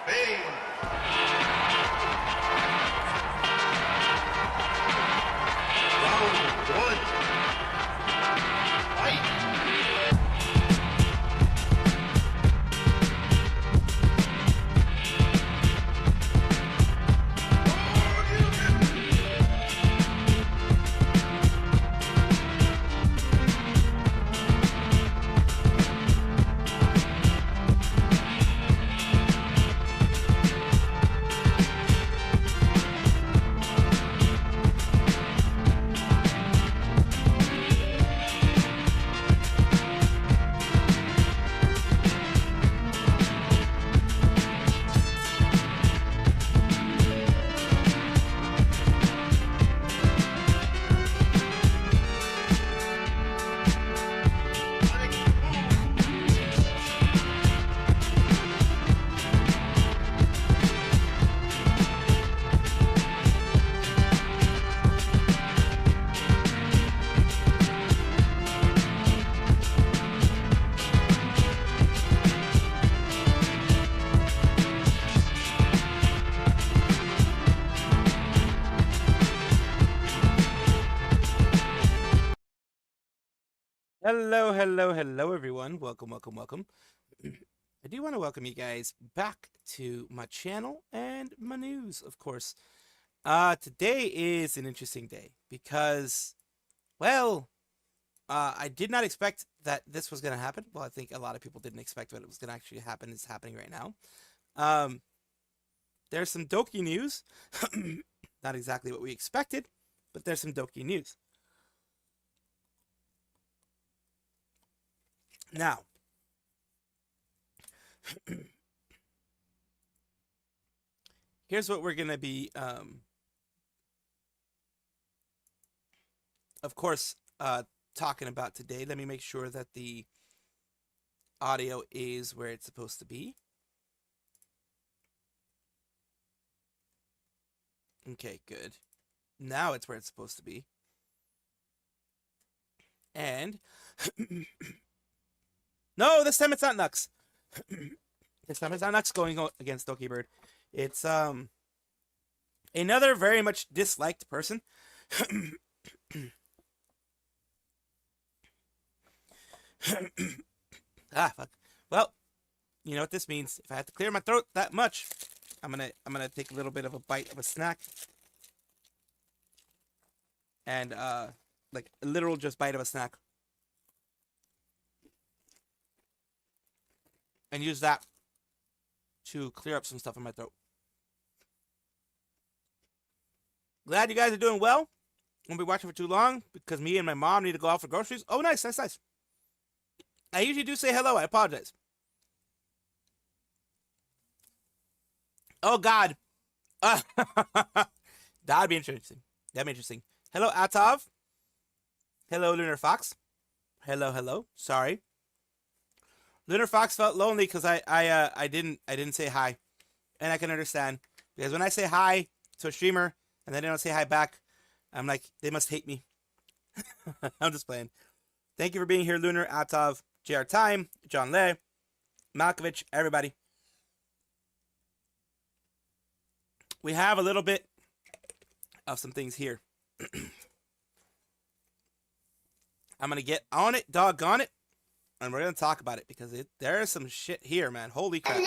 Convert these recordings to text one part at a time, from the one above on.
Round one. Fight. Hello, everyone. Welcome. I do want to welcome you guys back to my channel and my news, of course. Today is an interesting day because, well, I did not expect that this was going to happen. Well, I think a lot of people didn't expect that it was going to actually happen. It's happening right now. There's some doki news. Not exactly what we expected, but there's some doki news. Now, here's what we're going to be, of course, talking about today. Let me make sure that the audio is where it's supposed to be. Okay, good. Now it's where it's supposed to be. And... No, this time it's not Nux. This time it's not Nux going against Dokibird. It's another very much disliked person. Fuck. Well, you know what this means. If I have to clear my throat that much, I'm gonna take a little bit of a bite of a snack. And like a literal just bite of a snack. And use that to clear up some stuff in my throat. Glad you guys are doing well. Won't be watching for too long because me and my mom need to go out for groceries. Oh, nice. I usually do say hello. I apologize. Oh, God. That'd be interesting. Hello, Atav. Hello, Lunar Fox. Hello. Sorry. Lunar Fox felt lonely because I didn't say hi, and I can understand because when I say hi to a streamer and they don't say hi back, I'm like they must hate me. I'm just playing. Thank you for being here, Lunar, Atov, JR Time, John Lay, Malkovich, everybody. We have a little bit of some things here. I'm gonna get on it, doggone it. And we're going to talk about it because there is some shit here, man. Holy crap.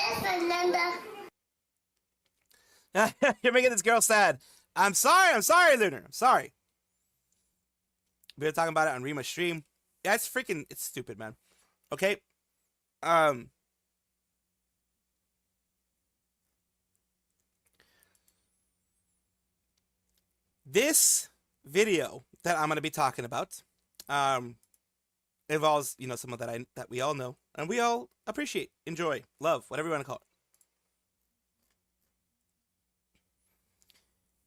You're making this girl sad. I'm sorry, Lunar. I'm sorry. We were talking about it on Rima's stream. Yeah, it's stupid, man. Okay. This video that I'm going to be talking about, involves, you know, someone that we all know and we all appreciate, enjoy, love, whatever you want to call it.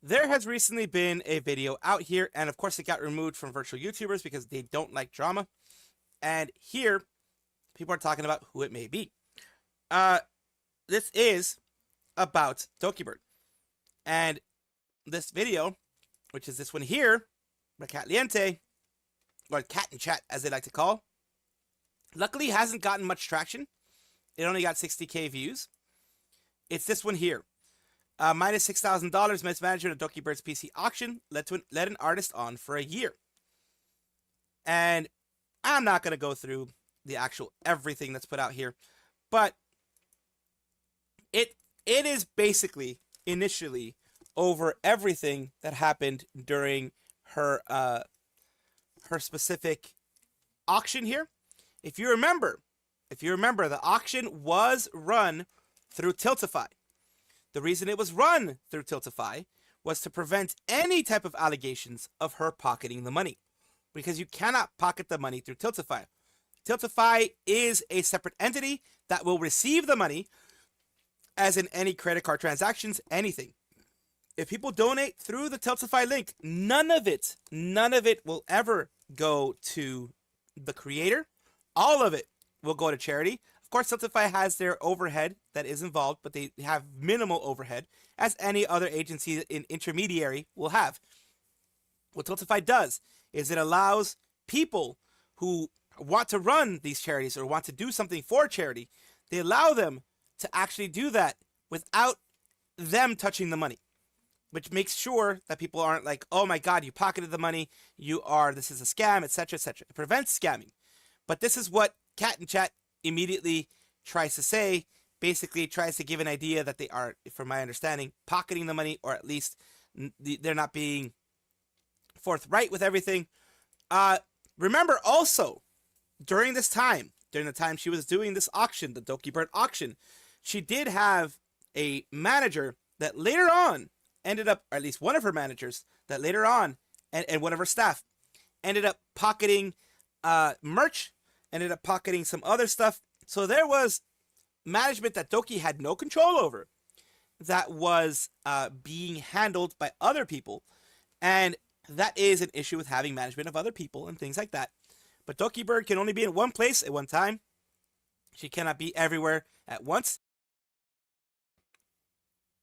There has recently been a video out here, and of course it got removed from virtual YouTubers because they don't like drama. And here, people are talking about who it may be. This is about Dokibird. And this video, which is this one here, by Catliente, or Cat in Chat, as they like to call, luckily hasn't gotten much traction. It only got 60k views. It's this one here. Minus $6,000 mismanagement of Dokibird's PC auction led an artist on for a year. And I'm not going to go through the actual everything that's put out here, but it is basically initially over everything that happened during her specific auction here. If you remember, the auction was run through Tiltify. The reason it was run through Tiltify was to prevent any type of allegations of her pocketing the money, because you cannot pocket the money through Tiltify. Tiltify is a separate entity that will receive the money, as in any credit card transactions, anything. If people donate through the Tiltify link, none of it will ever go to the creator. All of it will go to charity. Of course, Tiltify has their overhead that is involved, but they have minimal overhead, as any other agency in intermediary will have. What Tiltify does is it allows people who want to run these charities or want to do something for charity, they allow them to actually do that without them touching the money, which makes sure that people aren't like, oh my God, you pocketed the money, this is a scam, etc., etc. It prevents scamming. But this is what Cat and Chat immediately tries to say, basically tries to give an idea that they are, from my understanding, pocketing the money, or at least they're not being forthright with everything. Remember also, during the time she was doing this auction, the Dokibird auction, she did have a manager that later on ended up, or at least one of her managers, that later on, and one of her staff, ended up pocketing merch, ended up pocketing some other stuff. So there was management that Doki had no control over that was being handled by other people. And that is an issue with having management of other people and things like that. But Dokibird can only be in one place at one time. She cannot be everywhere at once.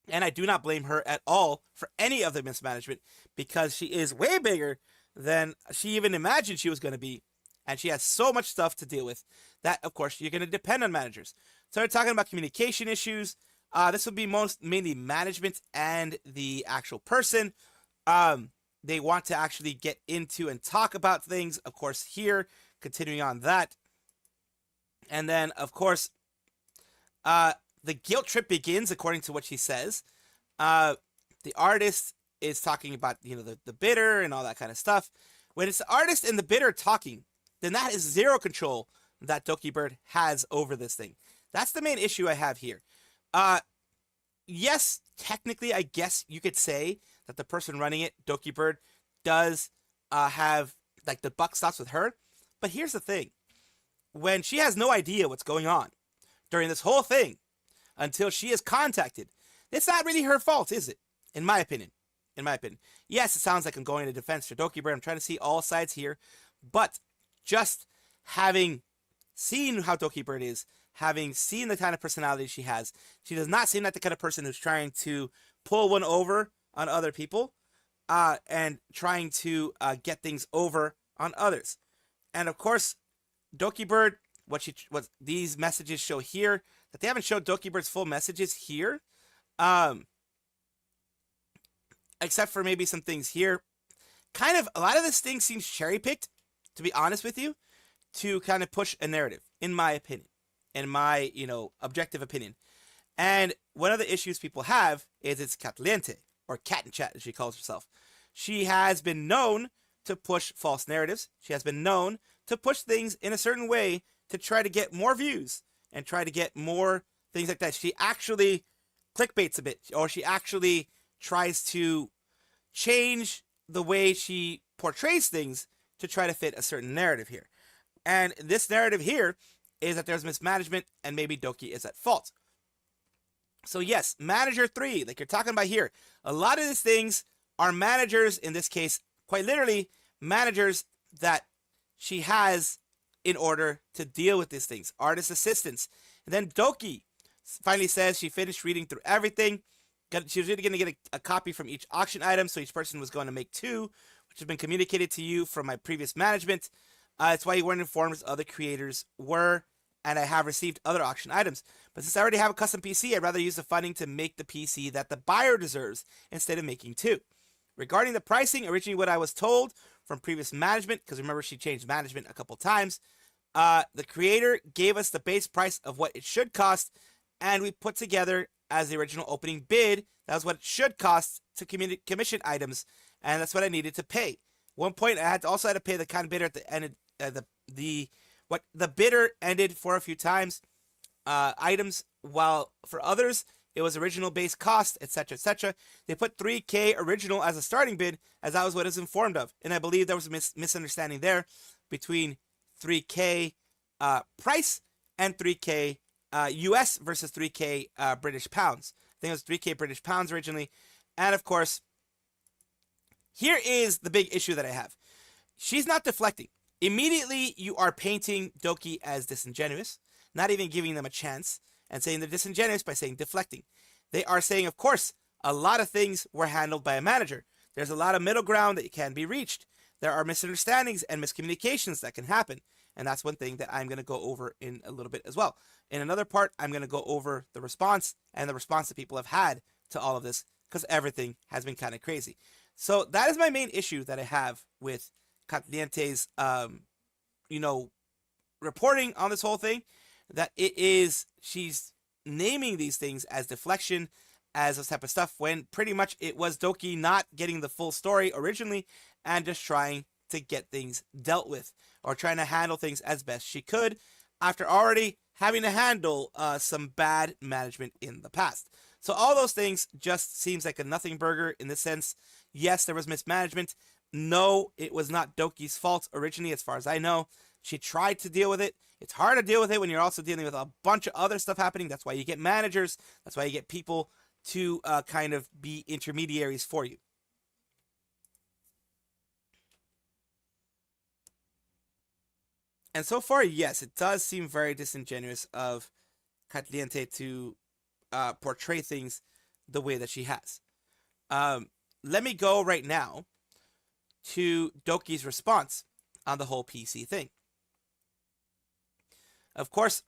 And I do not blame her at all for any of the mismanagement, because she is way bigger than she even imagined she was going to be. And she has so much stuff to deal with that, of course, you're going to depend on managers. So we're talking about communication issues. This would be mainly management and the actual person. They want to actually get into and talk about things, of course, here, continuing on that. And then, of course, the guilt trip begins, according to what she says. The artist is talking about, the bidder and all that kind of stuff. When it's the artist and the bidder talking, then that is zero control that Dokibird has over this thing. That's the main issue I have here. Yes, technically, I guess you could say that the person running it, Dokibird, does have, like, the buck stops with her. But here's the thing. When she has no idea what's going on during this whole thing, until she is contacted, it's not really her fault, is it? In my opinion. Yes, it sounds like I'm going to defense for Dokibird. I'm trying to see all sides here. But just having seen how Dokibird is, having seen the kind of personality she has, she does not seem like the kind of person who's trying to pull one over on other people, and trying to get things over on others. And of course, Dokibird, what these messages show here, that they haven't showed Dokibird's full messages here, except for maybe some things here. Kind of, a lot of this thing seems cherry-picked, to be honest with you, to kind of push a narrative, in my opinion, in my, objective opinion. And one of the issues people have is it's Catliente, or Cat and Chat, as she calls herself. She has been known to push false narratives. She has been known to push things in a certain way to try to get more views and try to get more things like that. She actually clickbaits a bit, or she actually tries to change the way she portrays things to try to fit a certain narrative here. And this narrative here is that there's mismanagement and maybe Doki is at fault. So yes, manager 3, like you're talking about here, a lot of these things are managers, in this case, quite literally, managers that she has in order to deal with these things, artist assistants. And then Doki finally says she finished reading through everything. She was really going to get a copy from each auction item, so each person was going to make 2, which has been communicated to you from my previous management. It's why you weren't informed as other creators were. and I have received other auction items. But since I already have a custom PC, I'd rather use the funding to make the PC that the buyer deserves instead of making two. Regarding the pricing, originally what I was told from previous management, because remember she changed management a couple times, the creator gave us the base price of what it should cost, and we put together as the original opening bid. That was what it should cost to commission items, and that's what I needed to pay. One point, I also had to pay the kind of bidder at the end. The bidder ended for a few times items, while for others it was original base cost, etc., etc. They put 3K original as a starting bid, as that was what I was informed of, and I believe there was a misunderstanding there between 3K price and 3K US versus 3K British pounds. I think it was 3K British pounds originally, and of course, here is the big issue that I have. She's not deflecting. Immediately, you are painting Doki as disingenuous, not even giving them a chance, and saying they're disingenuous by saying deflecting. They are saying, of course, a lot of things were handled by a manager. There's a lot of middle ground that can be reached. There are misunderstandings and miscommunications that can happen, and that's one thing that I'm going to go over in a little bit as well. In another part, I'm going to go over the response and the response that people have had to all of this, because everything has been kind of crazy. So that is my main issue that I have with Caliente's, reporting on this whole thing. That she's naming these things as deflection, as this type of stuff, when pretty much it was Doki not getting the full story originally and just trying to get things dealt with, or trying to handle things as best she could after already having to handle some bad management in the past. So all those things just seems like a nothing burger in the sense, yes, there was mismanagement. No, it was not Doki's fault originally, as far as I know. She tried to deal with it. It's hard to deal with it when you're also dealing with a bunch of other stuff happening. That's why you get managers. That's why you get people to kind of be intermediaries for you. And so far, yes, it does seem very disingenuous of Caliente to portray things the way that she has. Let me go right now to Doki's response on the whole PC thing. Of course,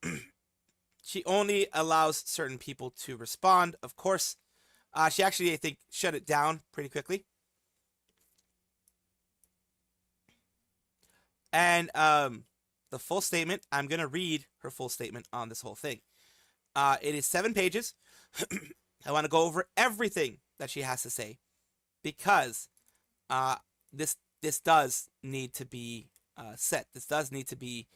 she only allows certain people to respond. Of course, she actually, I think, shut it down pretty quickly. And the full statement, I'm going to read her full statement on this whole thing. It is 7 pages. I want to go over everything that she has to say, because this does need to be set. This does need to be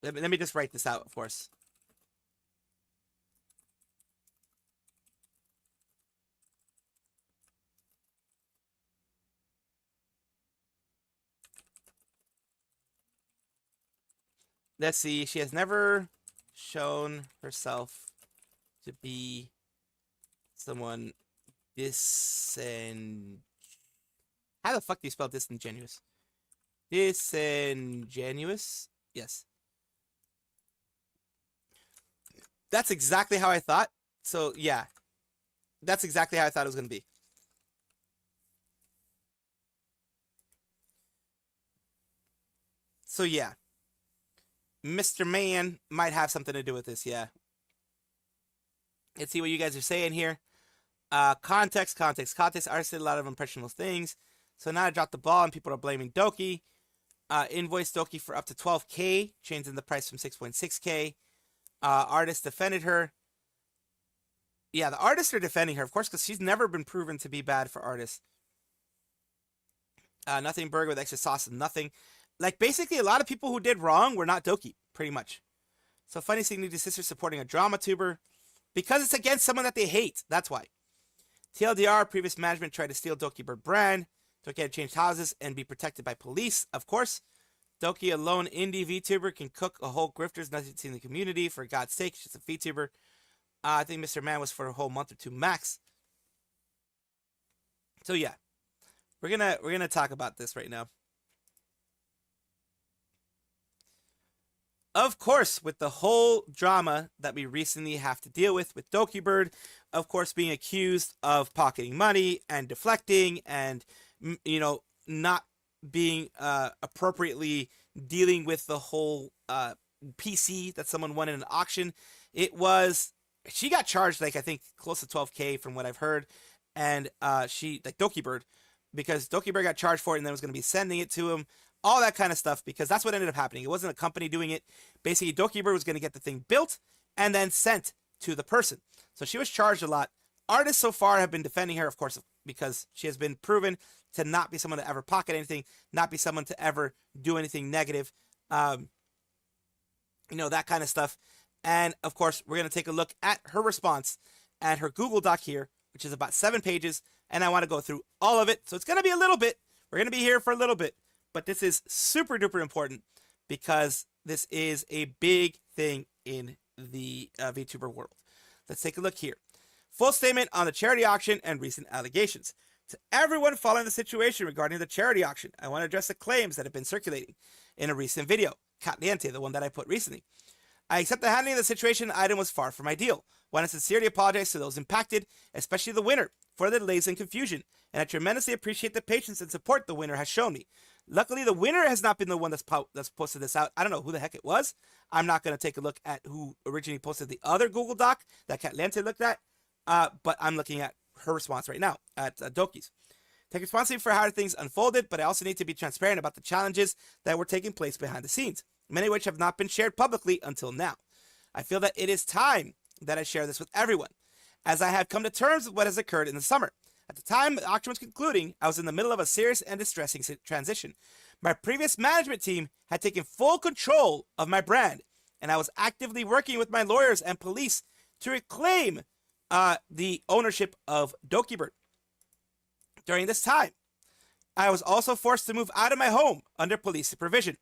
let me just write this out, of course. Let's see. She has never shown herself to be someone How the fuck do you spell disingenuous? Disingenuous? Yes. That's exactly how I thought. So, yeah. That's exactly how I thought it was going to be. So, yeah. Mr. Man might have something to do with this, yeah. Let's see what you guys are saying here. Context. I said a lot of impressionable things. So now I dropped the ball and people are blaming Doki. Invoiced Doki for up to 12K, changing the price from 6.6K. Artists defended her. Yeah, the artists are defending her, of course, because she's never been proven to be bad for artists. Nothing burger with extra sauce and nothing. Like, basically, a lot of people who did wrong were not Doki, pretty much. So, funny seeing Nudie Sister supporting a drama tuber. Because it's against someone that they hate. That's why. TLDR, previous management tried to steal Dokibird brand. Doki had changed houses and be protected by police, of course. Doki, a lone indie VTuber, can cook a whole grifter's nothing in the community. For God's sake, she's a VTuber. I think Mr. Man was for a whole month or two max. So yeah, we're gonna talk about this right now. of course, with the whole drama that we recently have to deal with Dokibird, of course, being accused of pocketing money and deflecting and, not being appropriately dealing with the whole PC that someone won in an auction. She got charged, like, I think close to 12K from what I've heard. And Dokibird, because Dokibird got charged for it and then was going to be sending it to him. All that kind of stuff, because that's what ended up happening. It wasn't a company doing it. Basically, Dokibird was going to get the thing built and then sent to the person. So she was charged a lot. Artists so far have been defending her, of course, because she has been proven to not be someone to ever pocket anything, not be someone to ever do anything negative, that kind of stuff. And, of course, we're going to take a look at her response and her Google Doc here, which is about 7 pages, and I want to go through all of it. So it's going to be a little bit. We're going to be here for a little bit. But this is super duper important because this is a big thing in the VTuber world. Let's take a look here. Full statement on the charity auction and recent allegations. To everyone following the situation regarding the charity auction, I want to address the claims that have been circulating in a recent video, Caliente, the one that I put recently. I accept the handling of the situation. The item was far from ideal. I want to sincerely apologize to those impacted, especially the winner, for the delays and confusion, and I tremendously appreciate the patience and support the winner has shown me. Luckily, the winner has not been the one that's posted this out. I don't know who the heck it was. I'm not going to take a look at who originally posted the other Google Doc that Caliente looked at, but I'm looking at her response right now at Doki's. Take responsibility for how things unfolded, but I also need to be transparent about the challenges that were taking place behind the scenes, many of which have not been shared publicly until now. I feel that it is time that I share this with everyone, as I have come to terms with what has occurred in the summer. At the time the auction was concluding, I was in the middle of a serious and distressing transition. My previous management team had taken full control of my brand, and I was actively working with my lawyers and police to reclaim the ownership of Dokibird. During this time, I was also forced to move out of my home under police supervision.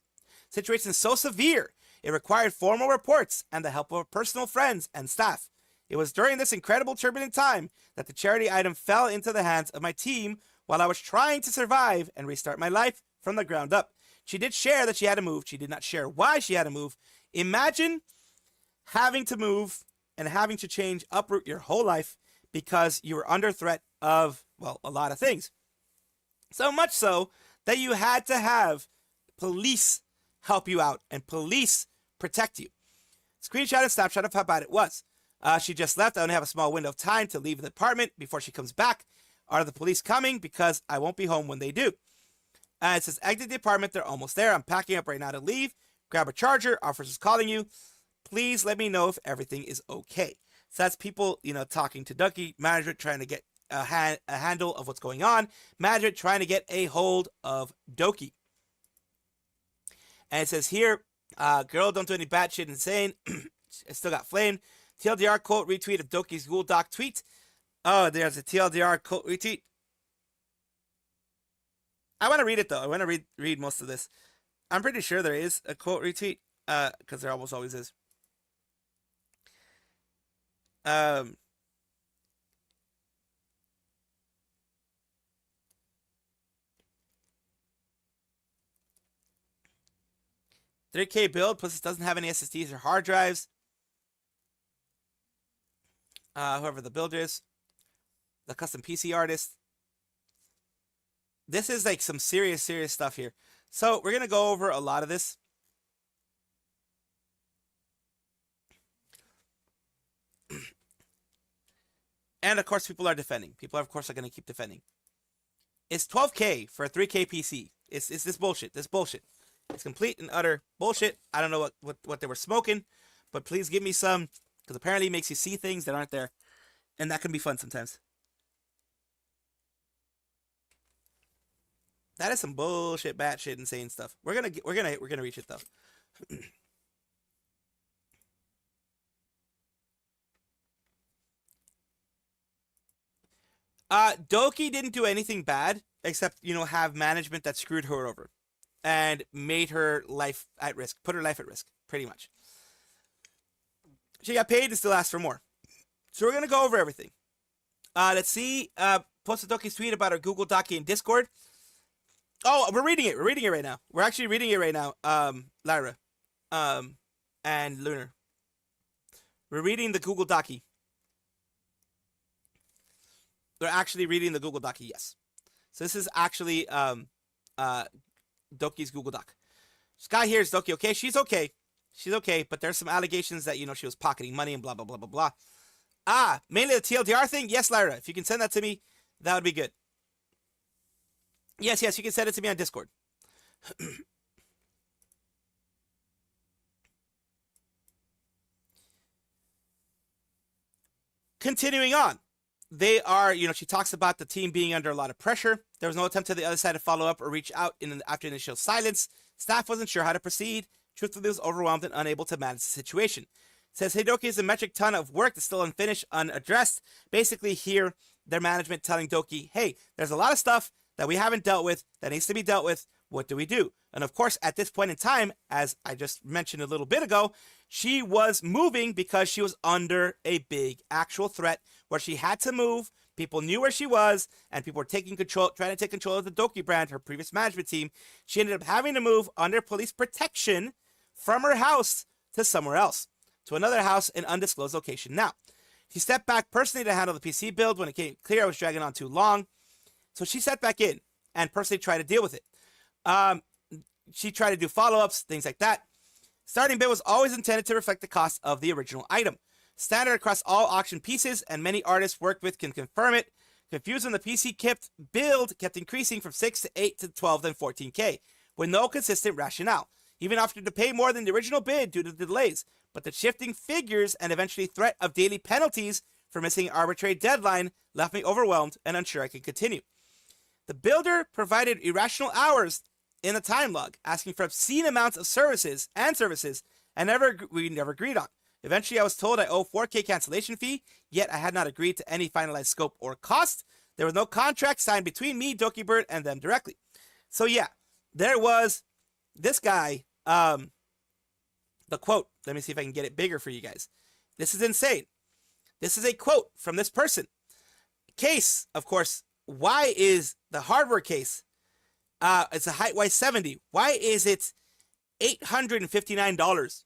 Situation so severe, it required formal reports and the help of personal friends and staff. It was during this incredible turbulent time that the charity item fell into the hands of my team while I was trying to survive and restart my life from the ground up. She did share that she had to move. She did not share why she had to move. Imagine having to move and having to uproot your whole life because you were under threat of, well, a lot of things. So much so that you had to have police help you out and police protect you. Screenshot and snapshot of how bad it was. She just left. I only have a small window of time to leave the apartment before she comes back. Are the police coming? Because I won't be home when they do. It says, exit the apartment. They're almost there. I'm packing up right now to leave. Grab a charger. Officer's calling you. Please let me know if everything is okay. So that's people, talking to Doki. Management trying to get a handle of what's going on. Management trying to get a hold of Doki. And it says here, girl, don't do any bad shit insane. I still got flamed. TLDR quote retweet of Doki's Google Doc tweet. Oh, there's a TLDR quote retweet. I want to read it though. I want to read most of this. I'm pretty sure there is a quote retweet, because there almost always is. 3K build, plus it doesn't have any SSDs or hard drives. Whoever the builder is, the custom PC artist. This is like some serious stuff here. So we're going to go over a lot of this. And of course, people are defending. People, of course, are going to keep defending. It's 12K for a 3K PC. It's this bullshit. This bullshit. It's complete and utter bullshit. I don't know what they were smoking, but please give me some, because apparently it makes you see things that aren't there, and that can be fun sometimes. That is some bullshit, batshit, insane stuff. We're gonna reach it though. Doki didn't do anything bad except, have management that screwed her over and made her life at risk, put her life at risk, pretty much. She got paid and still asked for more. So we're going to go over everything. Let's see. Posted Doki's tweet about her Google Doc in Discord. Oh, we're reading it. We're reading it right now. We're actually reading it right now, Lyra. and Lunar. We're reading the Google Doki. We're actually reading the Google Doki, yes. So this is actually Doki's Google Doc. This guy here is Doki, okay? She's okay. She's okay, but there's some allegations that, she was pocketing money and blah, blah, blah, blah, blah. Mainly the TLDR thing? Yes, Lyra. If you can send that to me, that would be good. Yes, you can send it to me on Discord. Continuing on. They are, she talks about the team being under a lot of pressure. There was no attempt to the other side to follow up or reach out after initial silence. Staff wasn't sure how to proceed. Truthfully, was overwhelmed and unable to manage the situation. It says Doki is a metric ton of work that's still unfinished, unaddressed. Basically, here, their management telling Doki, hey, there's a lot of stuff that we haven't dealt with that needs to be dealt with. What do we do? And of course, at this point in time, as I just mentioned a little bit ago, she was moving because she was under a big actual threat where she had to move. People knew where she was, and people were trying to take control of the Doki brand, her previous management team. She ended up having to move under police protection from her house to somewhere else, to another house in undisclosed location now. She stepped back personally to handle the PC build when it came clear I was dragging on too long. So she stepped back in and personally tried to deal with it. She tried to do follow-ups, things like that. Starting bid was always intended to reflect the cost of the original item. Standard across all auction pieces, and many artists worked with can confirm it. Confusion, the PC build kept increasing from 6 to 8 to 12 then 14K, with no consistent rationale. Even offered to pay more than the original bid due to the delays, but the shifting figures and eventually threat of daily penalties for missing an arbitrary deadline left me overwhelmed and unsure I could continue. The builder provided irrational hours in the time log, asking for obscene amounts of services, and we never agreed on. Eventually, I was told I owe 4K cancellation fee, yet I had not agreed to any finalized scope or cost. There was no contract signed between me, Dokibird, and them directly. So yeah, there was this guy, the quote. Let me see if I can get it bigger for you guys. This is insane. This is a quote from this person. Case, of course, why is the hardware case, it's a height Y70. Why is it $859?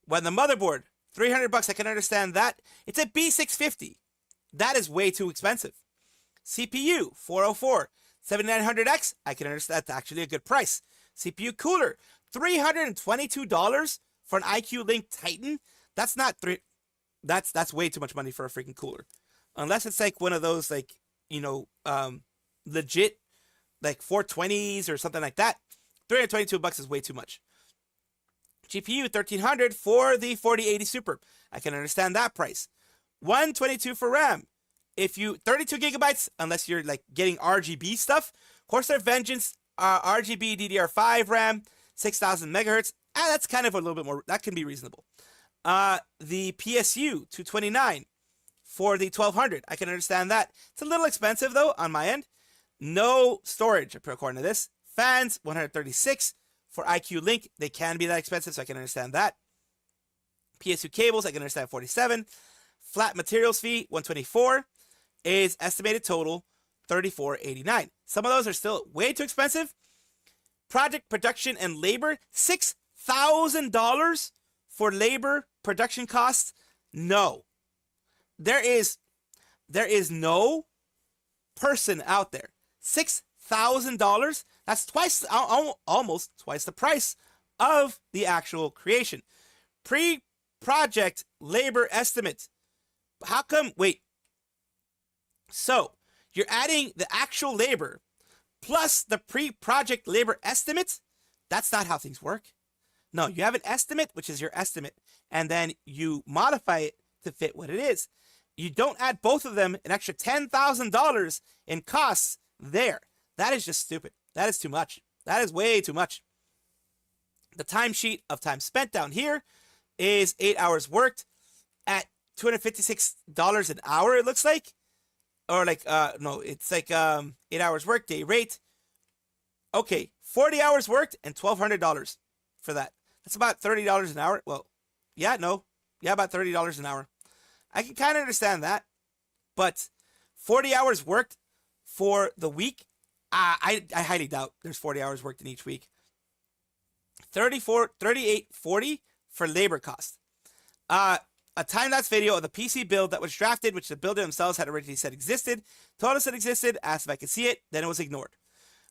When the motherboard, $300, I can understand that. It's a B650. That is way too expensive. CPU, 404. 7900X, I can understand that's actually a good price. CPU cooler, $322 for an IQ Link Titan. That's not that's way too much money for a freaking cooler. Unless it's like one of those legit like 420s or something like that. $322 is way too much. GPU $1,300 for the 4080 Super. I can understand that price. $122 for RAM. If you 32 gigabytes, unless you're like getting RGB stuff, Corsair Vengeance RGB DDR5 RAM, 6000 megahertz. That's kind of a little bit more. That can be reasonable. The PSU $229 for the 1200. I can understand that. It's a little expensive though on my end. No storage according to this. Fans $136 for IQ Link. They can be that expensive, so I can understand that. PSU cables, I can understand $47. Flat materials fee $124 is estimated total $34.89. Some of those are still way too expensive. Project production and labor $6,000 for labor production costs. No, there is no person out there. $6,000. That's twice, almost twice the price of the actual creation. Pre-project labor estimate. How come? Wait. So you're adding the actual labor plus the pre-project labor estimate? That's not how things work. No, you have an estimate, which is your estimate, and then you modify it to fit what it is. You don't add both of them an extra $10,000 in costs there. That is just stupid. That is too much. That is way too much. The timesheet of time spent down here is 8 hours worked at $256 an hour, it looks like. Or like, no, it's like 8 hours worked, day rate. Okay, 40 hours worked and $1,200 for that. That's about $30 an hour. Well, yeah, no. Yeah, about $30 an hour. I can kind of understand that. But 40 hours worked for the week, I highly doubt there's 40 hours worked in each week. 38.40 for labor cost. A time-lapse video of the PC build that was drafted, which the builder themselves had originally said existed, told us it existed, asked if I could see it, then it was ignored.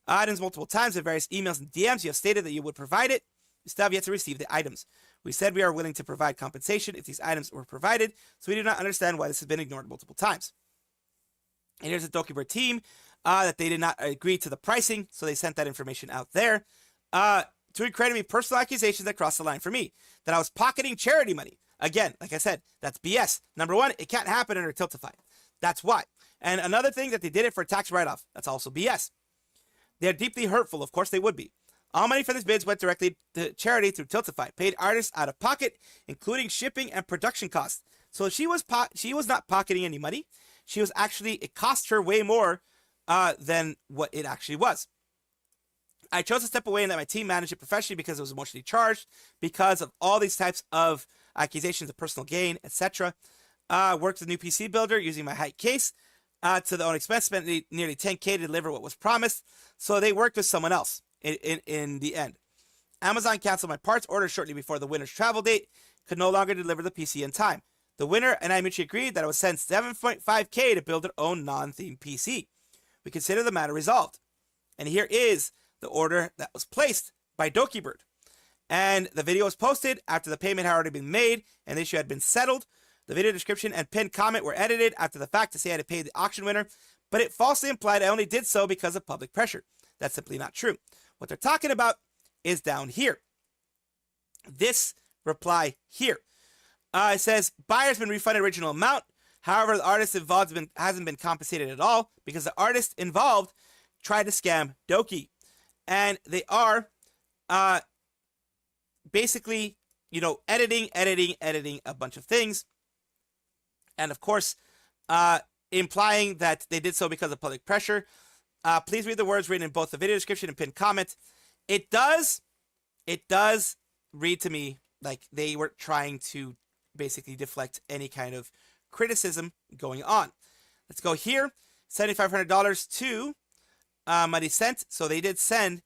Items multiple times in various emails and DMs. You have stated that you would provide it. You still have yet to receive the items. We said we are willing to provide compensation if these items were provided, so we do not understand why this has been ignored multiple times. And here's the Dokibird team that they did not agree to the pricing, so they sent that information out there to incredibly me personal accusations that crossed the line for me, that I was pocketing charity money. Again, like I said, that's BS. Number one, it can't happen under Tiltify. That's why. And another thing, that they did it for a tax write-off. That's also BS. They're deeply hurtful. Of course they would be. All money for this bids went directly to charity through Tiltify. Paid artists out of pocket, including shipping and production costs. So she was not pocketing any money. She was actually, it cost her way more than what it actually was. I chose to step away and let my team manage it professionally because it was emotionally charged, because of all these types of accusations of personal gain, etc. Worked with a new PC builder using my high case to the own expense, spent nearly 10K to deliver what was promised. So they worked with someone else in the end. Amazon canceled my parts order shortly before the winner's travel date, could no longer deliver the PC in time. The winner and I mutually agreed that I would send 7.5K to build their own non-themed PC. We consider the matter resolved. And here is the order that was placed by Dokibird. And the video was posted after the payment had already been made and the issue had been settled. The video description and pinned comment were edited after the fact to say I had to pay the auction winner, but it falsely implied I only did so because of public pressure. That's simply not true. What they're talking about is down here. This reply here. It says, buyer's been refunded original amount. However, the artist involved hasn't been compensated at all because the artist involved tried to scam Doki. And they are basically, editing a bunch of things. And of course, implying that they did so because of public pressure. Please read the words written in both the video description and pinned comment. It does read to me like they were trying to basically deflect any kind of criticism going on. Let's go here. $7,500 to money sent. So they did send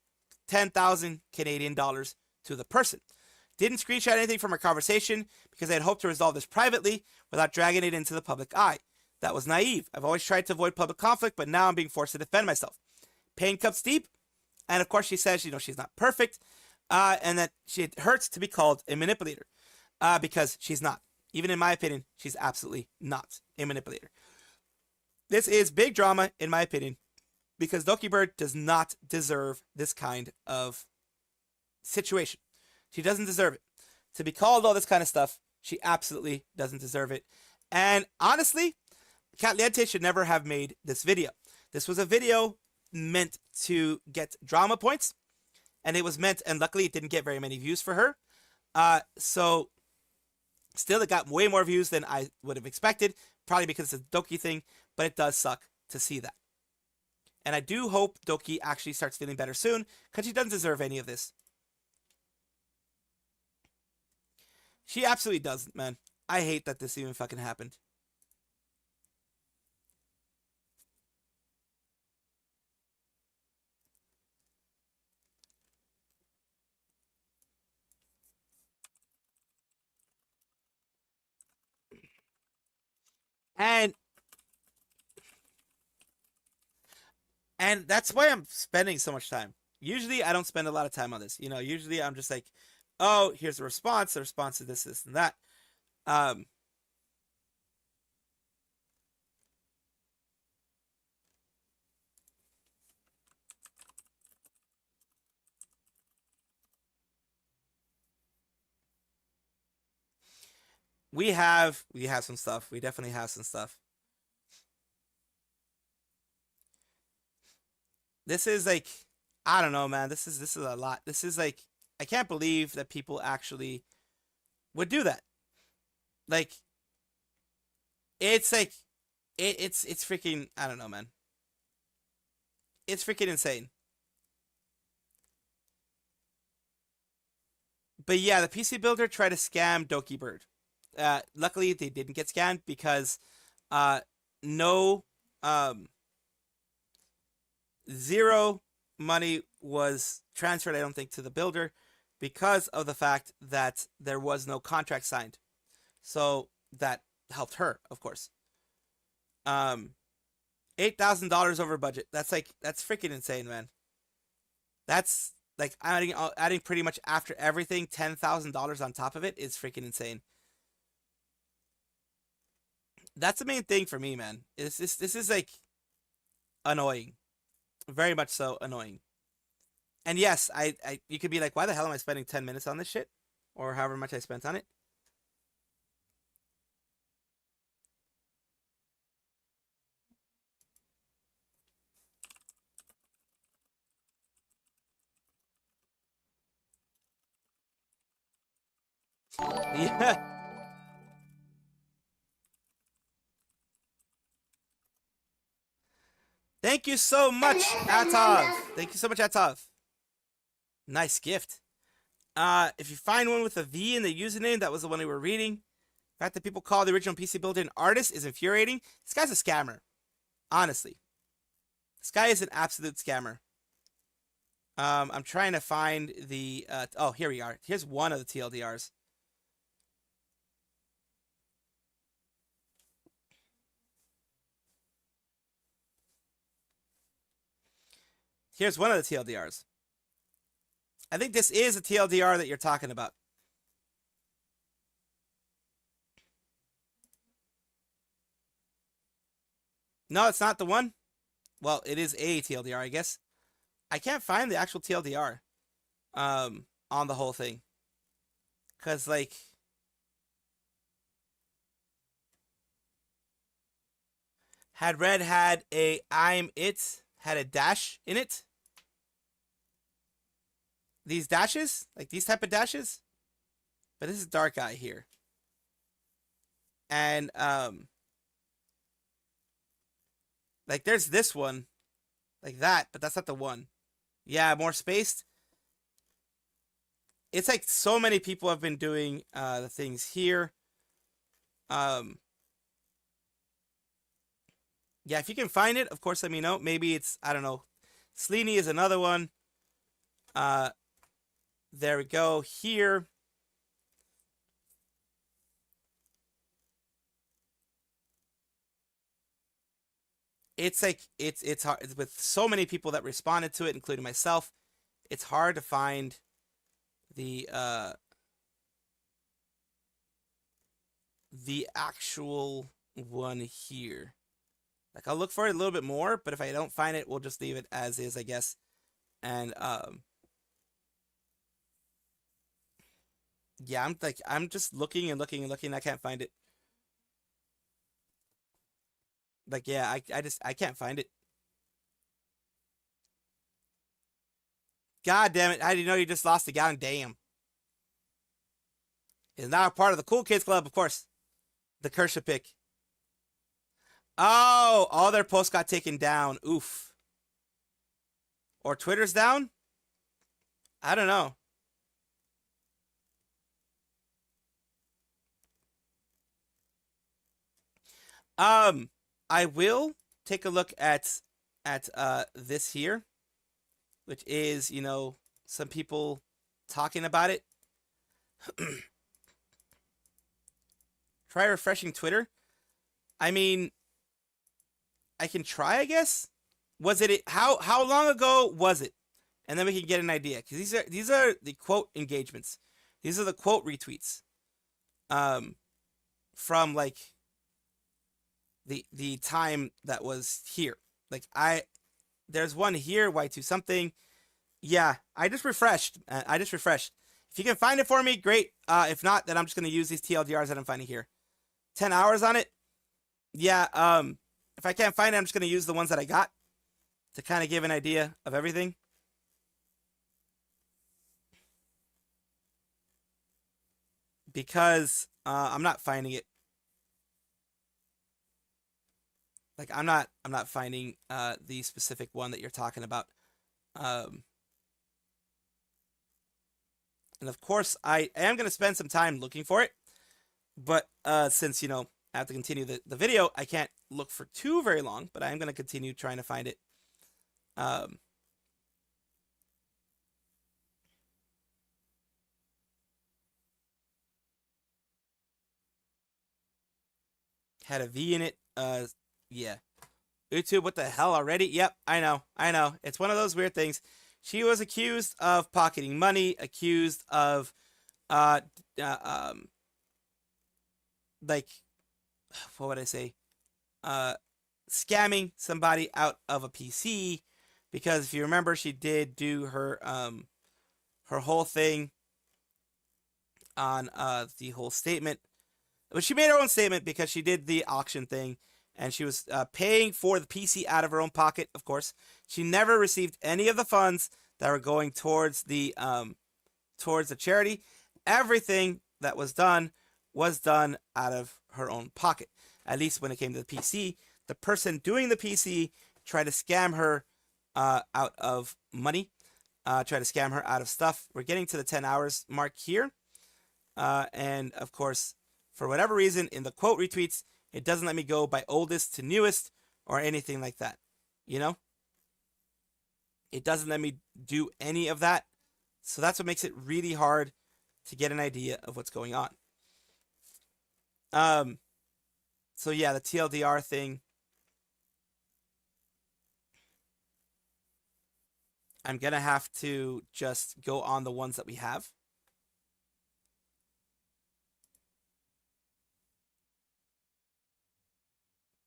10,000 Canadian dollars to the person. Didn't screenshot anything from our conversation because I had hoped to resolve this privately without dragging it into the public eye. That was naive. I've always tried to avoid public conflict, but now I'm being forced to defend myself. Pain cups deep. And of course she says, she's not perfect, and that it hurts to be called a manipulator, because she's not. Even in my opinion, she's absolutely not a manipulator. This is big drama, in my opinion, because Dokibird does not deserve this kind of situation. She doesn't deserve it. To be called all this kind of stuff, she absolutely doesn't deserve it. And honestly, Catliente should never have made this video. This was a video meant to get drama points, and it was meant, and luckily it didn't get very many views for her. So still, it got way more views than I would have expected, probably because it's a Doki thing, but it does suck to see that. And I do hope Doki actually starts feeling better soon, because she doesn't deserve any of this. She absolutely doesn't, man. I hate that this even fucking happened. And that's why I'm spending so much time. Usually I don't spend a lot of time on this. Usually I'm just like, oh, here's the response. The response to this, and that. We have some stuff. We definitely have some stuff. This is like, I don't know, man. This is a lot. This is like, I can't believe that people actually would do that. Like, it's like, it's freaking, I don't know, man. It's freaking insane. But yeah, the PC builder tried to scam Dokibird. Luckily, they didn't get scammed because no zero money was transferred, I don't think, to the builder. because of the fact that there was no contract signed. So that helped her, of course. $8,000 over budget. That's freaking insane, man. That's like adding pretty much after everything $10,000 on top of it is freaking insane. That's the main thing for me, man. This is like annoying, very much so annoying. And yes, I you could be like, why the hell am I spending 10 minutes on this shit, or however much I spent on it? Yeah. Thank you so much, Atov. Thank you so much, Atov. Nice gift. If you find one with a V in the username, that was the one we were reading. The fact that people call the original PC Builder an artist is infuriating. This guy's a scammer. Honestly. This guy is an absolute scammer. I'm trying to find the... oh, here we are. Here's one of the TLDRs. Here's one of the TLDRs. I think this is a TLDR that you're talking about. No, it's not the one. Well, it is a TLDR, I guess. I can't find the actual TLDR on the whole thing. Because, like... Had Red had a I'm it, had a dash in it. These dashes, like these type of dashes. But this is Dark Eye here. And, like there's this one. Like that, but that's not the one. Yeah, more spaced. It's like so many people have been doing the things here. Yeah, if you can find it, of course, let me know. Maybe it's, I don't know. Sleeny is another one. There we go. Here. It's like, it's hard. It's with so many people that responded to it, including myself. It's hard to find the actual one here. Like, I'll look for it a little bit more, but if I don't find it, we'll just leave it as is, I guess. And, yeah, I'm just looking and looking and looking, and I can't find it. Like, yeah, I can't find it. God damn it, how do you know you just lost a gallon? Damn. It's now a part of the Cool Kids Club, of course. The Kershaw pick. Oh, all their posts got taken down. Oof. Or Twitter's down? I don't know. I will take a look at this here, which is, you know, some people talking about it. Try refreshing Twitter. I mean, I can try, I guess. Was it how long ago was it? And then we can get an idea, because these are the quote engagements. These are the quote retweets. From like the time that was here. Like there's one here, Y2 something. Yeah, I just refreshed. If you can find it for me, great. If not, then I'm just gonna use these TLDRs that I'm finding here. 10 hours on it. Yeah. If I can't find it, I'm just gonna use the ones that I got to kind of give an idea of everything. Because I'm not finding it. Like I'm not finding the specific one that you're talking about. And of course I am going to spend some time looking for it. But since, you know, I have to continue the video, I can't look for too very long, but I am going to continue trying to find it. Had a V in it. Yeah. YouTube, what the hell already? Yep, I know. It's one of those weird things. She was accused of pocketing money, accused of, uh, uh um, like, what would I say? Uh, Scamming somebody out of a PC, because if you remember, she did do her whole thing on the whole statement. But she made her own statement because she did the auction thing, and she was paying for the PC out of her own pocket. Of course, she never received any of the funds that were going towards the charity. Everything that was done out of her own pocket. At least when it came to the PC, the person doing the PC tried to scam her out of money, tried to scam her out of stuff. We're getting to the 10 hours mark here. And of course, for whatever reason, in the quote retweets, it doesn't let me go by oldest to newest or anything like that. You know? It doesn't let me do any of that. So that's what makes it really hard to get an idea of what's going on. So yeah, the TLDR thing. I'm gonna have to just go on the ones that we have.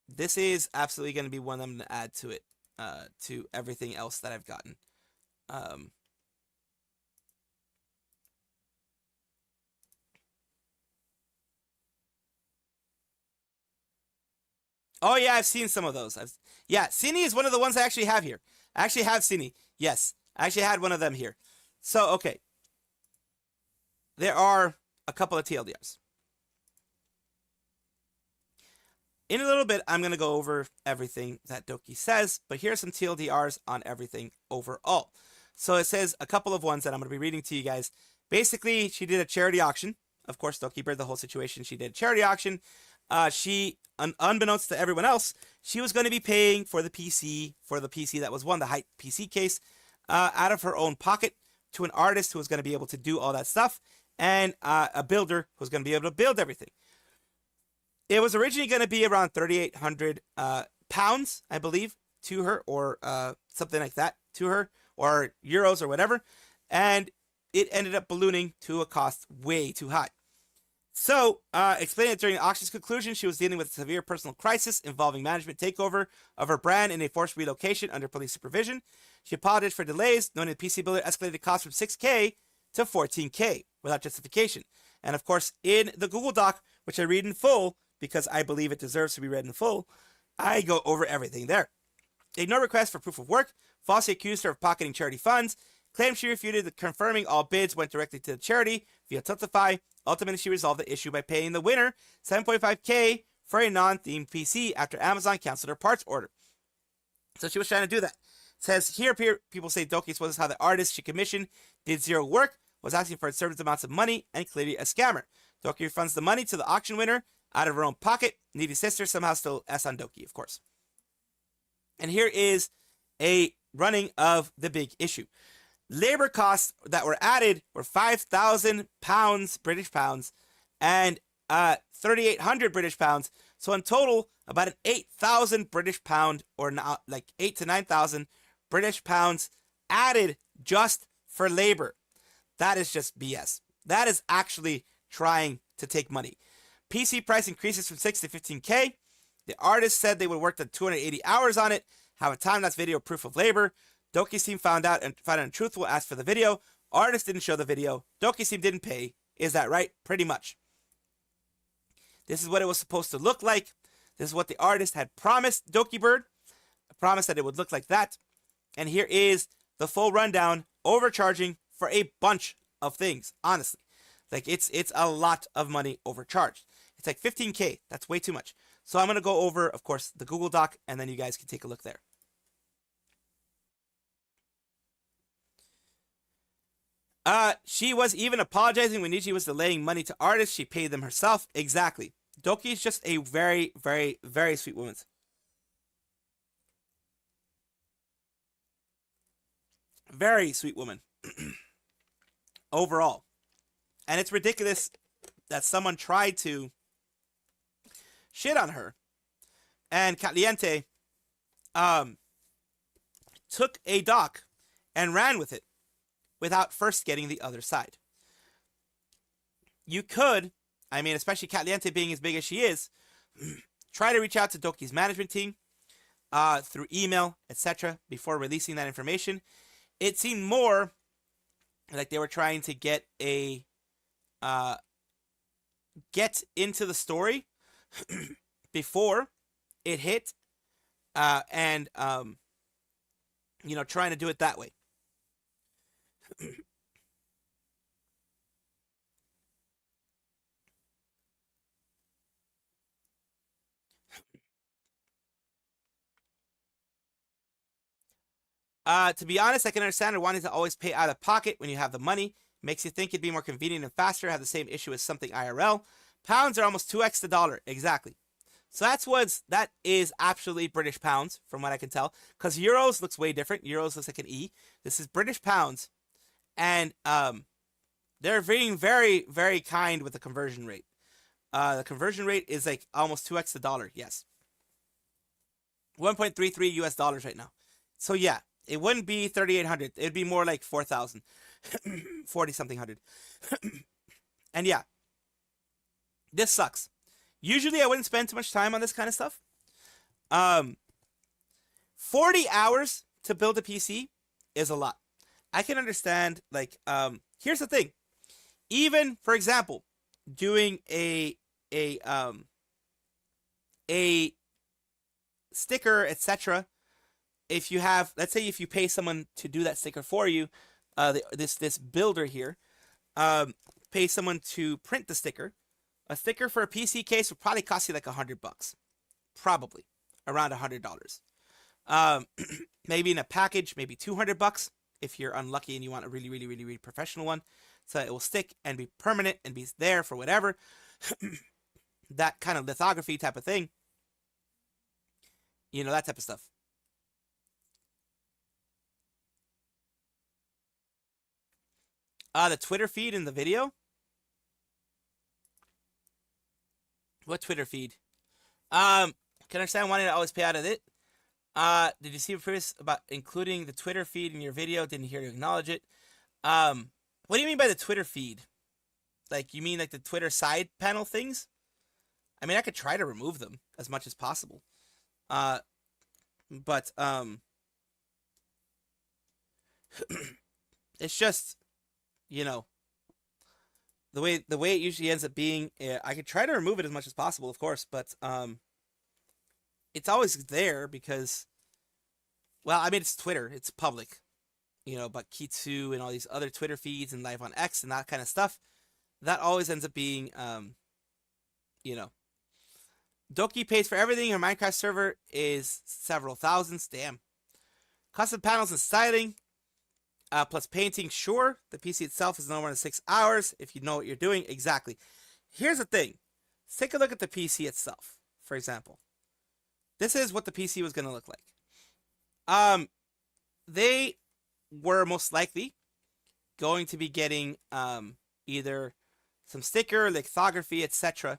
This is absolutely going to be one I'm going to add to it, to everything else that I've gotten. Oh yeah, I've seen some of those. Yeah, Cine is one of the ones I actually have here. I actually have Cine. Yes, I actually had one of them here. So, okay. There are a couple of TLDRs. In a little bit, I'm going to go over everything that Doki says, but here are some TLDRs on everything overall. So it says a couple of ones that I'm going to be reading to you guys. Basically, she did a charity auction. Of course, Dokibird, the whole situation, she did a charity auction. Unbeknownst to everyone else, she was going to be paying for the PC that was won, the high PC case, out of her own pocket to an artist who was going to be able to do all that stuff, and a builder who was going to be able to build everything. It was originally going to be around 3,800 pounds, I believe, to her, or something like that to her, or euros or whatever, and it ended up ballooning to a cost way too high. So, explaining that during the auction's conclusion, she was dealing with a severe personal crisis involving management takeover of her brand and a forced relocation under police supervision. She apologized for delays, knowing the PC builder escalated the cost from 6K to 14K without justification. And of course, in the Google Doc, which I read in full because I believe it deserves to be read in full, I go over everything there. Ignore request for proof of work, falsely accused her of pocketing charity funds, claimed she refuted confirming all bids went directly to the charity via Tiltify. Ultimately, she resolved the issue by paying the winner 7.5K for a non-themed PC after Amazon canceled her parts order. So she was trying to do that. It says here, people say Doki was how the artist she commissioned did zero work, was asking for absurd amounts of money, and clearly a scammer. Doki refunds the money to the auction winner out of her own pocket. Needy sister somehow still S on Doki, of course. And here is a running of the big issue. Labor costs that were added were 5,000 pounds, British pounds, and 3,800 British pounds. So in total, about an 8,000 British pound, or not like 8 to 9,000 British pounds added just for labor. That is just BS. That is actually trying to take money. PC price increases from 6 to 15K. The artist said they would work the 280 hours on it, have a time-lapse video proof of labor. Doki's team found out and found it untruthful, asked for the video. Artist didn't show the video. Doki's team didn't pay. Is that right? Pretty much. This is what it was supposed to look like. This is what the artist had promised Dokibird. Promised that it would look like that. And here is the full rundown, overcharging for a bunch of things, honestly. Like, it's a lot of money overcharged. It's like 15K. That's way too much. So I'm going to go over, of course, the Google Doc, and then you guys can take a look there. She was even apologizing when Niji was delaying money to artists. She paid them herself. Exactly. Doki is just a very, very, very sweet woman. Very sweet woman. Overall. And it's ridiculous that someone tried to shit on her, and Caliente um, took a dock and ran with it without first getting the other side. You could, I mean, especially Caliente being as big as she is, try to reach out to Doki's management team through email, etc., before releasing that information. It seemed more like they were trying to get into the story before it hit, and trying to do it that way. To be honest, I can understand her wanting to always pay out of pocket when you have the money. Makes you think it'd be more convenient and faster, have the same issue as something IRL. Pounds are almost 2x the dollar. Exactly. So that is actually British pounds, from what I can tell. Because euros looks way different. Euros looks like an E. This is British pounds. And they're being very, very kind with the conversion rate. The conversion rate is like almost 2x the dollar. Yes. 1.33 US dollars right now. So yeah, it wouldn't be 3,800. It'd be more like 4,000. 40 something hundred. And yeah, this sucks. Usually I wouldn't spend too much time on this kind of stuff. 40 hours to build a PC is a lot. I can understand, like, here's the thing. Even, for example, doing a sticker, etc. If you have, let's say, if you pay someone to do that sticker for you, this builder here, pay someone to print the sticker. A sticker for a PC case would probably cost you like $100, probably around $100. Maybe in a package, maybe $200 if you're unlucky and you want a really, really, really, really professional one, so it will stick and be permanent and be there for whatever. That kind of lithography type of thing. That type of stuff. The Twitter feed in the video. What Twitter feed? Can understand wanting to always pay out of it. Did you see previous about including the Twitter feed in your video? Didn't hear you acknowledge it. What do you mean by the Twitter feed? Like, you mean like the Twitter side panel things? I mean, I could try to remove them as much as possible. But it's just, the way it usually ends up being. I could try to remove it as much as possible, of course, but it's always there because, well, I mean, it's Twitter, it's public, but Kitsu and all these other Twitter feeds and Live on X and that kind of stuff, that always ends up being, Doki pays for everything. Her Minecraft server is several thousands. Damn. Custom panels and styling, plus painting. Sure, the PC itself is no more than 6 hours if you know what you're doing. Exactly. Here's the thing. Let's take a look at the PC itself, for example. This is what the PC was going to look like. They were most likely going to be getting either some sticker, lithography, etc.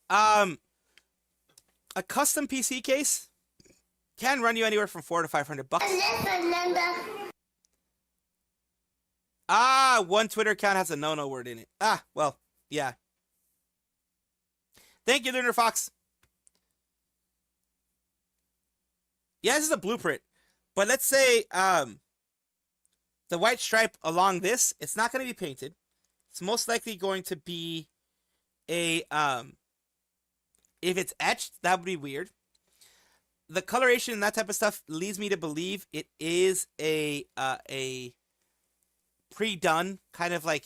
A custom PC case can run you anywhere from $400 to $500. One Twitter account has a no-no word in it. Well, yeah. Thank you, Lunar Fox. Yeah, this is a blueprint. But let's say the white stripe along this, it's not going to be painted. It's most likely going to be a if it's etched, that would be weird. The coloration and that type of stuff leads me to believe it is a pre-done kind of like,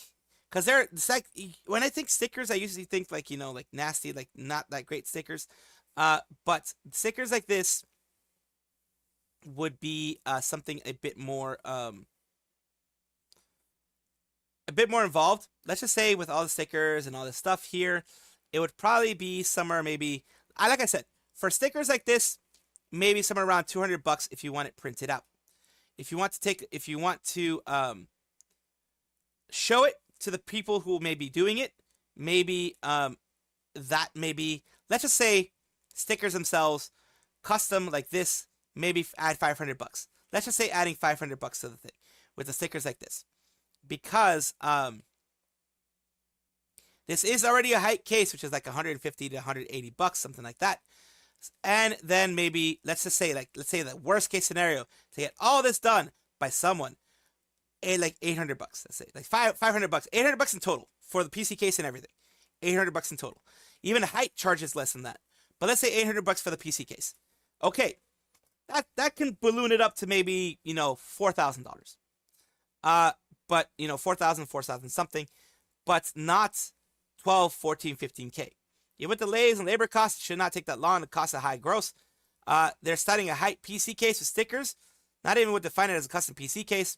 because it's like, when I think stickers, I usually think like, like nasty, like not that great stickers. But stickers like this would be something a bit more involved. Let's just say with all the stickers and all this stuff here, it would probably be somewhere maybe, like I said, for stickers like this, maybe somewhere around $200 if you want it printed out. If you want to show it to the people who may be doing it, maybe that may be let's just say stickers themselves, custom like this, maybe add 500 bucks. Let's just say adding 500 bucks to the thing with the stickers like this, because this is already a height case, which is like 150 to 180 bucks, something like that. And then maybe let's say the worst case scenario to get all this done by someone, like 800 bucks. Let's say like 500 bucks, 800 bucks in total for the PC case and everything. 800 bucks in total. Even height charges less than that. But let's say 800 bucks for the PC case. Okay, that can balloon it up to maybe, $4,000. But 4,000 something, but not 12, 14, 15K. Even with delays and labor costs, it should not take that long to cost a high gross. They're starting a height PC case with stickers. Not even would define it as a custom PC case.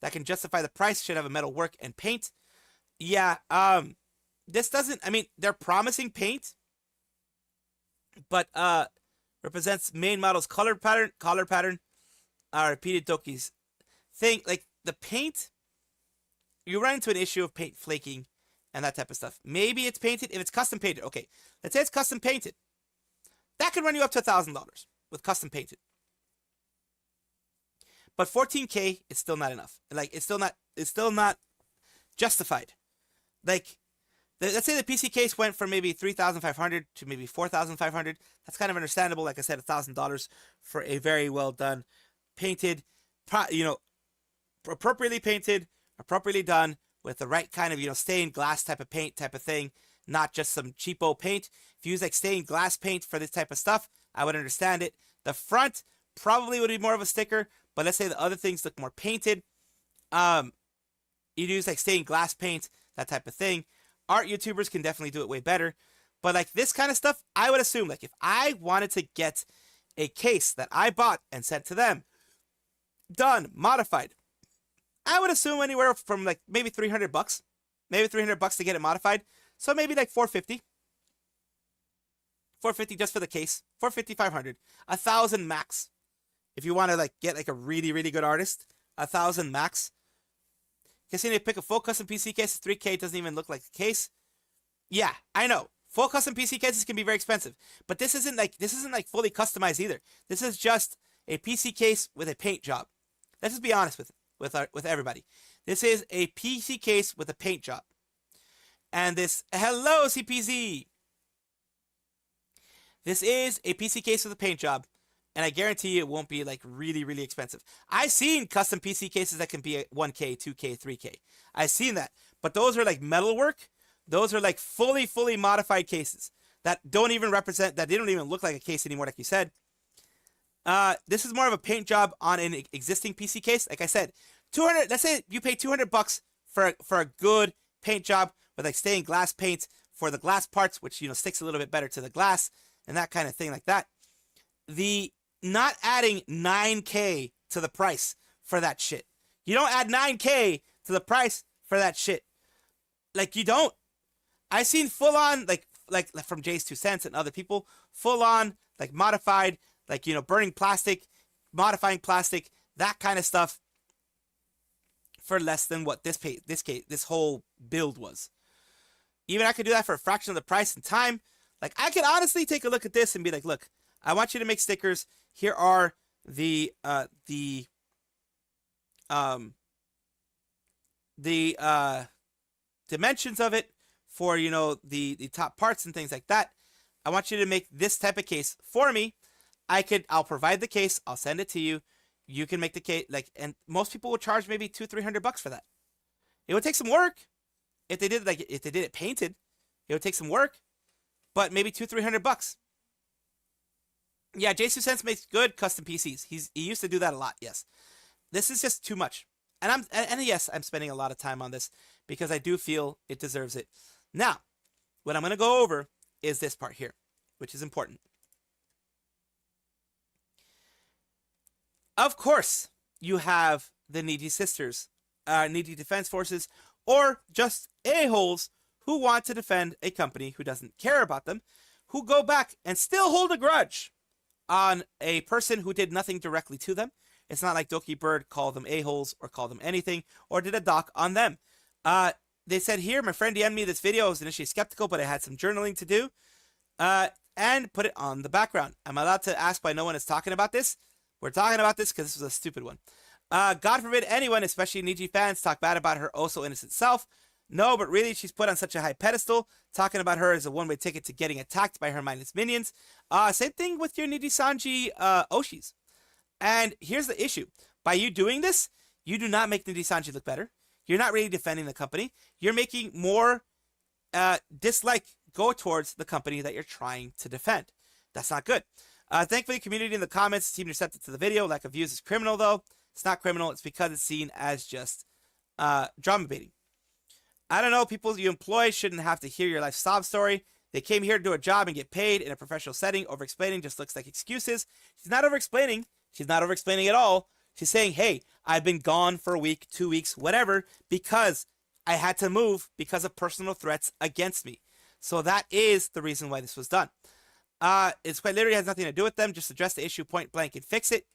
That can justify the price. Should have a metal work and paint. Yeah, this doesn't, they're promising paint, but represents main model's color pattern, repeated dokis thing. Like the paint, you run into an issue of paint flaking and that type of stuff. Maybe it's painted. If it's custom painted, okay, let's say it's custom painted. That could run you up to $1,000 with custom painted. But 14K is still not enough. Like it's still not justified. Like let's say the PC case went from maybe 3,500 to maybe 4,500. That's kind of understandable. Like I said, $1,000 for a very well done, painted, appropriately painted, appropriately done with the right kind of stained glass type of paint type of thing, not just some cheapo paint. If you use like stained glass paint for this type of stuff, I would understand it. The front probably would be more of a sticker, but let's say the other things look more painted. You'd use like stained glass paint, that type of thing. Art YouTubers can definitely do it way better. But like this kind of stuff, I would assume like if I wanted to get a case that I bought and sent to them, done, modified, I would assume anywhere from like maybe 300 bucks, maybe 300 bucks to get it modified. So maybe like 450 just for the case, 450, 500, 1,000 max. If you want to like get like a really, really good artist, 1,000 max. Because you need to pick a full custom PC case, 3K doesn't even look like the case. Yeah, I know. Full custom PC cases can be very expensive, but this isn't like fully customized either. This is just a PC case with a paint job. Let's just be honest with everybody. This is a PC case with a paint job. And hello CPZ. This is a PC case with a paint job, and I guarantee you it won't be like really, really expensive. I've seen custom PC cases that can be 1K, 2K, 3K. I've seen that, but those are like metalwork. Those are like fully modified cases that don't even they don't even look like a case anymore, like you said. This is more of a paint job on an existing PC case. Like I said, 200. Let's say you pay 200 bucks for a good paint job with like stained glass paint for the glass parts, which sticks a little bit better to the glass and that kind of thing like that. The not adding 9K to the price for that shit. You don't add 9K to the price for that shit. Like you don't. I've seen full on like from Jay's 2 cents and other people, full on like modified, like burning plastic, modifying plastic, that kind of stuff for less than what this whole build was. Even I could do that for a fraction of the price and time. Like I could honestly take a look at this and be like, look, I want you to make stickers. Here are the dimensions of it for the top parts and things like that. I want you to make this type of case for me. I'll provide the case. I'll send it to you. You can make the case, and most people will charge maybe $200-300 bucks for that. It would take some work if they did it painted. It would take some work, but maybe $200-300 bucks. Yeah, J2 Sense makes good custom PCs. He used to do that a lot. Yes, this is just too much, and yes, I'm spending a lot of time on this because I do feel it deserves it. Now, what I'm going to go over is this part here, which is important. Of course, you have the needy sisters, needy defense forces, or just a-holes who want to defend a company who doesn't care about them, who go back and still hold a grudge on a person who did nothing directly to them. It's not like Dokibird called them a-holes or called them anything or did a doc on them. They said here, my friend DM'd me this video. I was initially skeptical, but I had some journaling to do. and put it on the background. I'm allowed to ask why no one is talking about this. We're talking about this because this was a stupid one. God forbid anyone, especially Niji fans, talk bad about her oh so innocent self. No, but really, she's put on such a high pedestal. Talking about her is a one-way ticket to getting attacked by her mindless minions. Same thing with your Niji-sanji Oshis. And here's the issue. By you doing this, you do not make Niji-sanji look better. You're not really defending the company. You're making more dislike go towards the company that you're trying to defend. That's not good. Thankfully, community in the comments seem receptive to the video. Lack of views is criminal, though. It's not criminal. It's because it's seen as just drama baiting. I don't know. People you employ shouldn't have to hear your life sob story. They came here to do a job and get paid in a professional setting. Over-explaining just looks like excuses. She's not over-explaining. She's not over-explaining at all. She's saying, hey, I've been gone for a week, 2 weeks, whatever, because I had to move because of personal threats against me. So that is the reason why this was done. It's quite literally has nothing to do with them. Just address the issue point blank and fix it.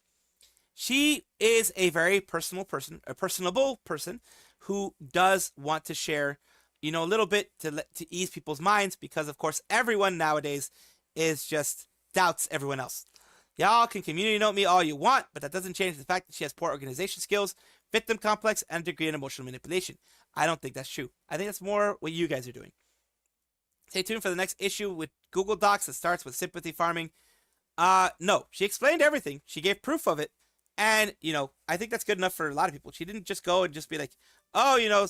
She is a very personal person, a personable person who does want to share, you know, a little bit to ease people's minds because, of course, everyone nowadays is just doubts everyone else. Y'all can community note me all you want, but that doesn't change the fact that she has poor organization skills, victim complex, and a degree in emotional manipulation. I don't think that's true. I think that's more what you guys are doing. Stay tuned for the next issue with Google Docs that starts with sympathy farming. No, she explained everything. She gave proof of it. And, you know, I think that's good enough for a lot of people. She didn't just go and just be like, oh, you know,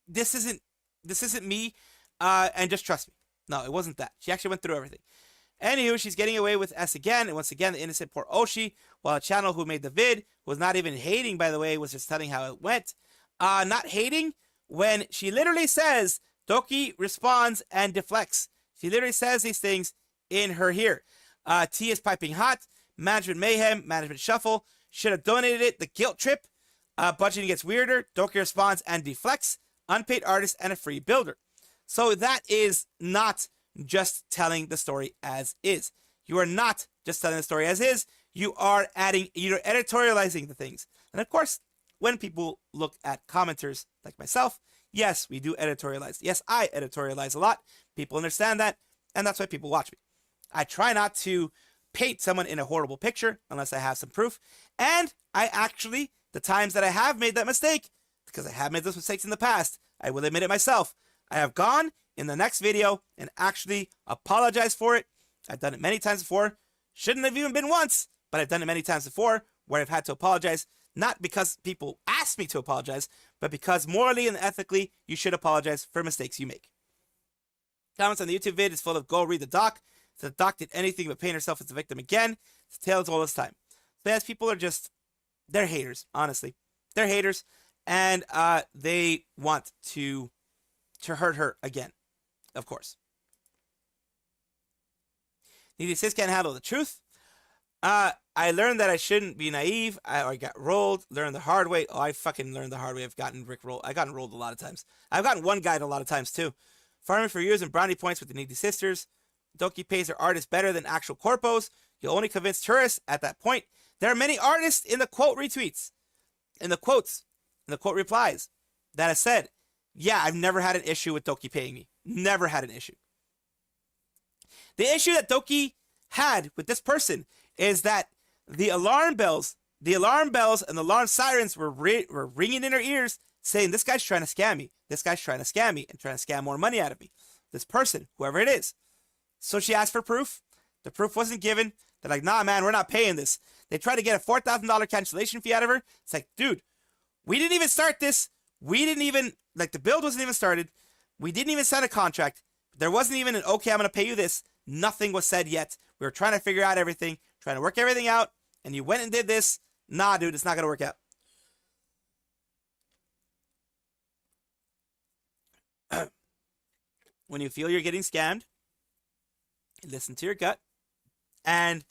this isn't me, and just trust me. No, it wasn't that. She actually went through everything. Anywho, she's getting away with S again, and once again, the innocent poor Oshi, while a channel who made the vid was not even hating, by the way, was just telling how it went. Not hating when she literally says, Doki responds and deflects. She literally says these things in her here. Tea is piping hot. Management mayhem. Management shuffle. Should have donated it. The guilt trip. Budgeting gets weirder. Doki responds and deflects. Unpaid artist and a free builder. So that is not just telling the story as is. You are not just telling the story as is. You are adding, you're editorializing the things. And of course, when people look at commenters like myself, yes, we do editorialize. Yes, I editorialize a lot. People understand that, and that's why people watch me. I try not to paint someone in a horrible picture unless I have some proof. And I actually, the times that I have made that mistake, because I have made those mistakes in the past, I will admit it myself. I have gone in the next video and actually apologized for it. I've done it many times before. Shouldn't have even been once, but I've done it many times before where I've had to apologize, not because people asked me to apologize, but because morally and ethically, you should apologize for mistakes you make. Comments on the YouTube vid is full of go read the doc. So the doc did anything but paint herself as a victim again. It's a tale as old as time. So yes, people are just, they're haters, honestly. They're haters, and they want to hurt her again, of course. Needy Sis can't handle the truth. I learned that I shouldn't be naive. I got rolled. Learned the hard way. Oh, I fucking learned the hard way. I've gotten rickrolled. I've gotten rolled a lot of times. I've gotten one guide a lot of times too. Farming for years and brownie points with the Needy Sisters. Doki pays her artists better than actual corpos. You'll only convince tourists at that point. There are many artists in the quote retweets, in the quotes, in the quote replies that have said, yeah, I've never had an issue with Doki paying me. Never had an issue. The issue that Doki had with this person is that the alarm bells and the alarm sirens were ringing in her ears saying, this guy's trying to scam me. This guy's trying to scam me and trying to scam more money out of me. This person, whoever it is. So she asked for proof. The proof wasn't given. They're like, nah, man, we're not paying this. They tried to get a $4,000 cancellation fee out of her. It's like, dude, we didn't even start this. We didn't even, like, the build wasn't even started. We didn't even sign a contract. There wasn't even an, okay, I'm going to pay you this. Nothing was said yet. We were trying to figure out everything, trying to work everything out, and you went and did this. Nah, dude, it's not going to work out. When you feel you're getting scammed, listen to your gut and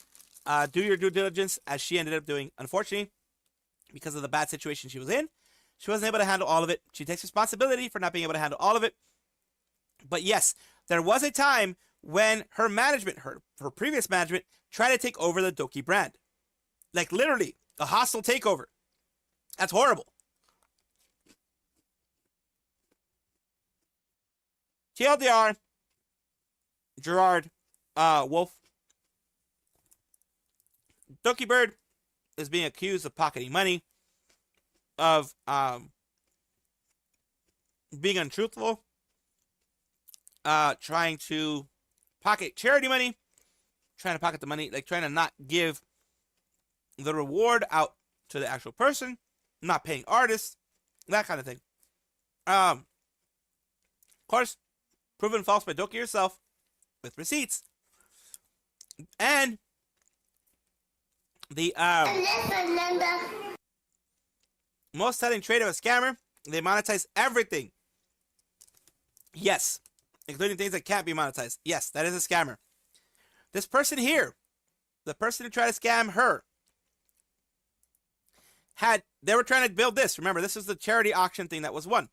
do your due diligence, as she ended up doing. Unfortunately, because of the bad situation she was in, she wasn't able to handle all of it. She takes responsibility for not being able to handle all of it. But yes, there was a time when her management, her previous management, tried to take over the Doki brand. Like literally, a hostile takeover. That's horrible. TLDR, Gerard Wolf. Dokibird is being accused of pocketing money, of being untruthful, trying to pocket charity money, trying to pocket the money, like trying to not give the reward out to the actual person, not paying artists, that kind of thing. Of course, proven false by Doki herself with receipts. And the most selling trade of a scammer, they monetize everything. Yes, including things that can't be monetized. Yes, that is a scammer. This person here, the person who tried to scam her, they were trying to build this. Remember, this is the charity auction thing that was won.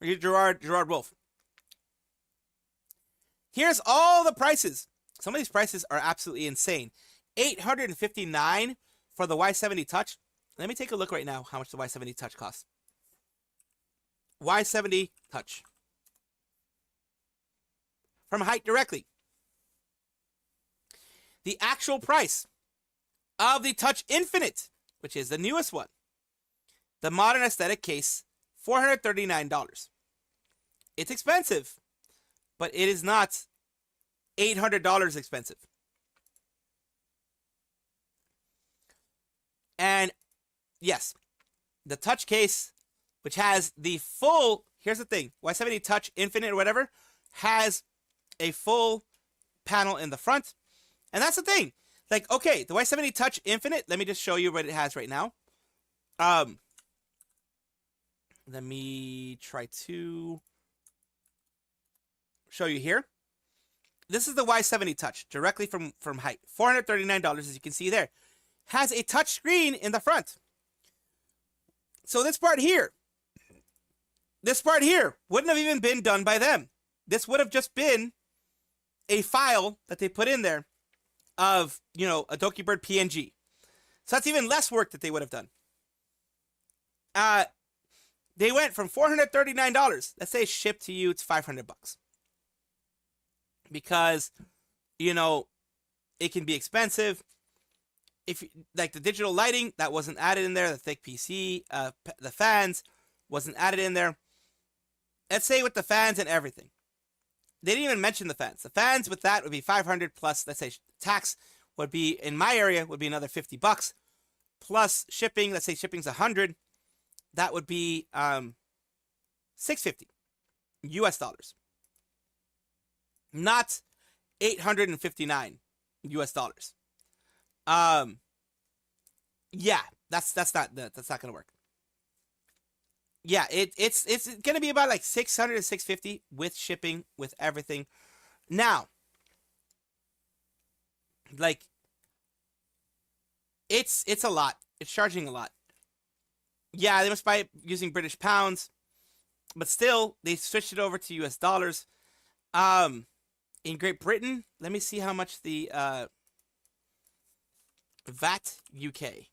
Gerard Wolf. Here's all the prices. Some of these prices are absolutely insane. $859 for the Y70 Touch. Let me take a look right now how much the Y70 Touch costs. Y70 Touch. From Height directly. The actual price of the Touch Infinite, which is the newest one. The modern aesthetic case, $439. It's expensive, but it is not $800 expensive. And yes, the Touch case, which has the full, here's the thing, Y70 Touch Infinite or whatever, has a full panel in the front. And that's the thing. Like, okay, the Y70 Touch Infinite, let me just show you what it has right now. Let me try to show you here. This is the Y70 Touch, directly from Height. $439, as you can see there. Has a touch screen in the front. So this part here wouldn't have even been done by them. This would have just been a file that they put in there of, you know, a Dokibird PNG. So that's even less work that they would have done. They went from $439. Let's say shipped to you, it's $500. Because, you know, it can be expensive. If like the digital lighting, that wasn't added in there. The thick PC, the fans wasn't added in there. Let's say with the fans and everything. They didn't even mention the fans. The fans with that would be $500 plus, let's say tax would be, in my area, would be another $50 plus shipping. Let's say shipping's $100. That would be $650 US dollars. Not $859 US dollars. Yeah, that's not gonna work. Yeah, it's gonna be about like $600 to $650 with shipping, with everything. Now, like, it's a lot. It's charging a lot. Yeah, they must buy it using British pounds, but still, they switched it over to US dollars. In Great Britain, let me see how much the VAT UK.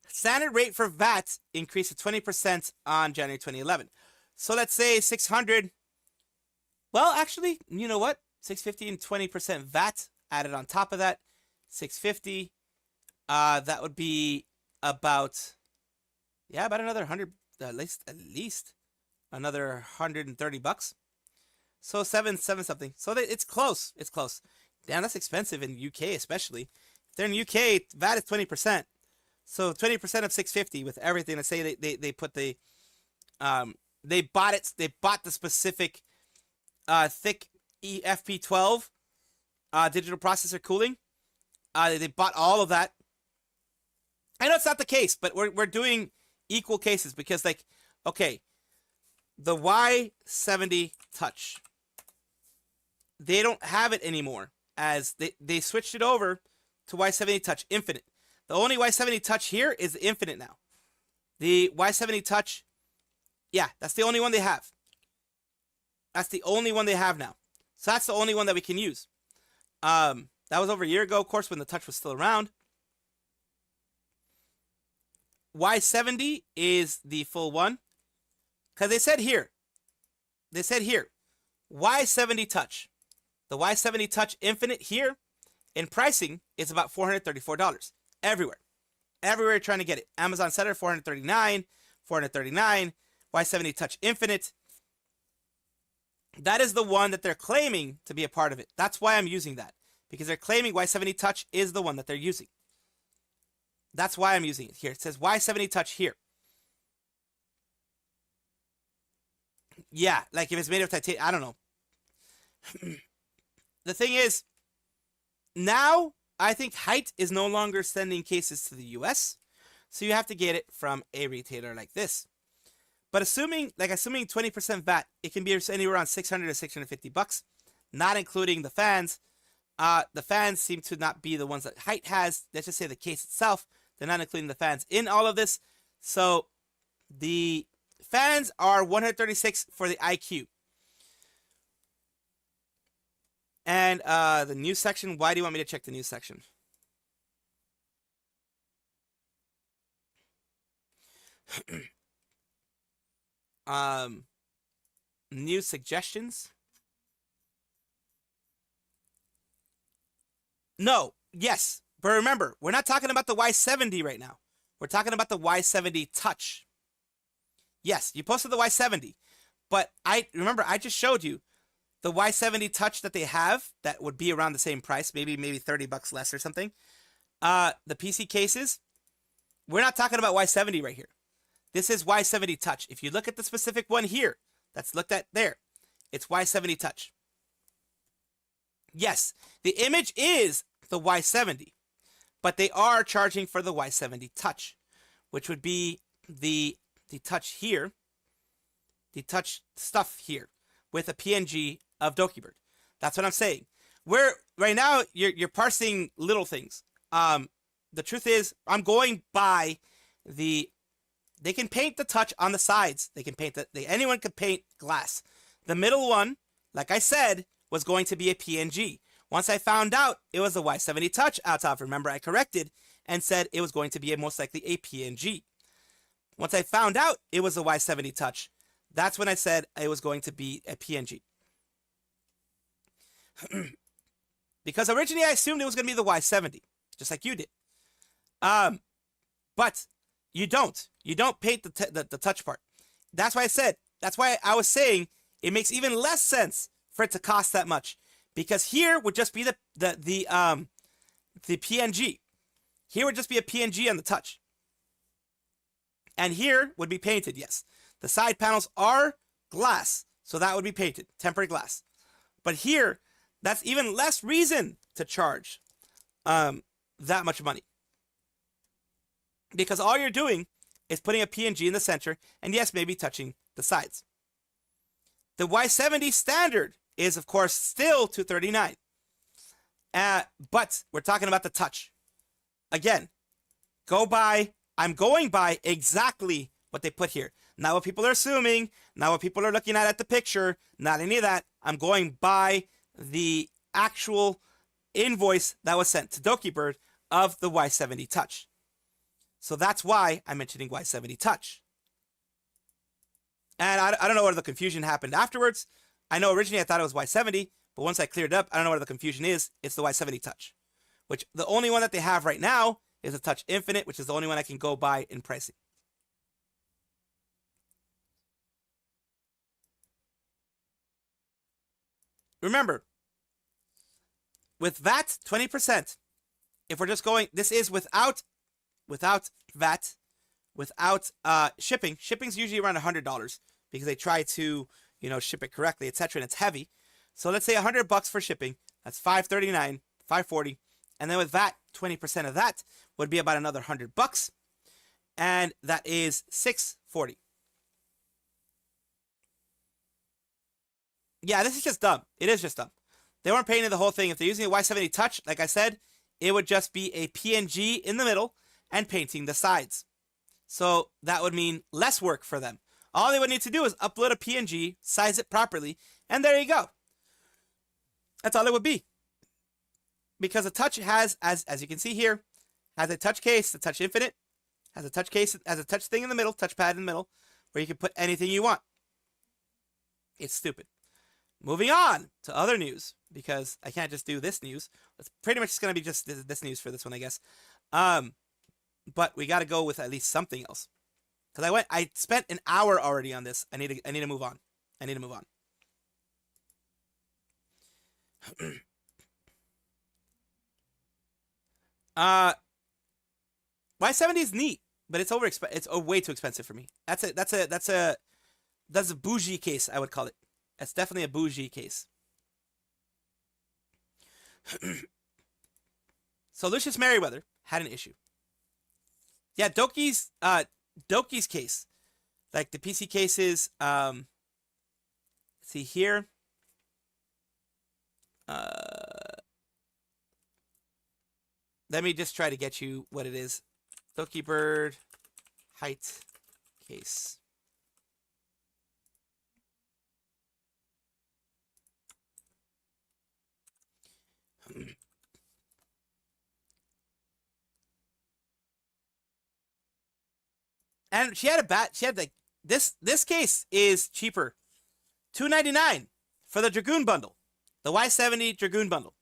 Standard rate for VAT increased to 20% on January 2011. So let's say 600. Well, actually, you know what? 650 and 20% VAT added on top of that. 650. That would be about, yeah, about another 100, at least another $130. So seven something. So it's close. It's close. Damn, that's expensive in UK, especially. If they're in UK, VAT is 20%. So 20% of 650 with everything. Let's say they put the they bought the specific thick FP12 digital processor cooling. They bought all of that. I know it's not the case, but we're doing equal cases because, like, okay, the Y70 Touch, they don't have it anymore, as they switched it over to Y70 Touch Infinite. The only Y70 Touch here is the Infinite now. The Y70 Touch, yeah, that's the only one they have. That's the only one they have now. So that's the only one that we can use. That was over a year ago, of course, when the Touch was still around. Y70 is the full one. Because they said here, they said here, Y70 Touch. The Y70 Touch Infinite here in pricing is about $434 everywhere. Everywhere you're trying to get it. Amazon Seller, $439, $439, Y70 Touch Infinite. That is the one that they're claiming to be a part of it. That's why I'm using that. Because they're claiming Y70 Touch is the one that they're using. That's why I'm using it here. It says Y70 Touch here. Yeah, like if it's made of titanium, I don't know. The thing is, now I think Height is no longer sending cases to the US, so you have to get it from a retailer like this. But assuming 20% VAT, it can be anywhere around $600 to $650, not including the fans. The fans seem to not be the ones that Height has. Let's just say the case itself. They're not including the fans in all of this. So the fans are $136 for the IQ. And the news section, why do you want me to check the news section? News suggestions? No, yes. But remember, we're not talking about the Y70 right now. We're talking about the Y70 Touch. Yes, you posted the Y70. But I just showed you the Y70 Touch that they have that would be around the same price, maybe $30 less or something. The PC cases, we're not talking about Y70 right here. This is Y70 Touch. If you look at the specific one here, that's looked at there, it's Y70 Touch. Yes, the image is the Y70, but they are charging for the Y70 Touch, which would be the Touch here, the Touch stuff here, with a PNG of Dokibird. That's what I'm saying. Right now you're parsing little things. The truth is, I'm going by they can paint the Touch on the sides. They can paint anyone can paint glass. The middle one, like I said, was going to be a PNG. Once I found out it was a Y70 Touch out of, remember I corrected and said it was going to be most likely a PNG. Once I found out it was a Y70 Touch, that's when I said it was going to be a PNG. Because originally I assumed it was going to be the Y70, just like you did. But you don't paint the Touch part. That's why I was saying it makes even less sense for it to cost that much, because here would just be the PNG. Here would just be a PNG on the Touch, and here would be painted. Yes, the side panels are glass, so that would be painted, tempered glass. But here, that's even less reason to charge that much money. Because all you're doing is putting a PNG in the center, and yes, maybe touching the sides. The Y70 standard is, of course, still $239. But we're talking about the Touch. Again, I'm going by exactly what they put here. Not what people are assuming, not what people are looking at the picture, not any of that. I'm going by the actual invoice that was sent to Dokibird of the Y70 Touch. So that's why I'm mentioning Y70 Touch. And I don't know where the confusion happened afterwards. I know originally I thought it was Y70, but once I cleared it up, I don't know where the confusion is. It's the Y70 Touch, which the only one that they have right now is the Touch Infinite, which is the only one I can go by in pricing. Remember, with VAT, 20%. If we're just going, this is without VAT, without shipping. Shipping's usually around $100 because they try to, ship it correctly, etc. And it's heavy. So let's say $100 for shipping. That's $539, $540, and then with VAT, 20% of that would be about another $100, and that is $640. Yeah, this is just dumb. It is just dumb. They weren't painting the whole thing. If they're using a Y70 Touch, like I said, it would just be a PNG in the middle and painting the sides. So that would mean less work for them. All they would need to do is upload a PNG, size it properly, and there you go. That's all it would be. Because the Touch has, as you can see here, has a touch case, the Touch Infinite, has a touch case, has a touch thing in the middle, touchpad in the middle, where you can put anything you want. It's stupid. Moving on to other news, because I can't just do this news. It's pretty much just going to be just this news for this one, I guess. But we got to go with at least something else. Because I spent an hour already on this. I need to move on. I need to move on. Y70 is neat, but it's it's way too expensive for me. That's a bougie case, I would call it. That's definitely a bougie case. So Lucius Merriweather had an issue. Yeah, Doki's case, like the PC cases. See here. Let me just try to get you what it is. Dokibird height case. And she had like this case is cheaper. $299 for the Dragoon bundle. The Y70 Dragoon bundle.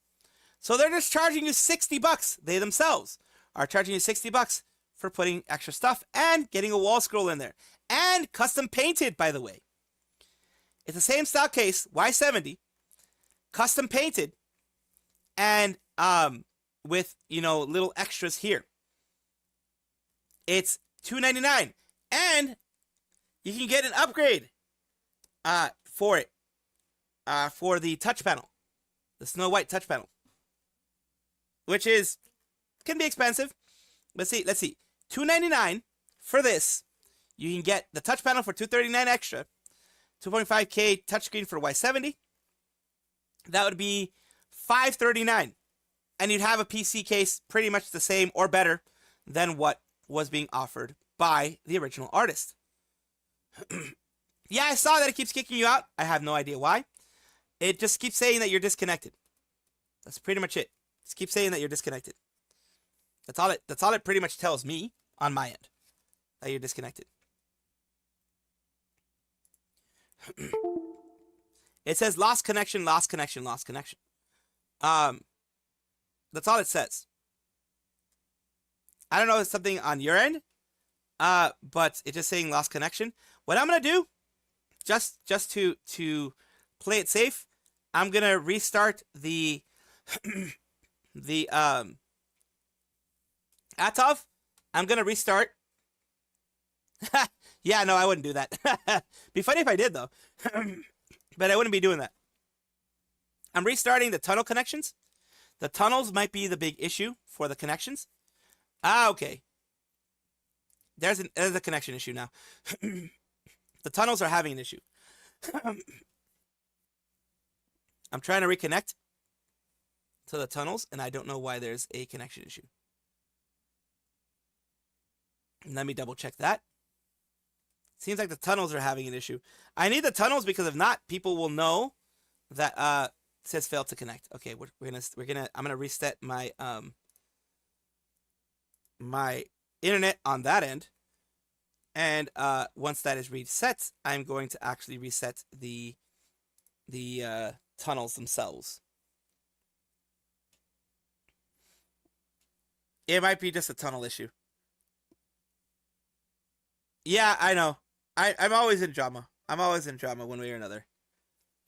So they're just charging you $60. They themselves are charging you $60 for putting extra stuff and getting a wall scroll in there. And custom painted, by the way. It's the same style case, Y70, custom painted, and with, you know, little extras here. It's $299, and you can get an upgrade for it, for the touch panel, the Snow White touch panel, which can be expensive. Let's see, $299 for this. You can get the touch panel for $239 extra, 2.5K touchscreen for Y70. That would be $539, and you'd have a PC case pretty much the same or better than what was being offered by the original artist. Yeah, I saw that it keeps kicking you out. I have no idea why. It just keeps saying that you're disconnected. That's pretty much it. Just keep saying that you're disconnected. That's all it pretty much tells me on my end, that you're disconnected. It says lost connection, lost connection, lost connection. That's all it says. I don't know if it's something on your end, but it's just saying lost connection. What I'm gonna do, just to play it safe, I'm gonna restart the Atov. I'm gonna restart. Yeah, no, I wouldn't do that. Be funny if I did though, but I wouldn't be doing that. I'm restarting the tunnel connections. The tunnels might be the big issue for the connections. Okay. There's a connection issue now. The tunnels are having an issue. I'm trying to reconnect to the tunnels, and I don't know why there's a connection issue. Let me double check that. Seems like the tunnels are having an issue. I need the tunnels because if not, people will know that it says failed to connect. Okay, I'm gonna reset my my internet on that end, and once that is reset, I'm going to actually reset the tunnels themselves. It might be just a tunnel issue. Yeah, I know. I'm always in drama. I'm always in drama one way or another.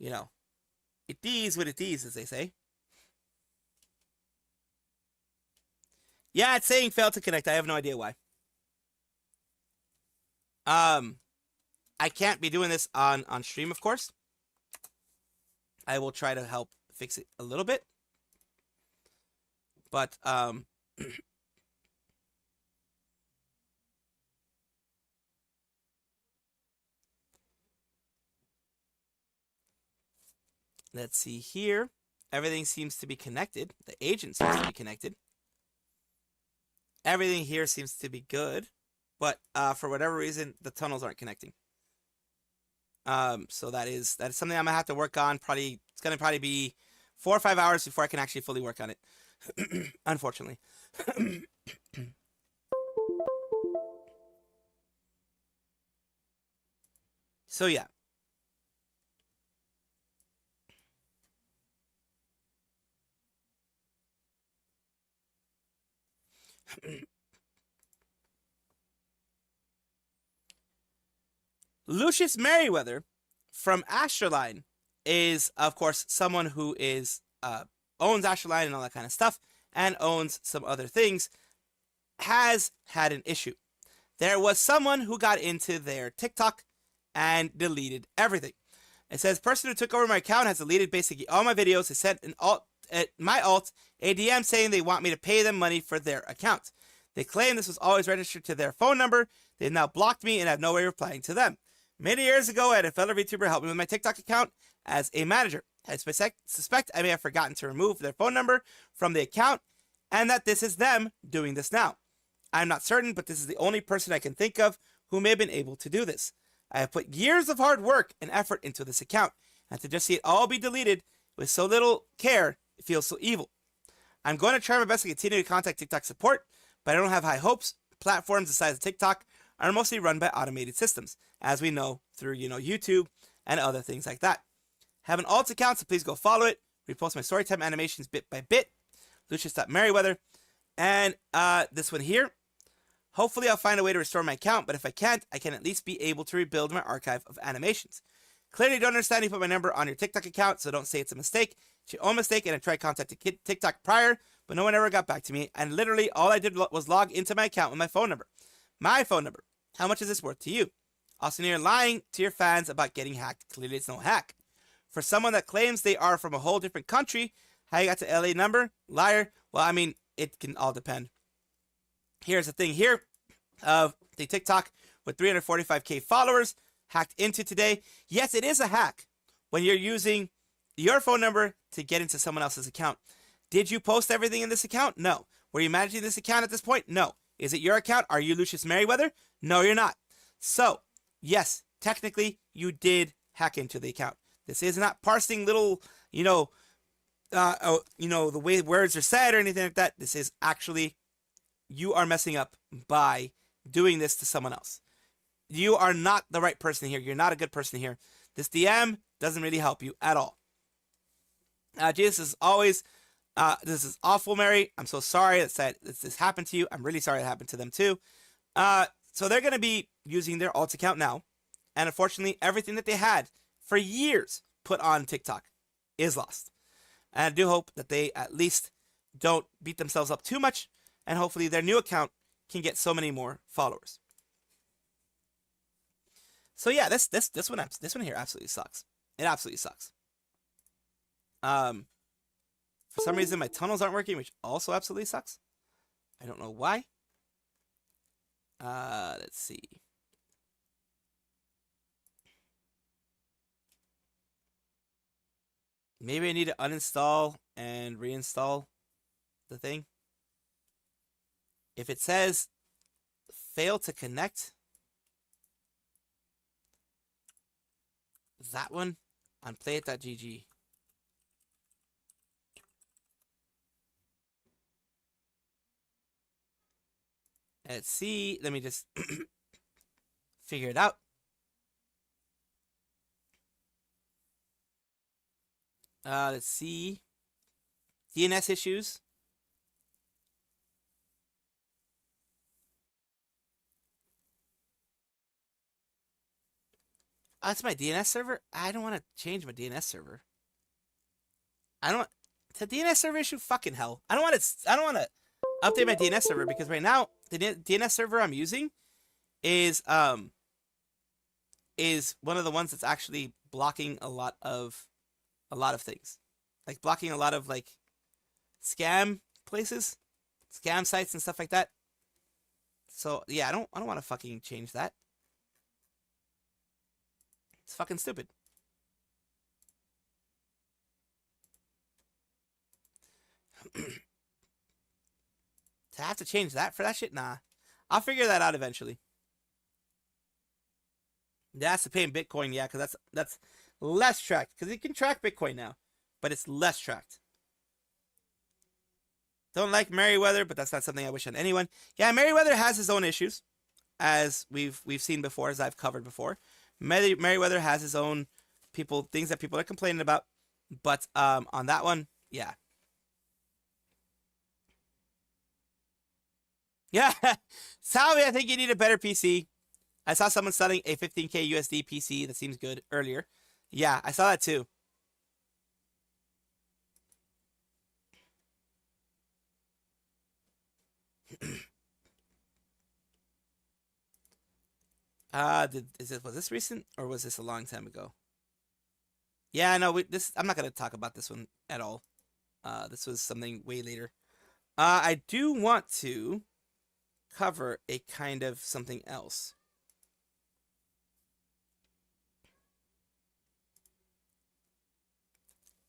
You know, it is what it is, as they say. Yeah, it's saying failed to connect. I have no idea why. I can't be doing this on stream, of course. I will try to help fix it a little bit. But let's see here. Everything seems to be connected. The agent seems to be connected. Everything here seems to be good, but for whatever reason, the tunnels aren't connecting. So that is something I'm gonna have to work on. It's gonna probably be 4 or 5 hours before I can actually fully work on it. Unfortunately. So yeah. Lucius Merriweather from Astroline is, of course, someone who is owns Astroline and all that kind of stuff, and owns some other things, has had an issue. There was someone who got into their TikTok and deleted everything. It says, person who took over my account has deleted basically all my videos. They sent my alt a DM saying they want me to pay them money for their account. They claim this was always registered to their phone number. They have now blocked me and have no way of replying to them. Many years ago, I had a fellow VTuber help me with my TikTok account as a manager. I suspect I may have forgotten to remove their phone number from the account and that this is them doing this now. I'm not certain, but this is the only person I can think of who may have been able to do this. I have put years of hard work and effort into this account, and to just see it all be deleted with so little care, it feels so evil. I'm going to try my best to continue to contact TikTok support, but I don't have high hopes. Platforms the size of TikTok are mostly run by automated systems, as we know through, YouTube and other things like that. Have an alt account, so please go follow it. Repost my storytime animations bit by bit. Lucius.Merriweather. And this one here. Hopefully I'll find a way to restore my account, but if I can't, I can at least be able to rebuild my archive of animations. Clearly don't understand you put my number on your TikTok account, so don't say it's a mistake. It's your own mistake, and I tried contacting TikTok prior, but no one ever got back to me, and literally all I did was log into my account with my phone number. My phone number. How much is this worth to you? Also, you're lying to your fans about getting hacked. Clearly it's no hack. For someone that claims they are from a whole different country, how you got the LA number? Liar. Well, I mean, it can all depend. Here's the thing here of the TikTok with 345k followers hacked into today. Yes, it is a hack when you're using your phone number to get into someone else's account. Did you post everything in this account? No. Were you managing this account at this point? No. Is it your account? Are you Lucius Merriweather? No, you're not. So, yes, technically you did hack into the account. This is not parsing little, the way words are said or anything like that. This is actually, you are messing up by doing this to someone else. You are not the right person here. You're not a good person here. This DM doesn't really help you at all. Jesus, this is awful, Mary. I'm so sorry that this happened to you. I'm really sorry it happened to them too. So they're going to be using their alt account now. And unfortunately, everything that they had for years put on TikTok is lost. And I do hope that they at least don't beat themselves up too much. And hopefully their new account can get so many more followers. So yeah, this one here absolutely sucks. It absolutely sucks. For some reason my tunnels aren't working, which also absolutely sucks. I don't know why. Let's see. Maybe I need to uninstall and reinstall the thing. If it says fail to connect, that one on playit.gg. Let's see. Let me just figure it out. Let's see. DNS issues. That's my DNS server. I don't want to change my DNS server. It's a DNS server issue. Fucking hell. I don't want to update my DNS server because right now the DNS server I'm using is one of the ones that's actually blocking a lot of things, like blocking a lot of like scam places, scam sites and stuff like that. So yeah, I don't want to fucking change that. It's fucking stupid. To have to change that for that shit? Nah. I'll figure that out eventually. That's to pay in Bitcoin, yeah, because that's less tracked. Because you can track Bitcoin now, but it's less tracked. Don't like Merriweather, but that's not something I wish on anyone. Yeah, Merriweather has his own issues, as we've seen before, as I've covered before. Merriweather has his own things that people are complaining about, but on that one, yeah. Yeah, Salvi, I think you need a better PC. I saw someone selling a 15K USD PC that seems good earlier. Yeah, I saw that too. Was this recent or was this a long time ago? Yeah, no, I'm not gonna talk about this one at all. This was something way later. I do want to cover a kind of something else.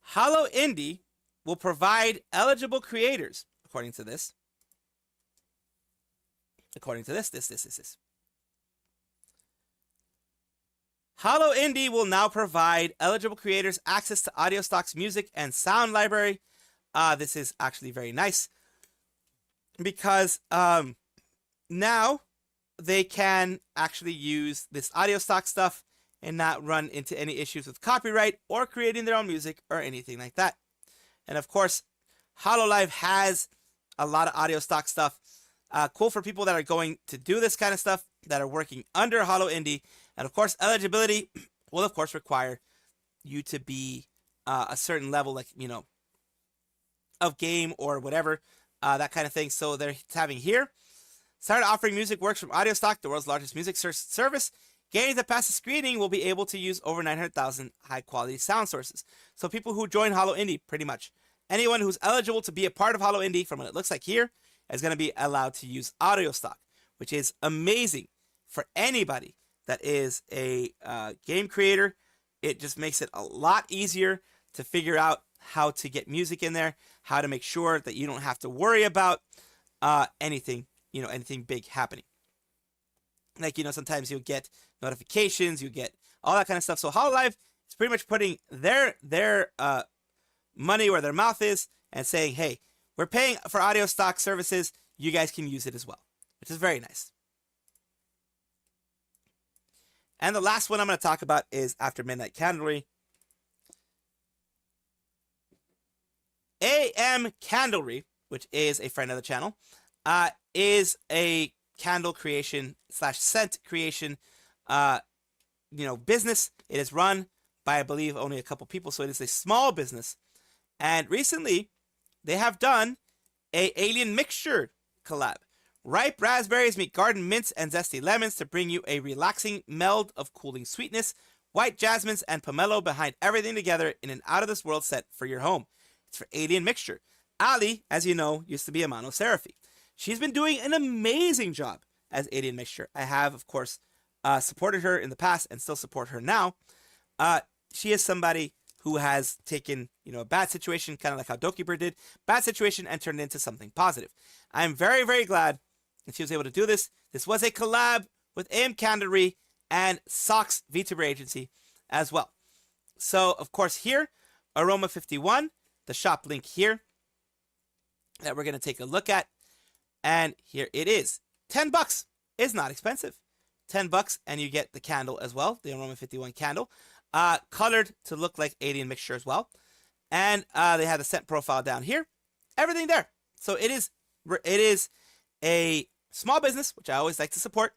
Hollow Indie will provide eligible creators, according to this. This. Hollow Indie will now provide eligible creators access to Audio Stock's music and sound library. This is actually very nice because now they can actually use this Audio Stock stuff and not run into any issues with copyright or creating their own music or anything like that. And of course, HoloLive has a lot of Audio Stock stuff. Cool for people that are going to do this kind of stuff, that are working under Hollow Indie. And of course, eligibility will of course require you to be a certain level, like, you know, of game or whatever, that kind of thing. So they're having here, started offering music works from Audio Stock, the world's largest music service. Gamers that pass the screening will be able to use over 900,000 high-quality sound sources. So people who join Hollow Indie, pretty much anyone who's eligible to be a part of Hollow Indie, from what it looks like here, is going to be allowed to use Audio Stock, which is amazing for anybody that is a game creator. It just makes it a lot easier to figure out how to get music in there, how to make sure that you don't have to worry about anything big happening. Like, you know, sometimes you'll get notifications, you get all that kind of stuff. So HoloLive is pretty much putting their money where their mouth is and saying, hey, we're paying for Audio Stock services. You guys can use it as well, which is very nice. And the last one I'm going to talk about is After Midnight Candlery. AM Candlery, which is a friend of the channel, is a candle creation / scent creation, business. It is run by, I believe, only a couple people, so it is a small business. And recently, they have done a alien mixture collab. Ripe raspberries meet garden mints and zesty lemons to bring you a relaxing meld of cooling sweetness, white jasmines and pomelo behind everything together in an out-of-this-world set for your home. It's for Alien Mixture. Ali, as you know, used to be a Mono Seraphy. She's been doing an amazing job as Alien Mixture. I have, of course, supported her in the past and still support her now. She is somebody who has taken, a bad situation, kind of like how Dokibird did, bad situation, and turned it into something positive. I'm very, very glad that she was able to do this. This was a collab with AM Candlery and Sox Vtuber agency as well. So, of course, here, Aroma 51, the shop link here that we're going to take a look at. And here it is. $10 is not expensive. $10 and you get the candle as well, the Aroma 51 candle. Colored to look like Alien Mixture as well. And they have the scent profile down here. Everything there. So it is a small business, which I always like to support.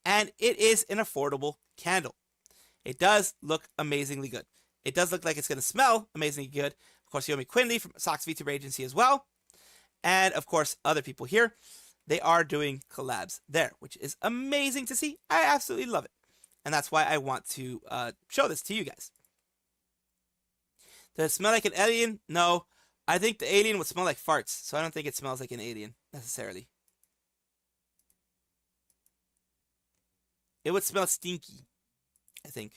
And it is an affordable candle. It does look amazingly good. It does look like it's going to smell amazingly good. Of course, Yomi Quinley from Sox Vtuber Agency as well. And of course, other people here. They are doing collabs there, which is amazing to see. I absolutely love it. And that's why I want to show this to you guys. Does it smell like an alien? No. I think the alien would smell like farts, so I don't think it smells like an alien, necessarily. It would smell stinky, I think.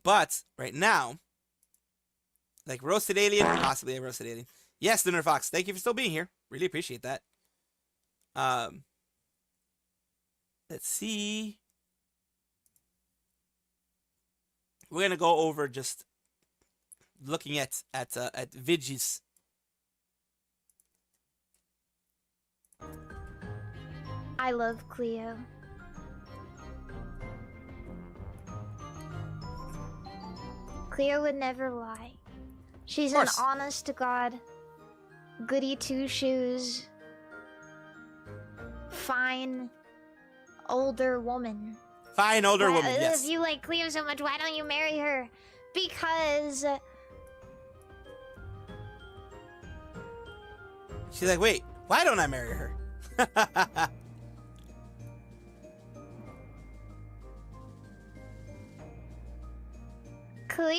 But, right now, like roasted alien, possibly a roasted alien. Yes, Lunar Fox, thank you for still being here. Really appreciate that. Let's see. We're gonna go over just looking at Vidges. I love Cleo. Cleo would never lie. She's an honest to God goody two-shoes, fine, older woman. Fine older woman, yes. If you like Cleo so much, why don't you marry her? Because... She's like, wait, why don't I marry her? Cleo!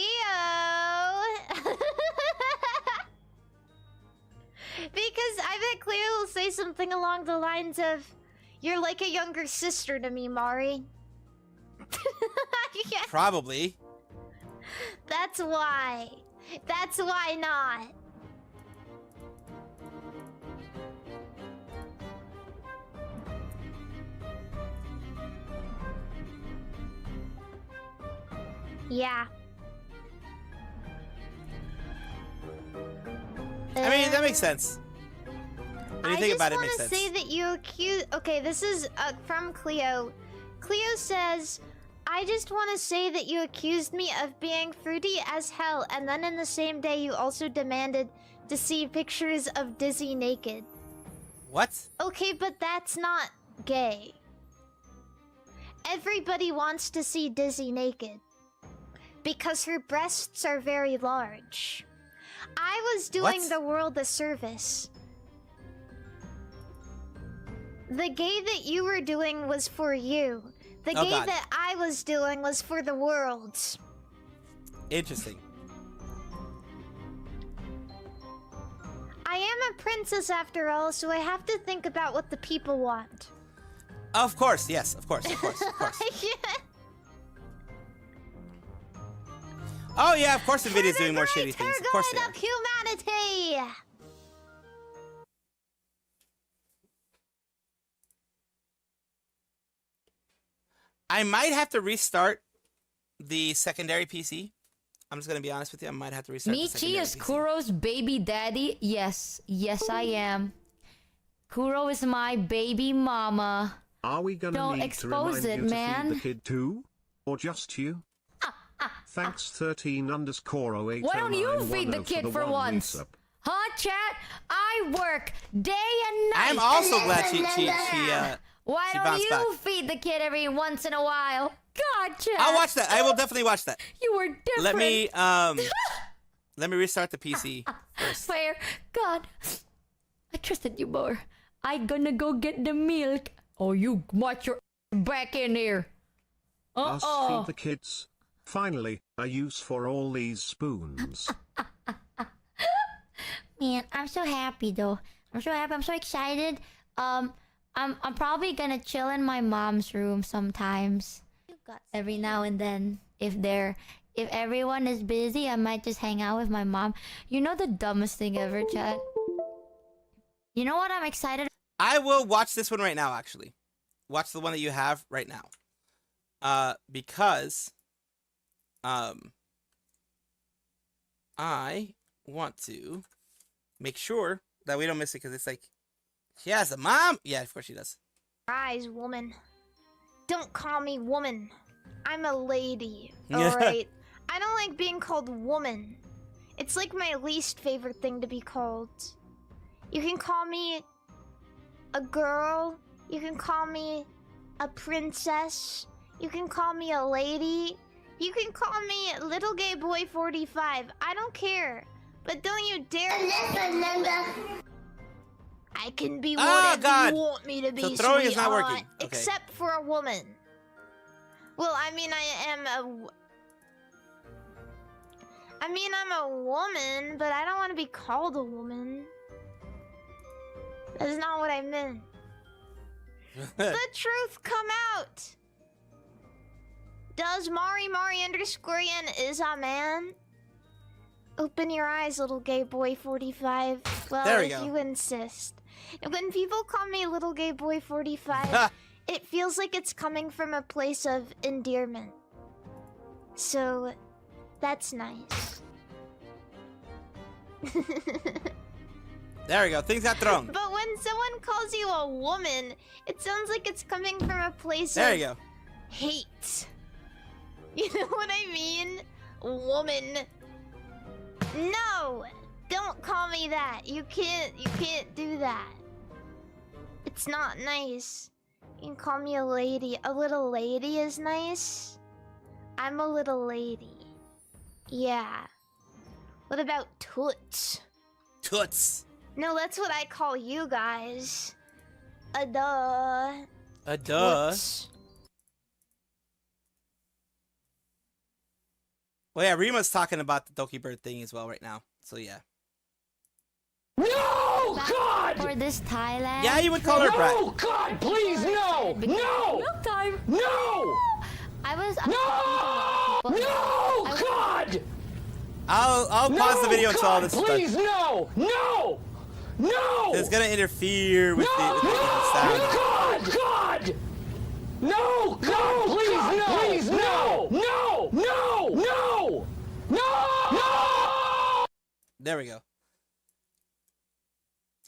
Because I bet Cleo will say something along the lines of, "You're like a younger sister to me, Mari." Yeah. Probably. That's why. That's why not. Yeah. I mean, that makes sense. When you think about it, it makes sense. I just want to say that you accuse... Okay, this is from Cleo. Cleo says, "I just want to say that you accused me of being fruity as hell, and then in the same day you also demanded to see pictures of Dizzy naked." What? Okay, but that's not gay. Everybody wants to see Dizzy naked. Because her breasts are very large. I was doing the world a service. The gay that you were doing was for you. The gay that I was doing was for the world. Interesting. I am a princess after all, so I have to think about what the people want. Of course, yes, of course, of course, of course. Yeah. Oh yeah, of course Nvidia's doing more shitty things. Of course they are. Of humanity. I might have to restart the secondary PC. I'm just gonna be honest with you. I might have to restart the secondary Michi is PC. Kuro's baby daddy. Yes, yes I am. Kuro is my baby mama. Are we gonna Don't need expose to it, remind you man. to feed the kid too? Or just you? Thanks 13_080910 Why don't you feed the for kid the for one once? resub. Huh, chat? I work day and night. I'm also glad she Why she don't bounced you back. feed the kid every once in a while? God, chat. I'll watch that. I will definitely watch that. You were different. Let me restart the PC first. Fair. God, I trusted you more. I gonna go get the milk. Oh, you watch your back in here. Us feed the kids. Finally, a use for all these spoons. Man, I'm so happy though. I'm so happy. I'm so excited. I'm probably gonna chill in my mom's room sometimes. Every now and then, if everyone is busy, I might just hang out with my mom. You know the dumbest thing ever, chat? You know what I'm excited? I will watch this one right now. Actually, watch the one that you have right now. Because I want to make sure that we don't miss it, because it's like, she has a mom? Yeah, of course she does. Rise, woman. Don't call me woman. I'm a lady, alright? I don't like being called woman. It's like my least favorite thing to be called. You can call me a girl. You can call me a princess. You can call me a lady. You can call me Little Gay Boy 45. I don't care. But don't you dare... I can be whatever you want me to be, so throwing is not working. Okay. Except for a woman. Well, I mean, I'm a woman, but I don't want to be called a woman. That's not what I meant. The truth come out. Does Mari_N is a man? Open your eyes, little gay boy 45. Well, there we if go. you insist. When people call me little gay boy 45, it feels like it's coming from a place of endearment. So, that's nice. There we go. Things got thrown. But when someone calls you a woman, it sounds like it's coming from a place There of you go. hate. You know what I mean? Woman. No! Don't call me that. You can't do that. It's not nice. You can call me a lady. A little lady is nice. I'm a little lady. Yeah. What about toots? Toots. No, that's what I call you guys. A duh. A duh. Toots. Well, yeah, Rima's talking about the Dokibird thing as well right now. So yeah. No, God! For this Thailand. Yeah, you would call her brat. No, God, please, no! No! Milk time. No! I was. No! No, God! I'll pause the video until all this is done. Please, no! No! No! It's gonna interfere with the sound. God! God! No! God, please, no! Please, no! No! No! No! No! There we go.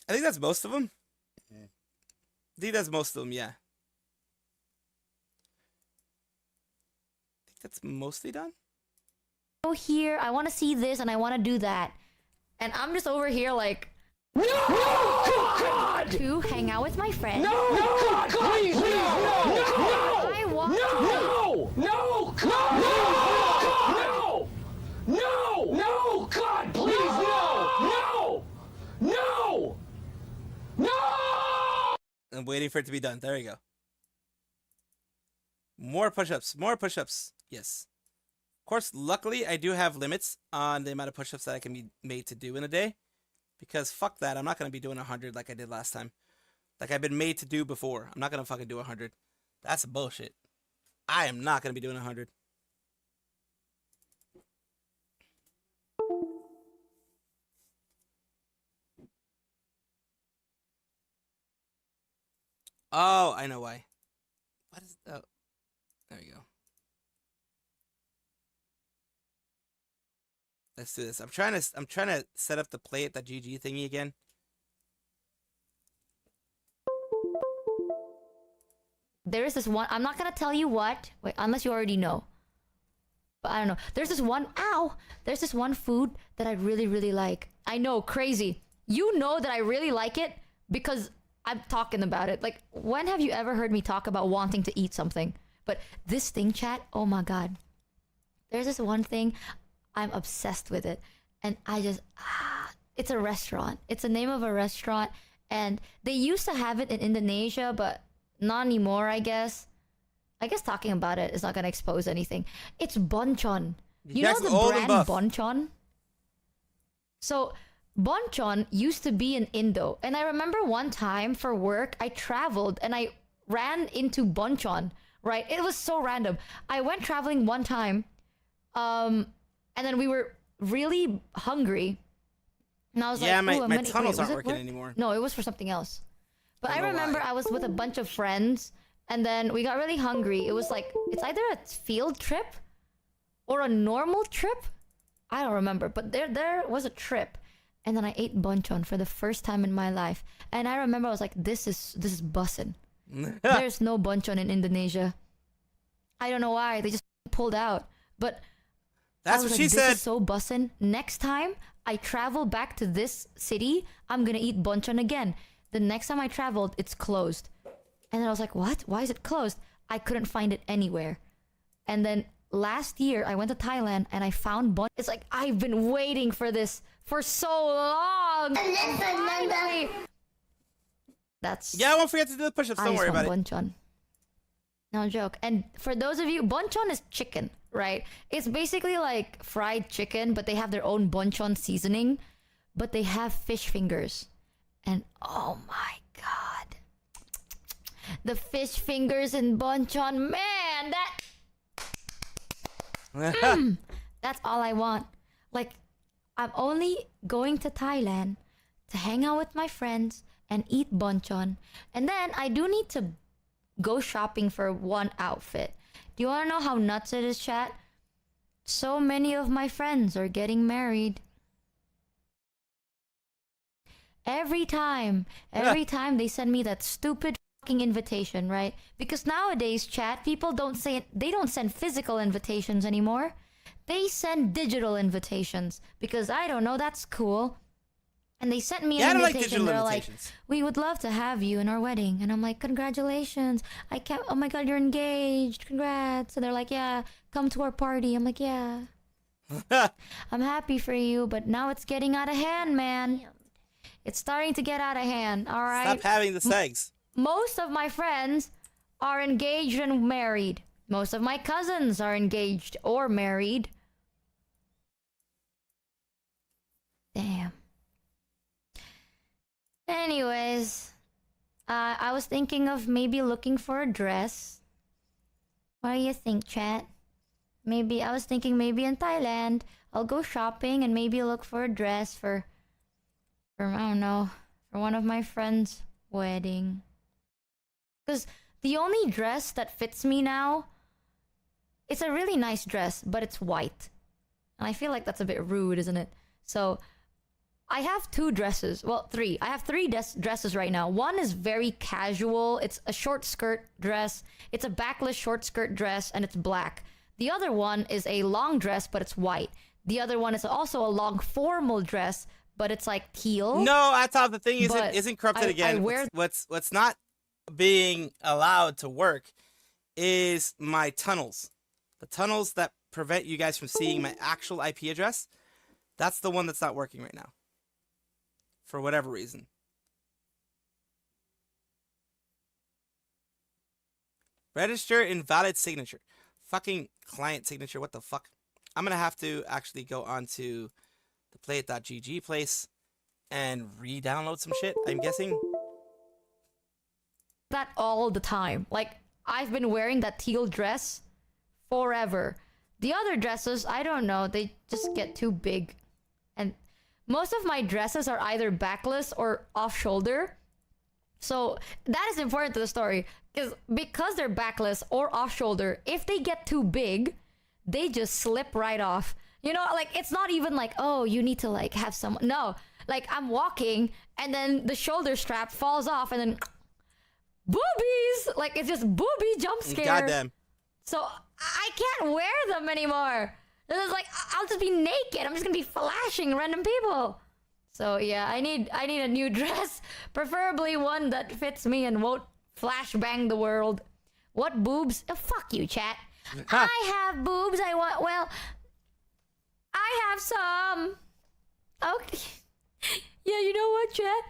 I think that's most of them. I think that's most of them, yeah. I think that's mostly done. Go here. I want to see this and I want to do that. And I'm just over here like. No! God! To hang out with my friends. No! God, please, no! No! I want No! No! God! No! No! No! God, please, no! No! No! No! I'm waiting for it to be done. There you go. More push-ups. More push-ups. Yes. Of course, luckily, I do have limits on the amount of push-ups that I can be made to do in a day. Because fuck that, I'm not going to be doing 100 like I did last time. Like I've been made to do before. I'm not going to fucking do 100. That's bullshit. I am not going to be doing 100. Oh, I know why. What is... Oh, there you go. Let's do this. I'm trying to set up the play@GG thingy again. There is this one. I'm not gonna tell you what. Wait, unless you already know. But I don't know. There's this one. Ow! There's this one food that I really, really like. I know, crazy. You know that I really like it because I'm talking about it. Like, when have you ever heard me talk about wanting to eat something? But this thing, chat. Oh my god. There's this one thing. I'm obsessed with it. And I just, it's a restaurant. It's the name of a restaurant. And they used to have it in Indonesia, but not anymore, I guess. I guess talking about it is not going to expose anything. It's bonchon. You know the brand bonchon? So, bonchon used to be in Indo. And I remember one time for work, I traveled and I ran into bonchon, right? It was so random. I went traveling one time. And then we were really hungry. And I was yeah, like, my tunnels aren't working anymore. No, it was for something else. But I remember I was with a bunch of friends. And then we got really hungry. It was like, it's either a field trip or a normal trip. I don't remember. But there was a trip. And then I ate bonchon for the first time in my life. And I remember I was like, this is bussin'. There's no bonchon in Indonesia. I don't know why. They just pulled out. But that's what she said. This is so bussin'. Next time I travel back to this city, I'm gonna eat bonchon again. The next time I traveled, it's closed. And then I was like, what? Why is it closed? I couldn't find it anywhere. And then last year, I went to Thailand and I found bonchon. It's like, I've been waiting for this for so long. Finally. That's... Yeah, I won't forget to do the push-ups. Don't worry about it. Bonchon. No joke. And for those of you, bonchon is chicken, right? It's basically like fried chicken, but they have their own bonchon seasoning. But they have fish fingers. And oh my god. The fish fingers in bonchon, man, that's all I want. Like, I'm only going to Thailand to hang out with my friends and eat bonchon. And then I do need to go shopping for one outfit. Do you want to know how nuts it is, chat? So many of my friends are getting married. Every time they send me that stupid fucking invitation, right? Because nowadays, chat, people they don't send physical invitations anymore. They send digital invitations because I don't know, that's cool. And they sent me Yeah, I an don't like invitation. digital They're like, invitations. we would love to have you in our wedding. And I'm like, congratulations. I can't, oh my God, you're engaged. Congrats. And they're like, yeah, come to our party. I'm like, yeah. I'm happy for you, but now it's getting out of hand, man. It's starting to get out of hand, all right? Stop having the segs. Most of my friends are engaged and married. Most of my cousins are engaged or married. Damn. Anyways, I was thinking of maybe looking for a dress. What do you think, chat? Maybe I was thinking maybe in Thailand, I'll go shopping and maybe look for a dress for I don't know, for one of my friends' wedding. Because the only dress that fits me now, it's a really nice dress, but it's white. And I feel like that's a bit rude, isn't it? So I have 2 dresses. Well, 3. I have 3 dresses right now. One is very casual. It's a short skirt dress. It's a backless short skirt dress, and it's black. The other one is a long dress, but it's white. The other one is also a long formal dress, but it's like teal. No, I thought the thing But isn't corrupted I again. wear- What's not being allowed to work is my tunnels. The tunnels that prevent you guys from seeing my actual IP address. That's the one that's not working right now. For whatever reason. Register invalid signature. Fucking client signature, what the fuck? I'm gonna have to actually go onto the playit.gg place and re-download some shit, I'm guessing. That all the time. Like, I've been wearing that teal dress forever. The other dresses, I don't know, they just get too big. And most of my dresses are either backless or off-shoulder. So that is important to the story. Because they're backless or off-shoulder, if they get too big, they just slip right off. You know, like, it's not even like, oh, you need to, like, have some... No. Like, I'm walking, and then the shoulder strap falls off, and then... Boobies! Like, it's just booby jump scare. Goddamn. So, I can't wear them anymore. It's like, I'll just be naked. I'm just gonna be flashing random people. So, yeah, I need a new dress. Preferably one that fits me and won't flashbang the world. What boobs? Oh, fuck you, chat. I have boobs. Well, I have some. Okay. Yeah, you know what, chat?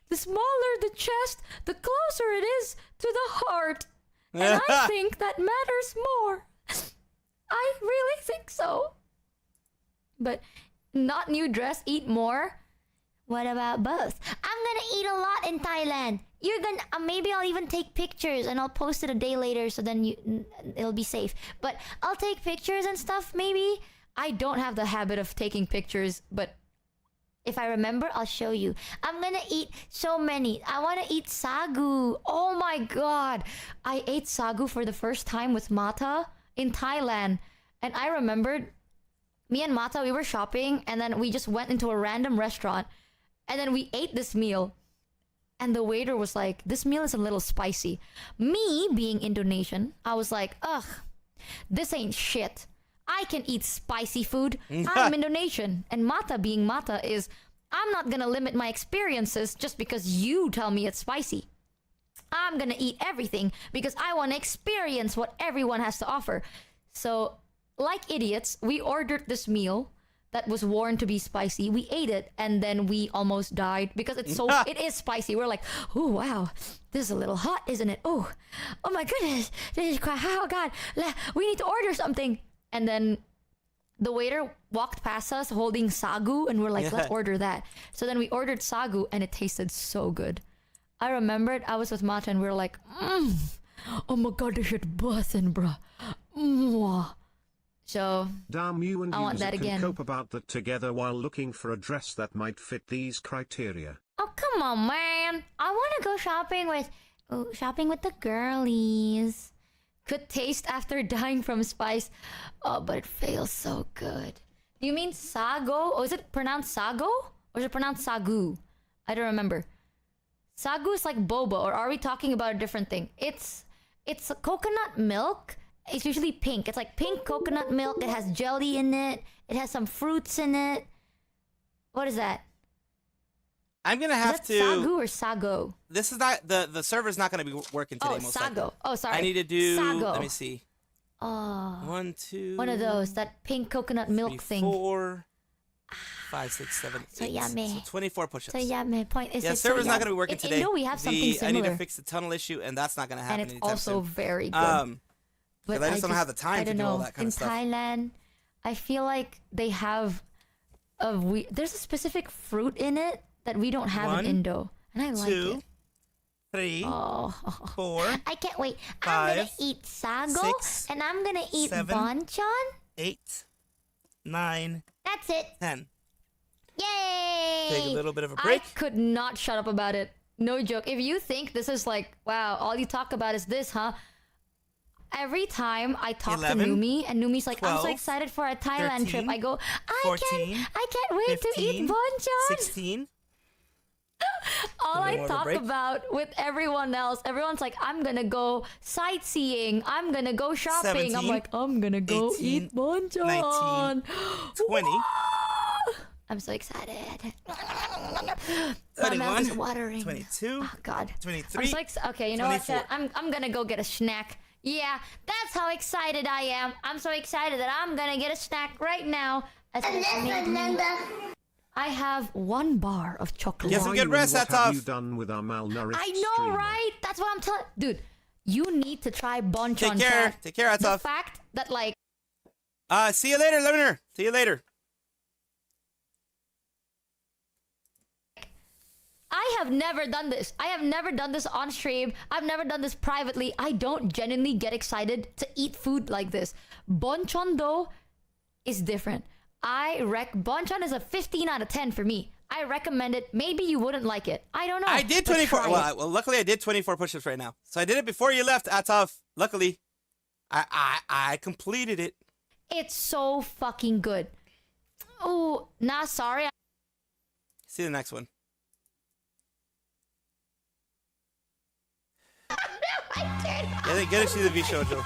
The smaller the chest, the closer it is to the heart. And I think that matters more. I really think so. But not new dress, eat more. What about both? I'm gonna eat a lot in Thailand. You're gonna maybe I'll even take pictures and I'll post it a day later so then it'll be safe. But I'll take pictures and stuff maybe. I don't have the habit of taking pictures, but if I remember, I'll show you. I'm gonna eat so many. I wanna eat sagu. Oh my god. I ate sagu for the first time with Mata in Thailand. And I remembered, me and Mata, we were shopping and then we just went into a random restaurant. And then we ate this meal. And the waiter was like, this meal is a little spicy. Me, being Indonesian, I was like, ugh, this ain't shit. I can eat spicy food. I'm Indonesian. And Mata, being Mata, is, I'm not gonna limit my experiences just because you tell me it's spicy. I'm gonna eat everything because I want to experience what everyone has to offer. So, like idiots, we ordered this meal that was warned to be spicy. We ate it and then we almost died because it is spicy. We're like, oh wow, this is a little hot, isn't it? Oh my goodness, this is quite hot. Oh god, we need to order something. And then the waiter walked past us holding sagu and we're like, let's order that. So then we ordered sagu and it tasted so good. I remembered I was with Mata and we were like, oh my god, this shit bussin', bruh. So, Damn, you and I want user that can again. cope about that together while looking for a dress that might fit these criteria. Oh, come on, man. I want to go shopping with the girlies. Could taste after dying from spice. Oh, but it feels so good. Do you mean sago? Oh, is it pronounced sago? Or is it pronounced sagu? I don't remember. Sagu is like boba, or are we talking about a different thing? It's coconut milk. It's usually pink. It's like pink coconut milk. It has jelly in it. It has some fruits in it. What is that? I'm gonna Is have that to. Sagu or Sago? This is not the server's not gonna be working today. Oh, most Sago. likely. Oh, sorry. I need to do. Sago. Let me see. Oh. 1, 2. One of those. That pink coconut milk 3, thing. 4, 5, 6, 7, 8. So yummy. So 24 push-ups. So yummy. Point is Yeah, it's server's so not gonna be working in today. Indo, we have something I similar. need to fix the tunnel issue, and that's not gonna happen And it's anytime also soon. very good. Because I just don't have the time I to don't do all know. that kind In of stuff. Thailand, I feel like they have there's a specific fruit in it that we don't have 1, in Indo, and I like 2, it. 3, Oh, 4, I can't wait. I'm gonna 5, eat sago 6, and I'm gonna eat 7, banchan. 8, 9, That's it. 10. Yay! Take a little bit of a break. I could not shut up about it. No joke. If you think this is like, wow, all you talk about is this, huh? Every time I talk 11, to Numi, and Numi's like, I'm so 12, excited for a Thailand 13, trip. I go, 14, I can't wait to eat 15, banchan. 16. All little I more of a talk break. about with everyone else, everyone's like, I'm gonna go sightseeing. I'm gonna go shopping. I'm 17, like, I'm gonna go 18, eat banchan. 19, 20, I'm so excited. My 31, mouth is watering. 22, Oh God. 23. I'm so okay, you know 24. what? I'm gonna go get a snack. Yeah, that's how excited I am. I'm so excited that I'm gonna get a snack right now. I have 1 bar of chocolate. Get some good Why rest, and that's what have off. you done with our malnourished I know, streamer? right? That's what I'm telling. Dude, you need to try banchan. Take care. chat. Take care, that's The off. fact that like See you later, Lunar. See you later. I have never done this. I have never done this on stream. I've never done this privately. I don't genuinely get excited to eat food like this. Banchan though is different. Banchan is a 15 out of 10 for me. I recommend it. Maybe you wouldn't like it. I don't know. I did but 24. try it. Well, luckily I did 24 push-ups right now. So I did it before you left, Atov. Luckily, I completed it. It's so fucking good. Oh, nah, sorry. See you the next one. Get to see the V shoujo.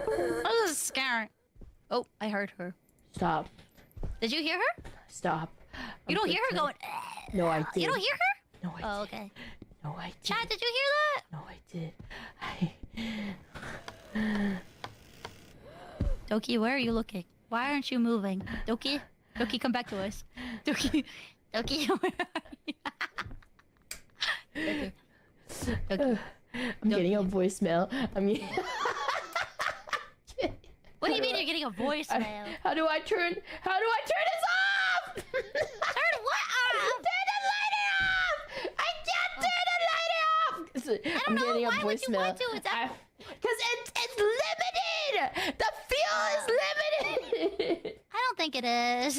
Oh, this is scary. Oh, I heard her. Stop. Did you hear her? Stop. You don't hear her going. No, I did. You don't hear her? No, I Oh, did. okay. No, I did. Chad, did you hear No, I did. that? Doki, where are you looking? Why aren't you moving? Doki, Doki, come back to us. Doki, Doki, where are you? Doki. Doki. I'm getting a voicemail. What do you mean you're getting a voicemail? How do I turn this off? Turn what off? Turn the lighter off! I can't turn the lighter off! I don't know. Why would you want to? Is that... Because it's limited! The fuel is limited! I don't think it is.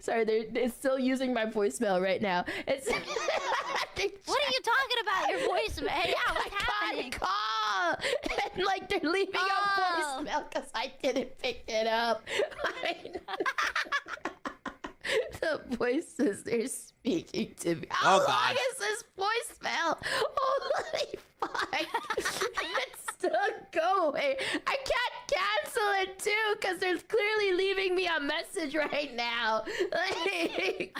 Sorry, they're still using my voicemail right now. It's... What are you talking about? Your voicemail? Yeah, what's happening? Call! And like they're leaving a voicemail because I didn't pick it up. The voices they're speaking to me. How Oh, God. long is this voicemail? Holy fuck! It's still going. I can't cancel it too because they're clearly leaving me a message right now. Like,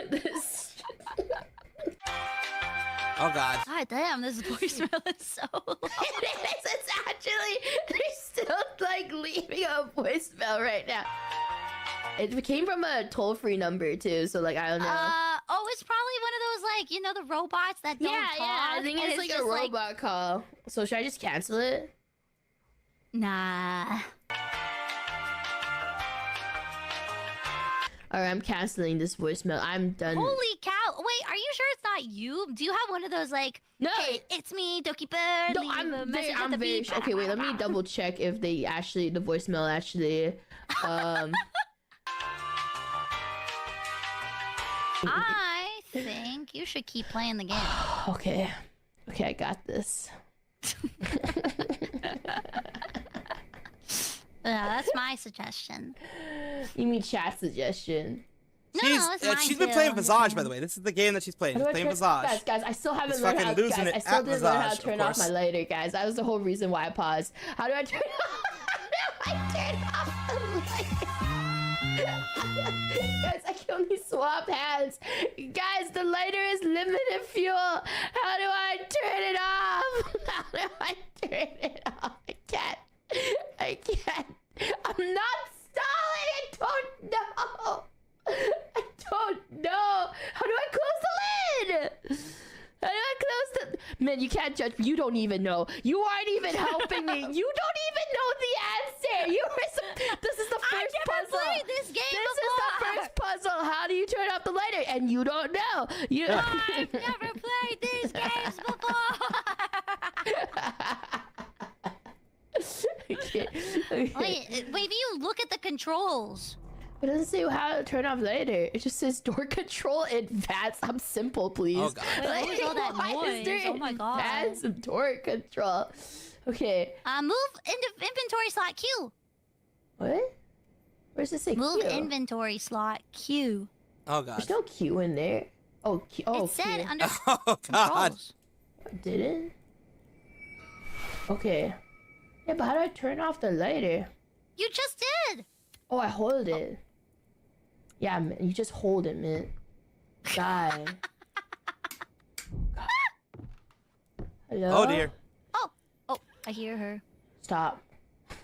this. Oh God. God damn, this voicemail is so long. It is. It's actually they're still like leaving a voicemail right now. It came from a toll-free number too, so like I don't know. Oh, it's probably one of those like the robots that don't talk. I think and it's like a just, robot call. So should I just cancel it? Nah. Alright, I'm canceling this voicemail. I'm done. Holy cow! Wait, are you sure it's not you? Do you have one of those like? No. Hey, it's me, Dokibird. No, leave a I'm message very, at the beep. okay. Wait, let me double check if the voicemail actually. I think you should keep playing the game. Okay, I got this. Yeah, that's my suggestion. You mean chat suggestion? She's been playing Visage, by the way. This is the game that she's playing. She's playing Visage. Guys, I still haven't She's learned fucking how. losing Guys, it I still at didn't learn how to Visage, turn of off my course. lighter, guys. That was the whole reason why I paused. How do I turn? How do I turn off the lighter? Guys, I can only swap hands. Guys, the lighter is limited fuel. How do I turn it off? How do I turn it off? I can't. I'm not stalling. I don't know. I don't know. How do I close the lid? How do I close the... Man, you can't judge. You don't even know. You aren't even helping me. You don't even know the answer. You were... This is the first puzzle. I've never played this game This before. is the first puzzle. How do you turn off the lighter? And you don't know. You don't... I've never played these games before. Okay. Wait, you look at the controls. It doesn't say how to turn off later. It just says door control advanced. I'm simple, please. Oh, God. Wait, what was all that why noise? is there Oh my God. advanced door control? Okay. Move into inventory slot Q. What? Where's this say Move Q? inventory slot Q. Oh, God. There's no Q in there. Oh, Q. Oh, It said Q. under Oh, God. controls. Did it? Okay. Yeah, but how do I turn off the lighter? You just did. Oh, I hold it. Yeah, man, you just hold it, man. Die. Hello? Oh, dear. Oh, I hear her. Stop.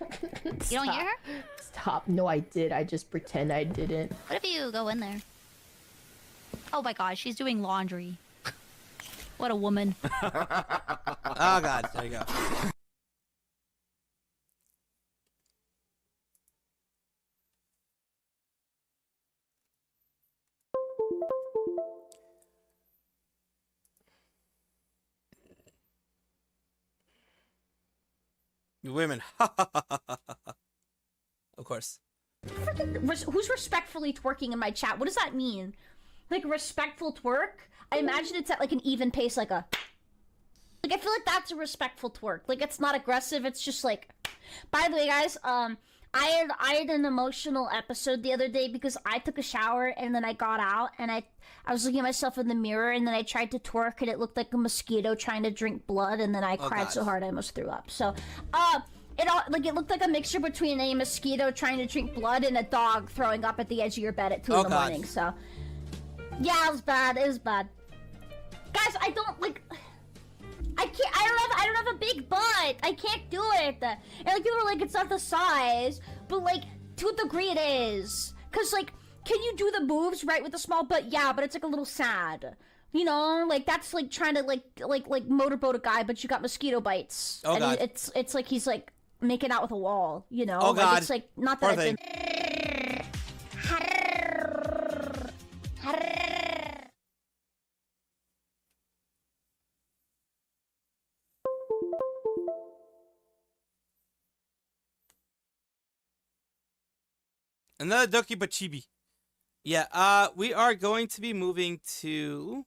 You don't hear her? Stop. No, I did. I just pretend I didn't. What if you go in there? Oh my God, she's doing laundry. What a woman. Oh, God. There you go. Women. Of course. Who's respectfully twerking in my chat? What does that mean? Like respectful twerk? I imagine it's at like an even pace, like a... Like I feel like that's a respectful twerk. Like it's not aggressive, it's just like... By the way, guys, I had an emotional episode the other day because I took a shower and then I got out and I was looking at myself in the mirror and then I tried to twerk and it looked like a mosquito trying to drink blood and then I cried so hard I almost threw up. So, it looked like a mixture between a mosquito trying to drink blood and a dog throwing up at the edge of your bed at 2 in the morning. So, yeah, it was bad. It was bad. Guys, I don't like. I don't have a big butt. I can't do it. And like people are like, it's not the size, but like to a degree it is. Cause like, can you do the moves right with a small butt? Yeah, but it's like a little sad. You know, like that's like trying to like motorboat a guy, but you got mosquito bites. Oh, and God. It's like he's like making out with a wall. You know, Oh, like God. it's like not Poor that it's thing. Another Doki Bachibi. Yeah, we are going to be moving to...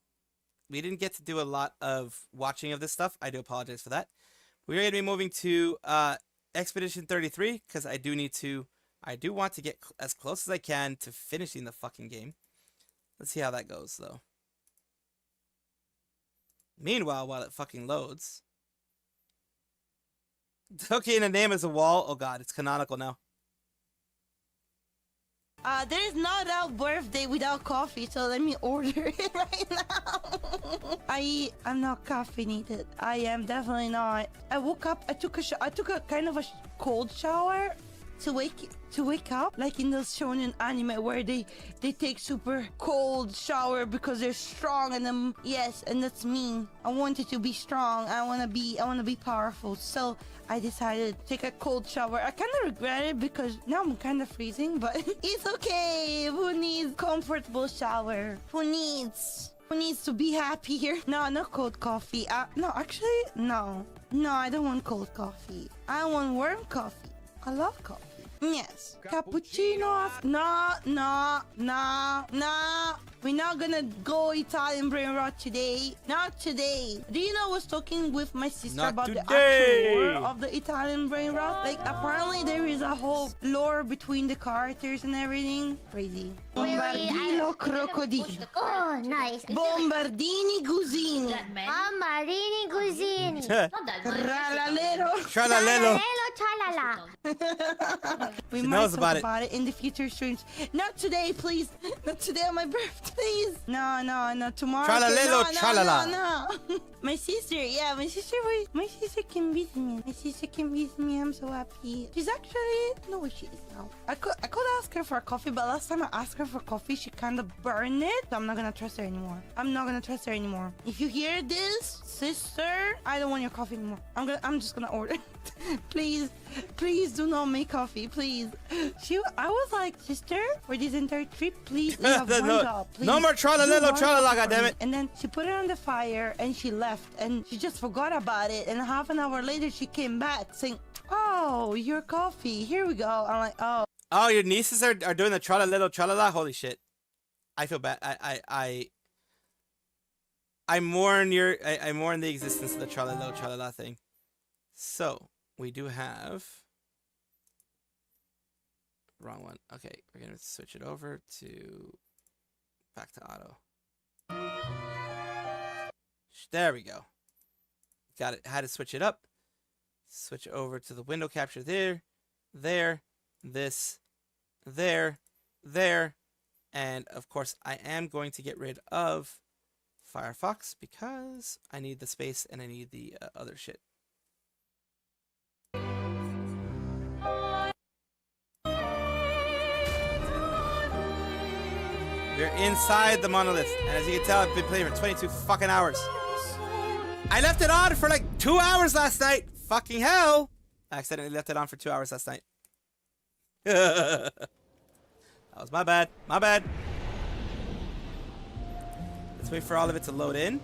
We didn't get to do a lot of watching of this stuff. I do apologize for that. We're going to be moving to Expedition 33, because I do want to get as close as I can to finishing the fucking game. Let's see how that goes, though. Meanwhile, while it fucking loads... Doki in a name as a wall. Oh god, it's canonical now. There is not a birthday without coffee, so let me order it right now. I'm not caffeinated. I am definitely not. I woke up. I took a kind of a cold shower to wake up, like in those shonen anime where they take super cold shower because they're strong, and then yes, and that's me. I wanted to be strong. I wanna be powerful. So I decided to take a cold shower. I kind of regret it because now I'm kind of freezing, but it's okay. Who needs comfortable shower? Who needs to be happy here? No, no cold coffee. No, actually, no. No, I don't want cold coffee. I want warm coffee. I love coffee. Yes. Cappuccino. No. We're not gonna go Italian brain rot today. Not today. Do you know I was talking with my sister Not about the today. actual lore of the Italian brain rot? Like, apparently there is a whole lore between the characters and everything. Crazy. Bombardino crocodilo. Oh, nice. Bombardini gusini. Marini Guzini. Tralalero. Tralalelo. Hello, chalala. We She might knows talk about it. about it in the future streams. Not today, please. Not today on my birthday, please. No, tomorrow. Tralalelo, No. My sister can visit me. My sister can visit me. I'm so happy. She's actually no, she is now. I could ask her for a coffee, but last time I asked her for coffee, she kind of burned it. So I'm not gonna trust her anymore. If you hear this, sister, I don't want your coffee anymore. I'm just gonna order. Please do not make coffee, please. I was like, sister, for this entire trip, please leave one job. Please. No more tralalelo, tralala, goddammit. And then she put it on the fire and she left and she just forgot about it. And half an hour later, she came back saying, "Oh, your coffee. Here we go." I'm like, "Oh." Oh, your nieces are doing the tralalelo, tralala. Holy shit! I feel bad. I mourn I mourn the existence of the tralalelo, tralala thing. So we do have. Wrong one. Okay, we're gonna switch it over to back to auto. There we go. Got it. Had to switch it up. Switch over to the window capture there, this, there, and of course I am going to get rid of Firefox because I need the space and I need the other shit. We're inside the monolith, and as you can tell, I've been playing for 22 fucking hours. I left it on for like 2 hours last night. Fucking hell! I accidentally left it on for 2 hours last night. That was my bad. My bad. Let's wait for all of it to load in,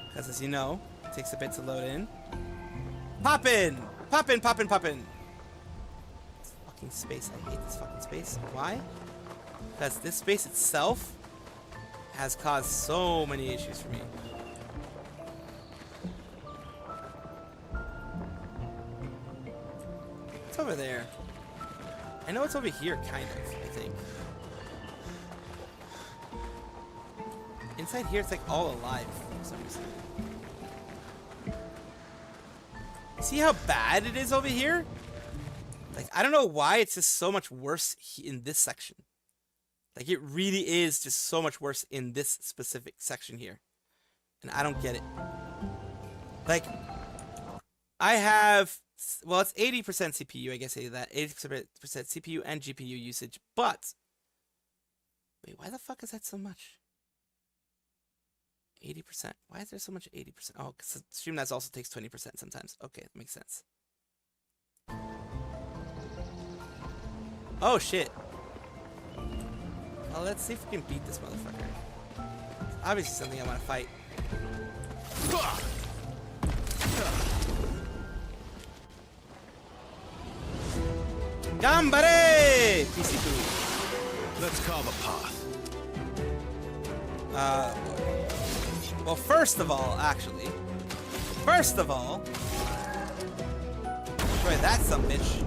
because as you know, it takes a bit to load in. Poppin'! Poppin', poppin', poppin'! This fucking space. I hate this fucking space. Why? Because this space itself has caused so many issues for me. It's over there. I know it's over here, kind of, I think. Inside here, it's like all alive for some reason. See how bad it is over here? Like, I don't know why it's just so much worse in this section. Like, it really is just so much worse in this specific section here. And I don't get it. Like, I have, well, it's 80% CPU, I guess I say that. 80% CPU and GPU usage, but... Wait, why the fuck is that so much? 80%. Why is there so much 80%? Oh, because StreamNAS also takes 20% sometimes. Okay, that makes sense. Oh, shit. Well, let's see if we can beat this motherfucker. It's obviously something I want to fight. Gambare! PC2. Let's carve a path. Well, first of all, actually. First of all. Destroy that sumbitch.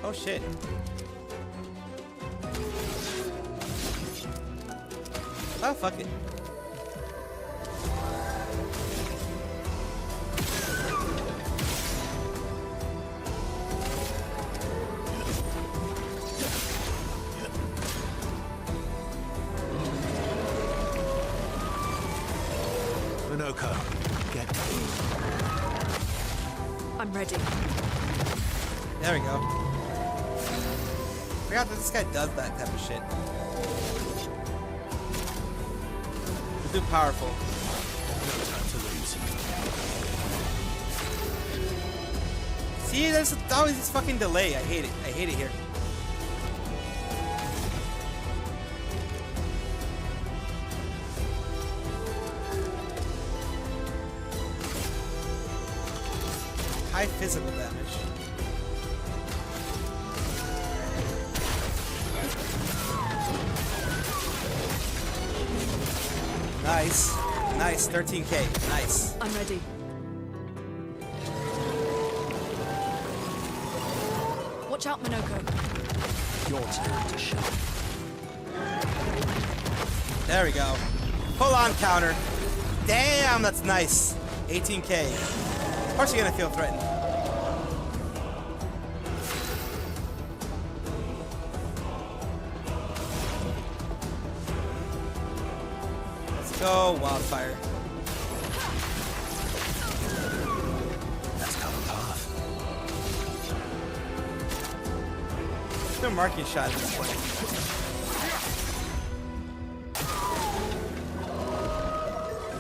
Oh shit. Oh, fuck it. Minoko, get. I'm ready. There we go. I forgot that this guy does that type of shit. He's too powerful. No time to lose. See, there's always this fucking delay. I hate it. I hate it here. High physical damage. Nice. Nice. 13k. Nice. I'm ready. Watch out, Minoko. Your turn to shine. There we go. Full on counter. Damn, that's nice. 18k. Of course you're gonna feel threatened. Let's go, wildfire. Let's cover path. No marking shot at this point.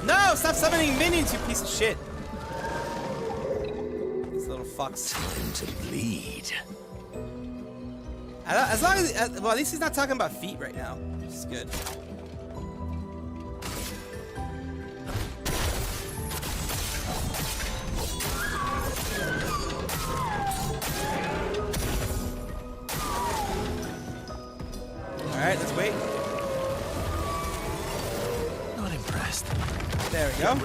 No! Stop summoning minions, you piece of shit! These little fucks. Time to bleed. As long as, well, at least he's not talking about feet right now, which is good. Alright, let's wait. Not impressed. There we go.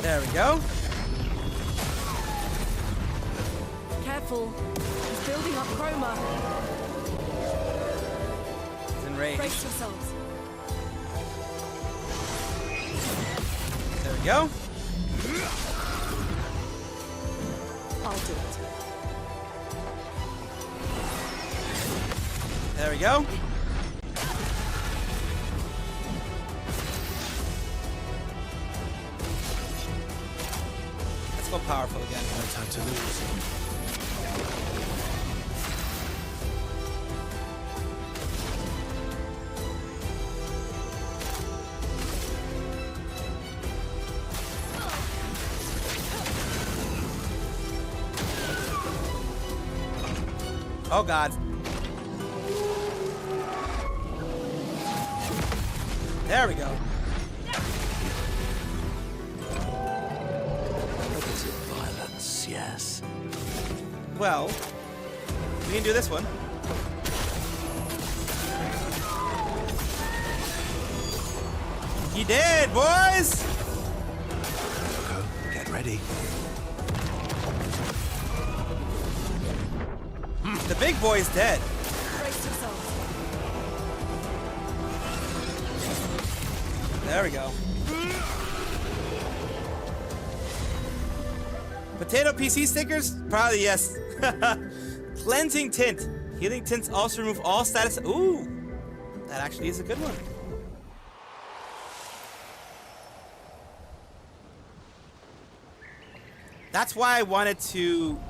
There we go. Careful. He's building up chroma. He's enraged. Brace yourselves. There we go. I'll do it. There we go. Let's go powerful again. No time to lose. Oh god. There we go. Opposite violence, yes. Well, we can do this one. He did, boys! Coco, get ready. The big boy's dead. Brace yourselves. There we go. Potato PC stickers? Probably yes. Cleansing tint. Healing tints also remove all status. Ooh, that actually is a good one. That's why I wanted to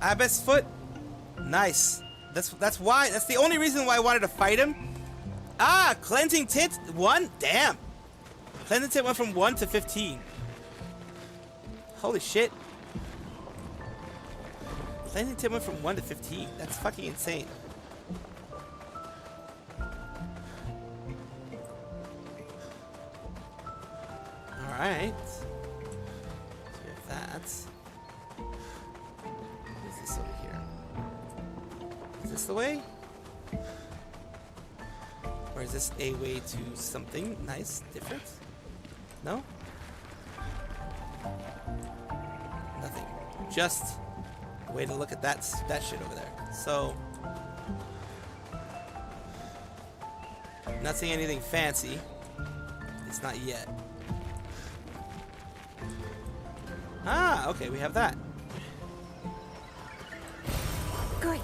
Abyss Foot. Nice. That's why. That's the only reason why I wanted to fight him. Ah, cleansing tint 1. Damn. Cleansing tint went from 1 to 15. Holy shit. Cleansing tint went from 1 to 15. That's fucking insane. All right. So we have that. What's this over here? Is this the way? Or is this a way to something nice, different? No? Nothing. Just a way to look at that shit over there. So, not seeing anything fancy. It's not yet. Ah, okay, we have that. Great.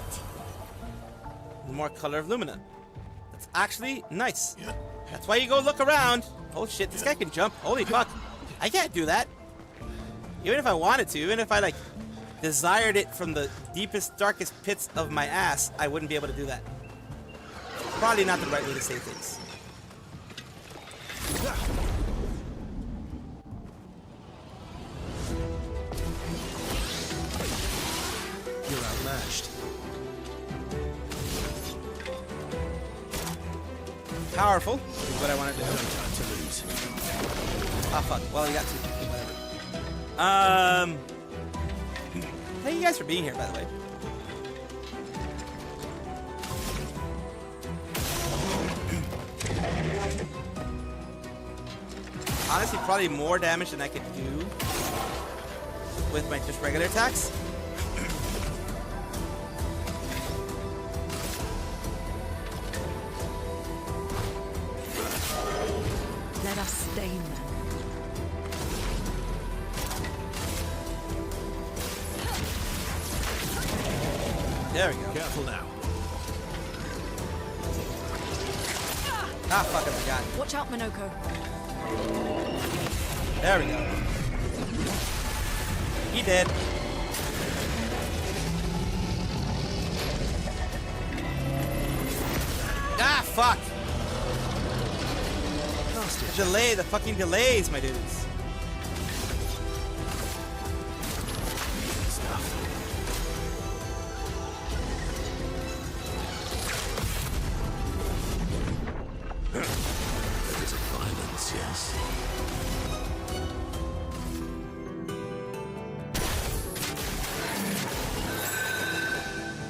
More color of Lumina. That's actually nice. That's why you go look around. Oh shit, this guy can jump. Holy fuck. I can't do that. Even if I wanted to, even if I like desired it from the deepest, darkest pits of my ass, I wouldn't be able to do that. Probably not the right way to say things. You're outmatched. Powerful is what I want to do. No time to lose. Ah, fuck. Well, you got to. Whatever. Thank you guys for being here, by the way. honestly probably more damage than I could do with my just regular attacks. Let us stain them. There we go. Careful now. Ah, fuck, I forgot. Watch out, Minoko. There we go. He did. Ah, fuck. The delay, the fucking delays, my dudes. Yes.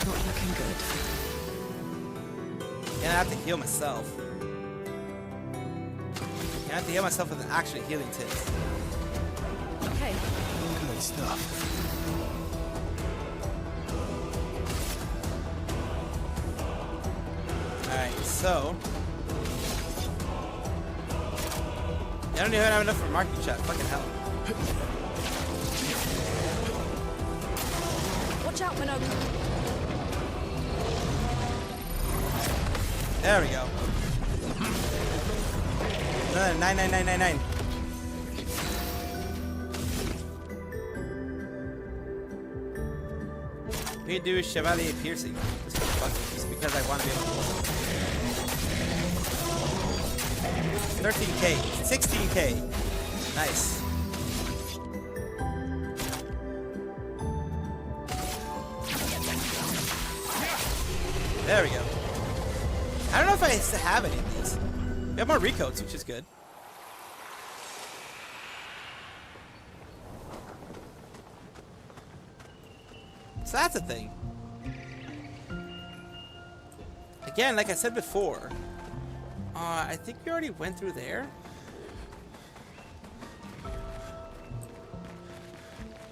Not looking good. And I have to heal myself. I have to heal myself with an actual healing tip. Okay. Good stuff. Alright, so. I don't even have enough for marking shot. Fucking hell. Watch out, Minoko. There we go. Another 99999. We do a Chevalier piercing. Just for fun, just because I want to be able to. 13k, 16k. Nice. There we go. I don't know if I still have any of these. We have more recoats, which is good. So that's a thing. Again, like I said before, I think we already went through there.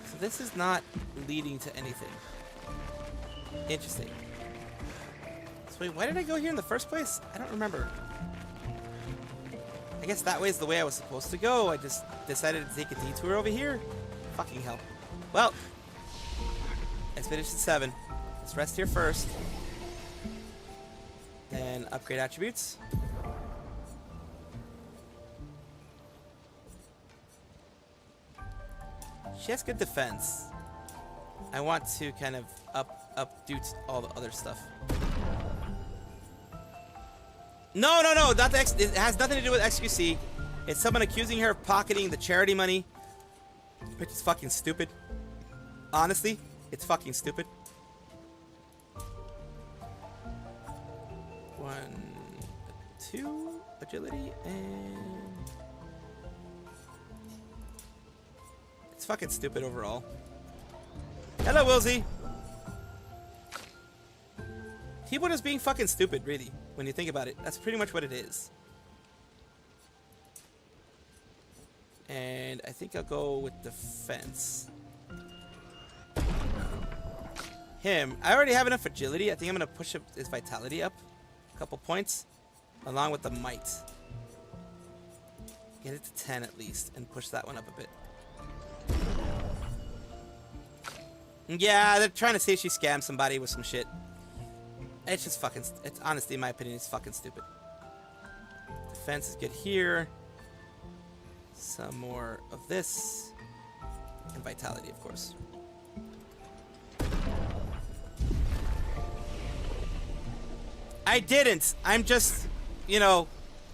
So this is not leading to anything. Interesting. So wait, why did I go here in the first place? I don't remember. I guess that way is the way I was supposed to go. I just decided to take a detour over here. Fucking hell. Well, let's finish at 7. Let's rest here first. Then upgrade attributes. She has good defense. I want to kind of updo all the other stuff. No, not the it has nothing to do with XQC. It's someone accusing her of pocketing the charity money, which is fucking stupid. Honestly, it's fucking stupid. 1, 2, agility, and it's fucking stupid overall. Hello, Wilsey. Keyboard is being fucking stupid, really, when you think about it. That's pretty much what it is. And I think I'll go with defense. Him. I already have enough agility. I think I'm going to push up his vitality up a couple points, along with the might. Get it to 10 at least, and push that one up a bit. Yeah, they're trying to say she scammed somebody with some shit. It's just fucking, it's honestly, in my opinion, it's fucking stupid. Defense is good here. Some more of this. And vitality, of course. I didn't. I'm just, you know,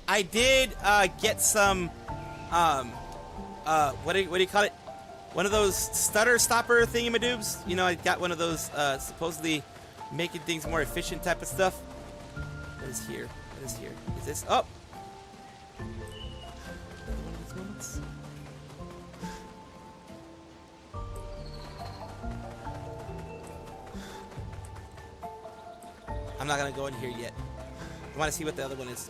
I did get some, what do you call it? One of those stutter stopper thingamadoobs. You know, I got one of those supposedly making things more efficient type of stuff. What is here? What is here? Is this? Oh! One of these moments. I'm not gonna go in here yet. I want to see what the other one is.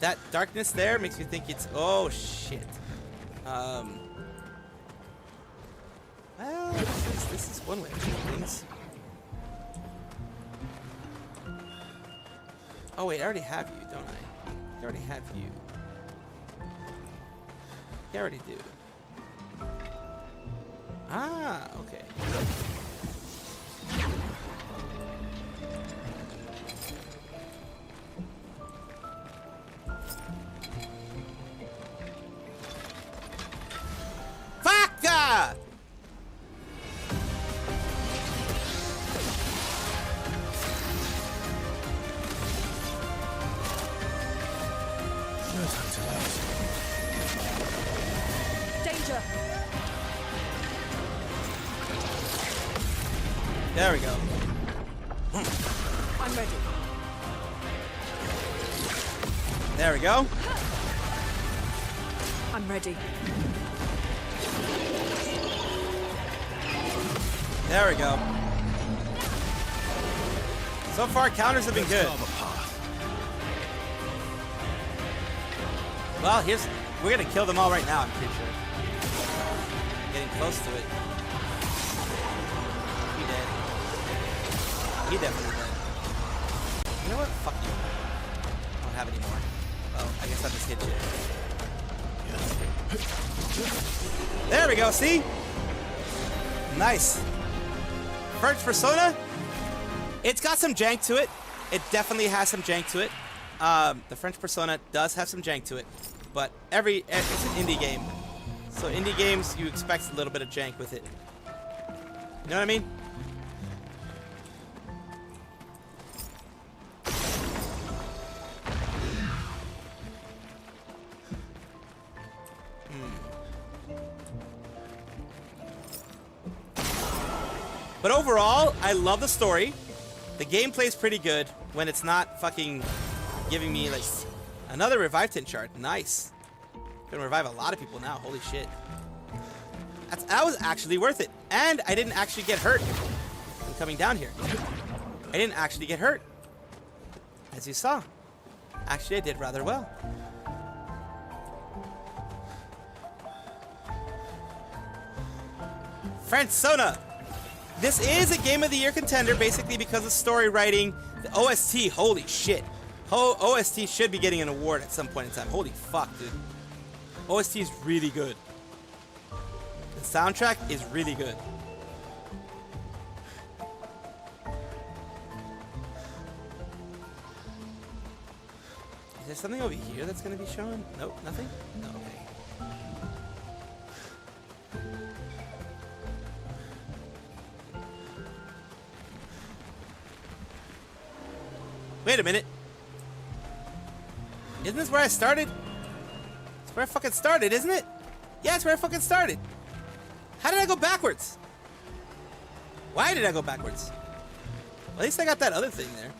that darkness there makes me think it's... Oh, shit. Well, this is one way of doing things. Oh, wait, I already have you, don't I? I already have you. I already do. Ah, okay. Fuck! No time to lose. Danger. There we go. I'm ready. There we go. I'm ready. There we go. So far, counters have been good. Well, we're gonna kill them all right now, I'm pretty sure. Getting close to it. He dead. He definitely dead. You know what? Fuck you. I don't have any more. Oh, I guess I just hit you. There we go, see? Nice. First persona, it's got some jank to it. It definitely has some jank to it. The French persona does have some jank to it, but it's an indie game. So indie games, you expect a little bit of jank with it. You know what I mean? But overall, I love the story. The gameplay is pretty good when it's not fucking giving me like another revive tint shard. Nice. Gonna revive a lot of people now. Holy shit. That was actually worth it. And I didn't actually get hurt when coming down here. I didn't actually get hurt. As you saw. Actually, I did rather well. Persona. This is a Game of the Year contender, basically because of story writing. The OST, holy shit. OST should be getting an award at some point in time. Holy fuck, dude. OST is really good. The soundtrack is really good. Is there something over here that's going to be shown? Nope, nothing? No, okay. Wait a minute. Isn't this where I started? It's where I fucking started, isn't it? Yeah, it's where I fucking started. How did I go backwards? Why did I go backwards? Well, at least I got that other thing there.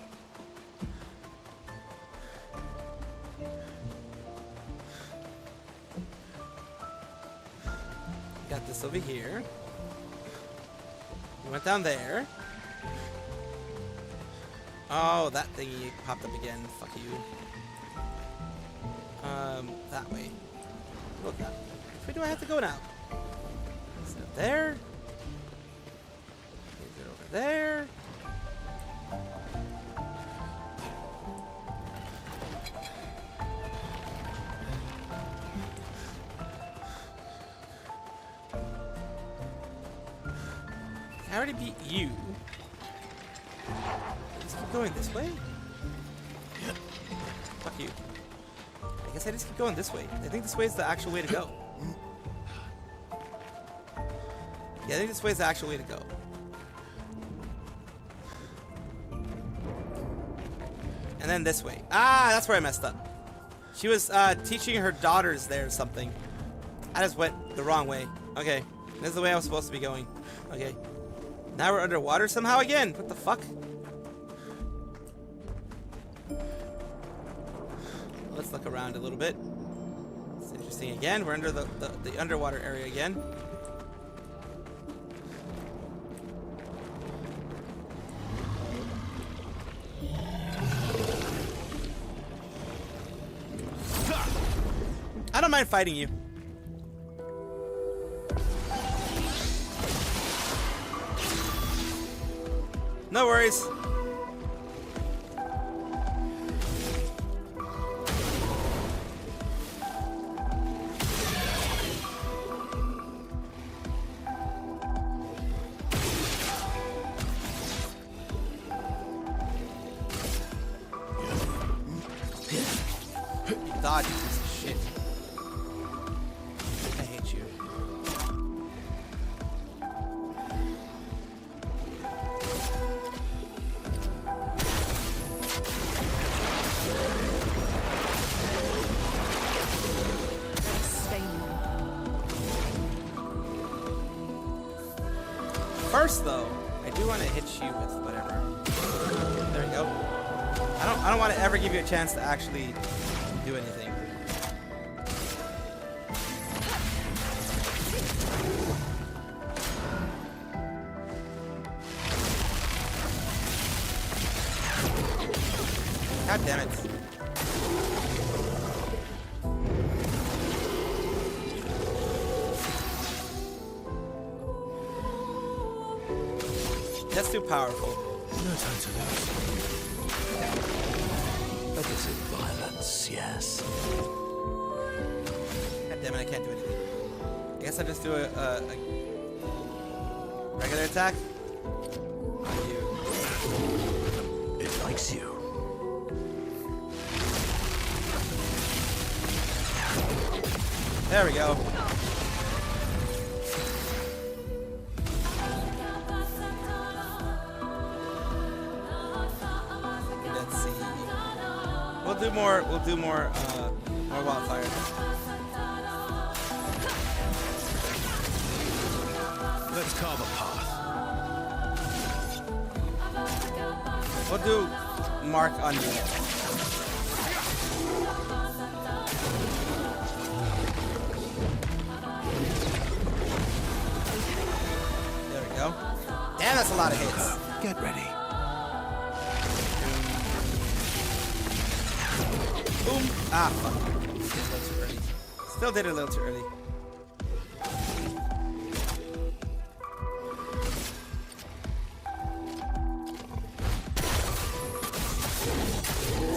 Got this over here. We went down there. Oh, that thingy popped up again. Fuck you. That way. Look that. Which way do I have to go now? Is it there? Is it over there? I already beat you. Let's keep going this way. Fuck you. I guess I just keep going this way. I think this way is the actual way to go. Yeah, I think this way is the actual way to go. And then this way. Ah, that's where I messed up. She was teaching her daughters there or something. I just went the wrong way. Okay. This is the way I was supposed to be going. Okay. Now we're underwater somehow again. What the fuck? Let's look around a little bit. It's interesting again. We're under the underwater area again. don't mind fighting you. No worries. Dodge, you piece of shit. I hate you. First, though, I do want to hit you with whatever. There we go. I don't want to ever give you a chance to actually do anything. God damn it. That's too powerful. No time to lose. That is it, violence, yes. God damn it, I can't do anything. I guess I'll just do a regular attack on you. It likes you. There we go. Let's see. We'll do more wildfire. Let's carve a path. We'll do mark on you. There we go. Damn, that's a lot of hits. Get ready. Boom. Ah, fuck. Did it a little too early. Still did it a little too early.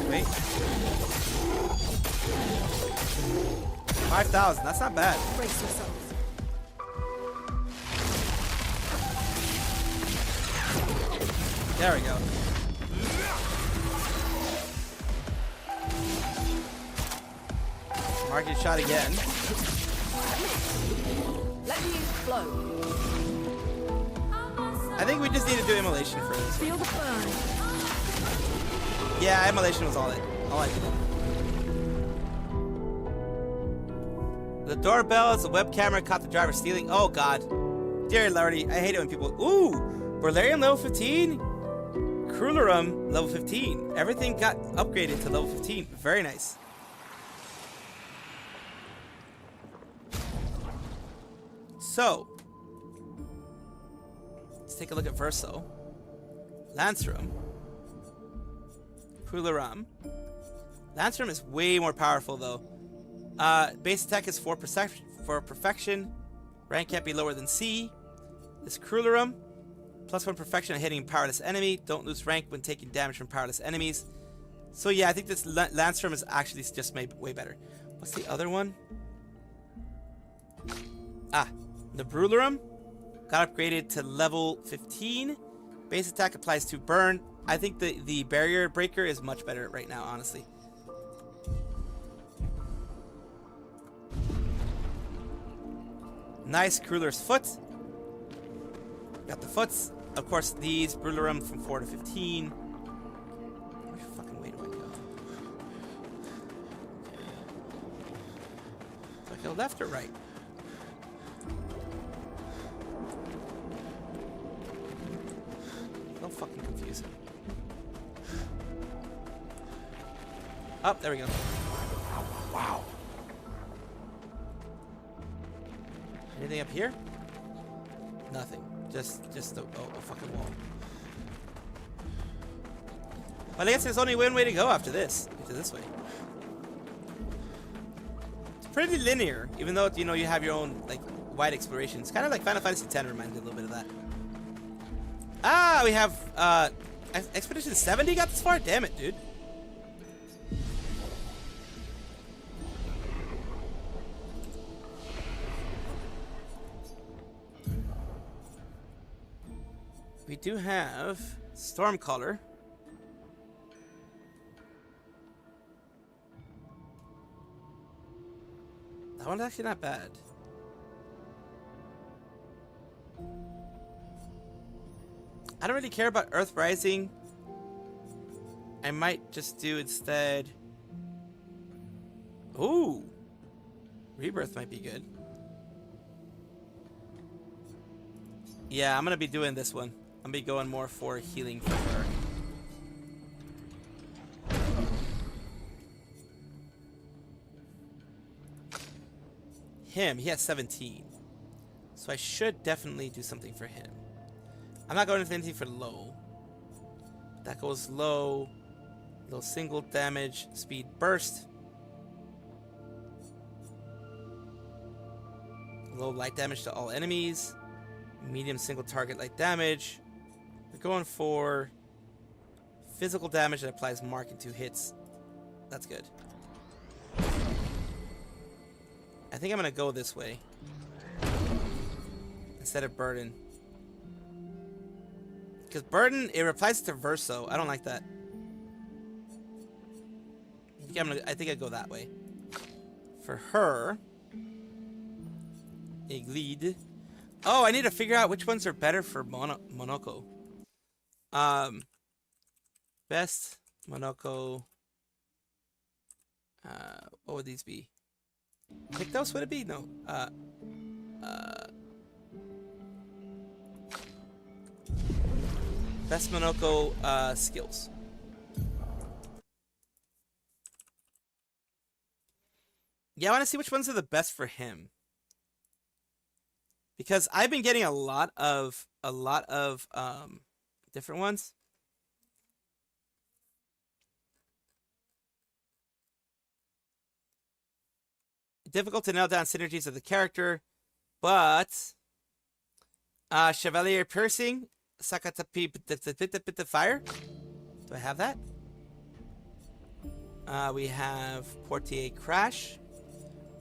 Wait. 5,000. That's not bad. Brace yourselves. There we go. Market shot again. Let me flow. I think we just need to do immolation for this. Feel the burn. Yeah, immolation was all I did. The doorbell is a web camera caught the driver stealing. Oh god. Dear lordy, I hate it when people. Ooh! Berlarium level 15. Crulerum level 15. Everything got upgraded to level 15. Very nice. So, let's take a look at Verso. Lancerum. Crulerum. Lancerum is way more powerful though. Base attack is for perfection. Rank can't be lower than C. This Crulerum. +1 perfection on hitting a powerless enemy. Don't lose rank when taking damage from powerless enemies. So yeah, I think this Lancerum is actually just made way better. What's the other one? Ah, the Brulerum got upgraded to level 15. Base attack applies to burn. I think the barrier breaker is much better right now, honestly. Nice Crueller's foot. Got the foots. Of course, these Brulerum from 4 to 15. Which fucking way do I go? Do I go left or right? Don't fucking confuse him. Oh, there we go. Wow. Anything up here? Nothing. Just a fucking wall. Well, I guess there's only one way to go after this. Get to this way. pretty linear, even though you know you have your own like wide exploration. It's kind of like Final Fantasy X reminds me a little bit of that. Ah, we have Expedition 70 got this far. Damn it, dude. We do have Stormcaller. That one's actually not bad. I don't really care about Earth Rising. I might just do instead... Ooh! Rebirth might be good. Yeah, I'm gonna be doing this one. I'm gonna be going more for healing for her. Him, he has 17. So I should definitely do something for him. I'm not going to anything for low. That goes low. Low single damage, speed burst. Low light damage to all enemies. Medium single target light damage. We're going for physical damage that applies mark in 2 hits. That's good. I think I'm gonna go this way instead of burden, because burden it replies to verso. I don't like that. I think I'd go that way. For her, a lead. Oh, I need to figure out which ones are better for Monoko. Best Monoko. What would these be? Pictos would it be? No. Best Monoko skills. Yeah, I want to see which ones are the best for him. Because I've been getting a lot of different ones. Difficult to nail down synergies of the character, but Chevalier Piercing, Sakatapi Bit of Fire. Do I have that? We have Portier Crash.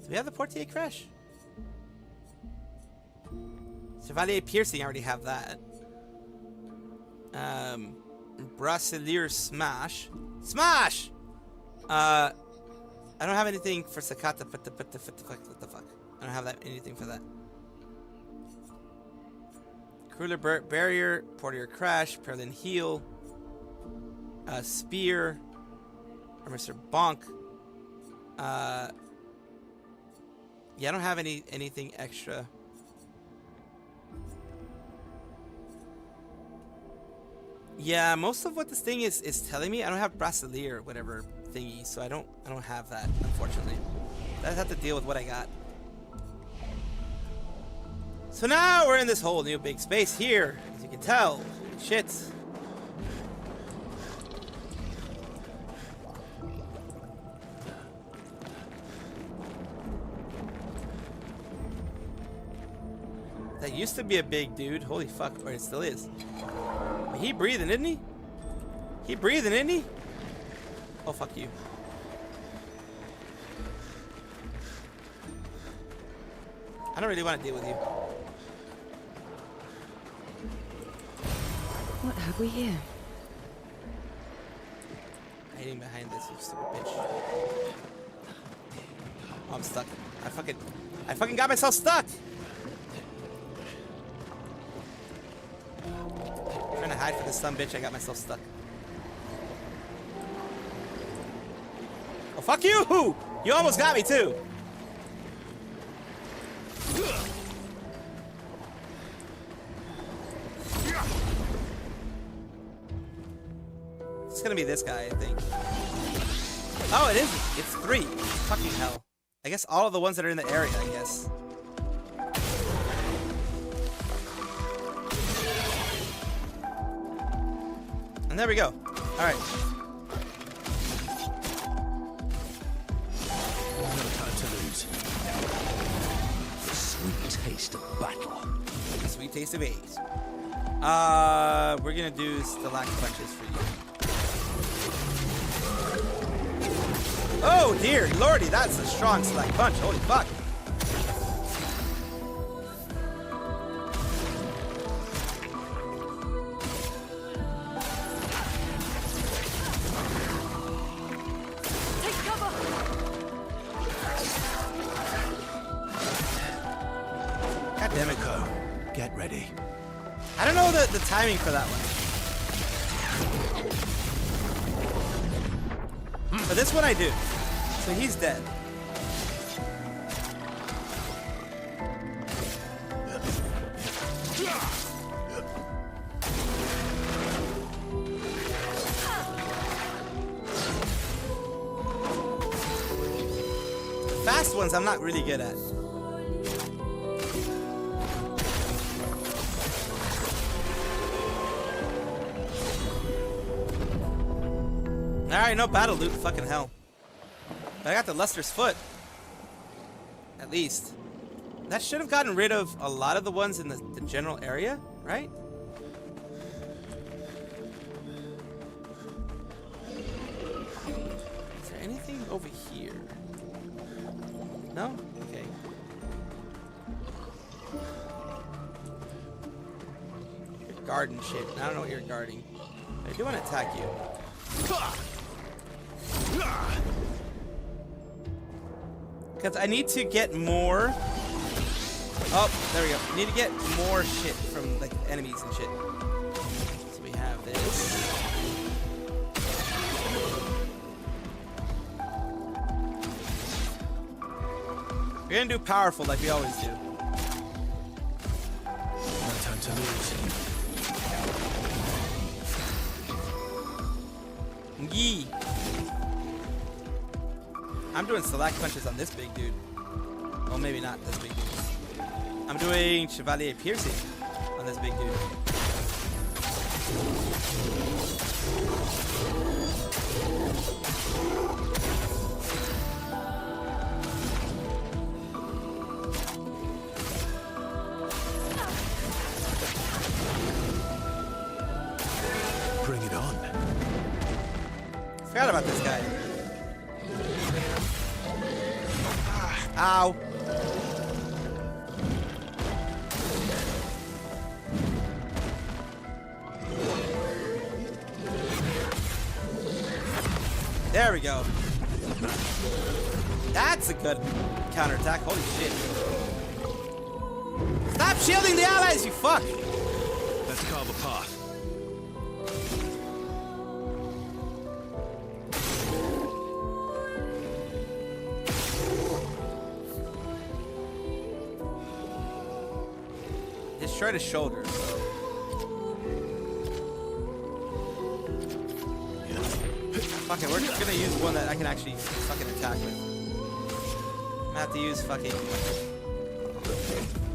Do we have the Portier Crash? Chevalier Piercing, I already have that. Brasselier Smash. Smash! I don't have anything for Sakata. What the fuck? I don't have anything for that. Crueler Barrier, Portier Crash, Perlin Heal, Spear, or Mr. Bonk. Yeah, I don't have anything extra. Yeah, most of what this thing is telling me, I don't have Brasselier or whatever thingy, so I don't have that, unfortunately. I have to deal with what I got. So now we're in this whole new big space here, as you can tell. Shit. That used to be a big dude. Holy fuck, or it still is. He breathing, isn't he? He breathing, isn't he? Oh, fuck you. I don't really want to deal with you. What have we here? Hiding behind this, you stupid bitch. Oh, I'm stuck. I fucking got myself stuck! I'm trying to hide for this son bitch, I got myself stuck. Oh, fuck you! You almost got me, too! It's gonna be this guy, I think. Oh, it isn't. It's 3. Fucking hell. I guess all of the ones that are in the area, I guess. And there we go. Alright. No time to lose. taste of battle. The sweet taste of A's. We're gonna do select punches for you. Oh dear lordy, that's a strong select punch. Holy fuck. God damn it. Get ready. I don't know the timing for that one. But this one I do. So he's dead. Fast ones I'm not really good at. Alright, no battle loot, fucking hell. But I got the Luster's Foot. At least. That should have gotten rid of a lot of the ones in the general area, right? Is there anything over here? No? Okay. You're guarding shit. I don't know what you're guarding. I do want to attack you. Because I need to get more. Oh, there we go. I need to get more shit from like enemies and shit. So we have this. We're gonna do powerful like we always do. No time to lose. Yee. I'm doing select punches on this big dude. Well, maybe not this big dude. I'm doing Chevalier Piercing on this big dude. Bring it on. Forgot about this guy. Ow. There we go. That's a good counterattack. Holy shit. Stop shielding the allies, you fuck! Let's carve a path. Destroy the shoulders. Fuck it, we're just gonna use one that I can actually fucking attack with. I'm gonna have to use fucking...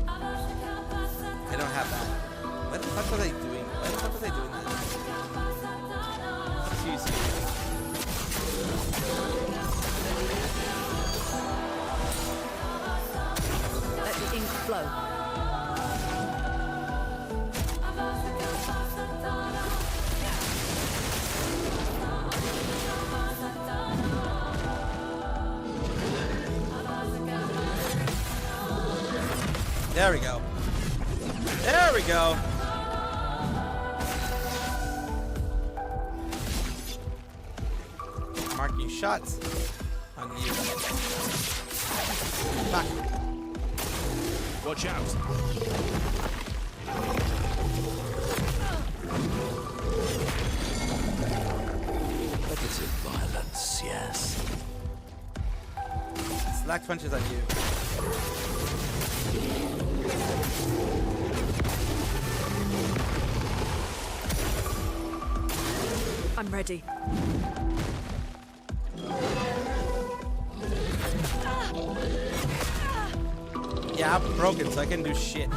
I don't have that. What the fuck was I doing? Why the fuck was I doing that? Let's use you. Let the ink flow. There we go. There we go. Marking shots on you. Fuck. Watch out. Negative violence, yes. Select punches on you. I'm ready. Yeah, I'm broken, so I can't do shit.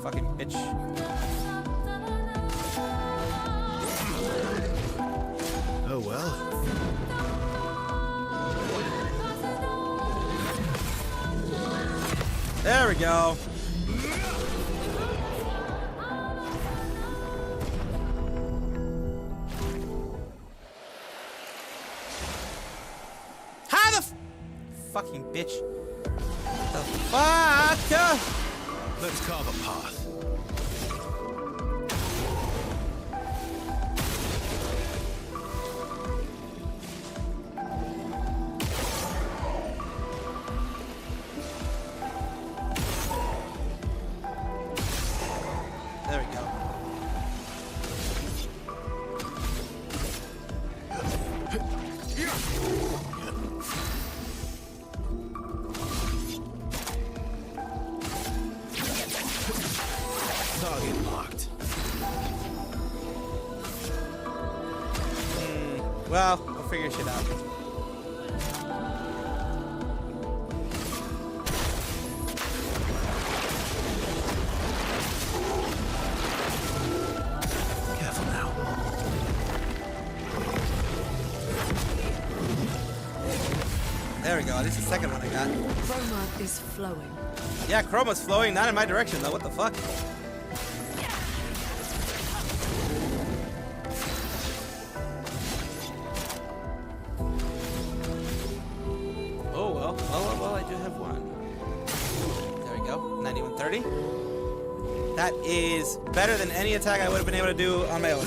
Fucking bitch. There we go. How the fucking bitch? The fuck? Let's carve a path. There we go. Target marked. Well, we'll figure shit out. Careful now. There we go. At least the second one I got. Chroma is flowing. Yeah, chroma's flowing. Not in my direction though. What the fuck? Oh well, I do have one. There we go. 9130. That is better than any attack I would have been able to do on my own.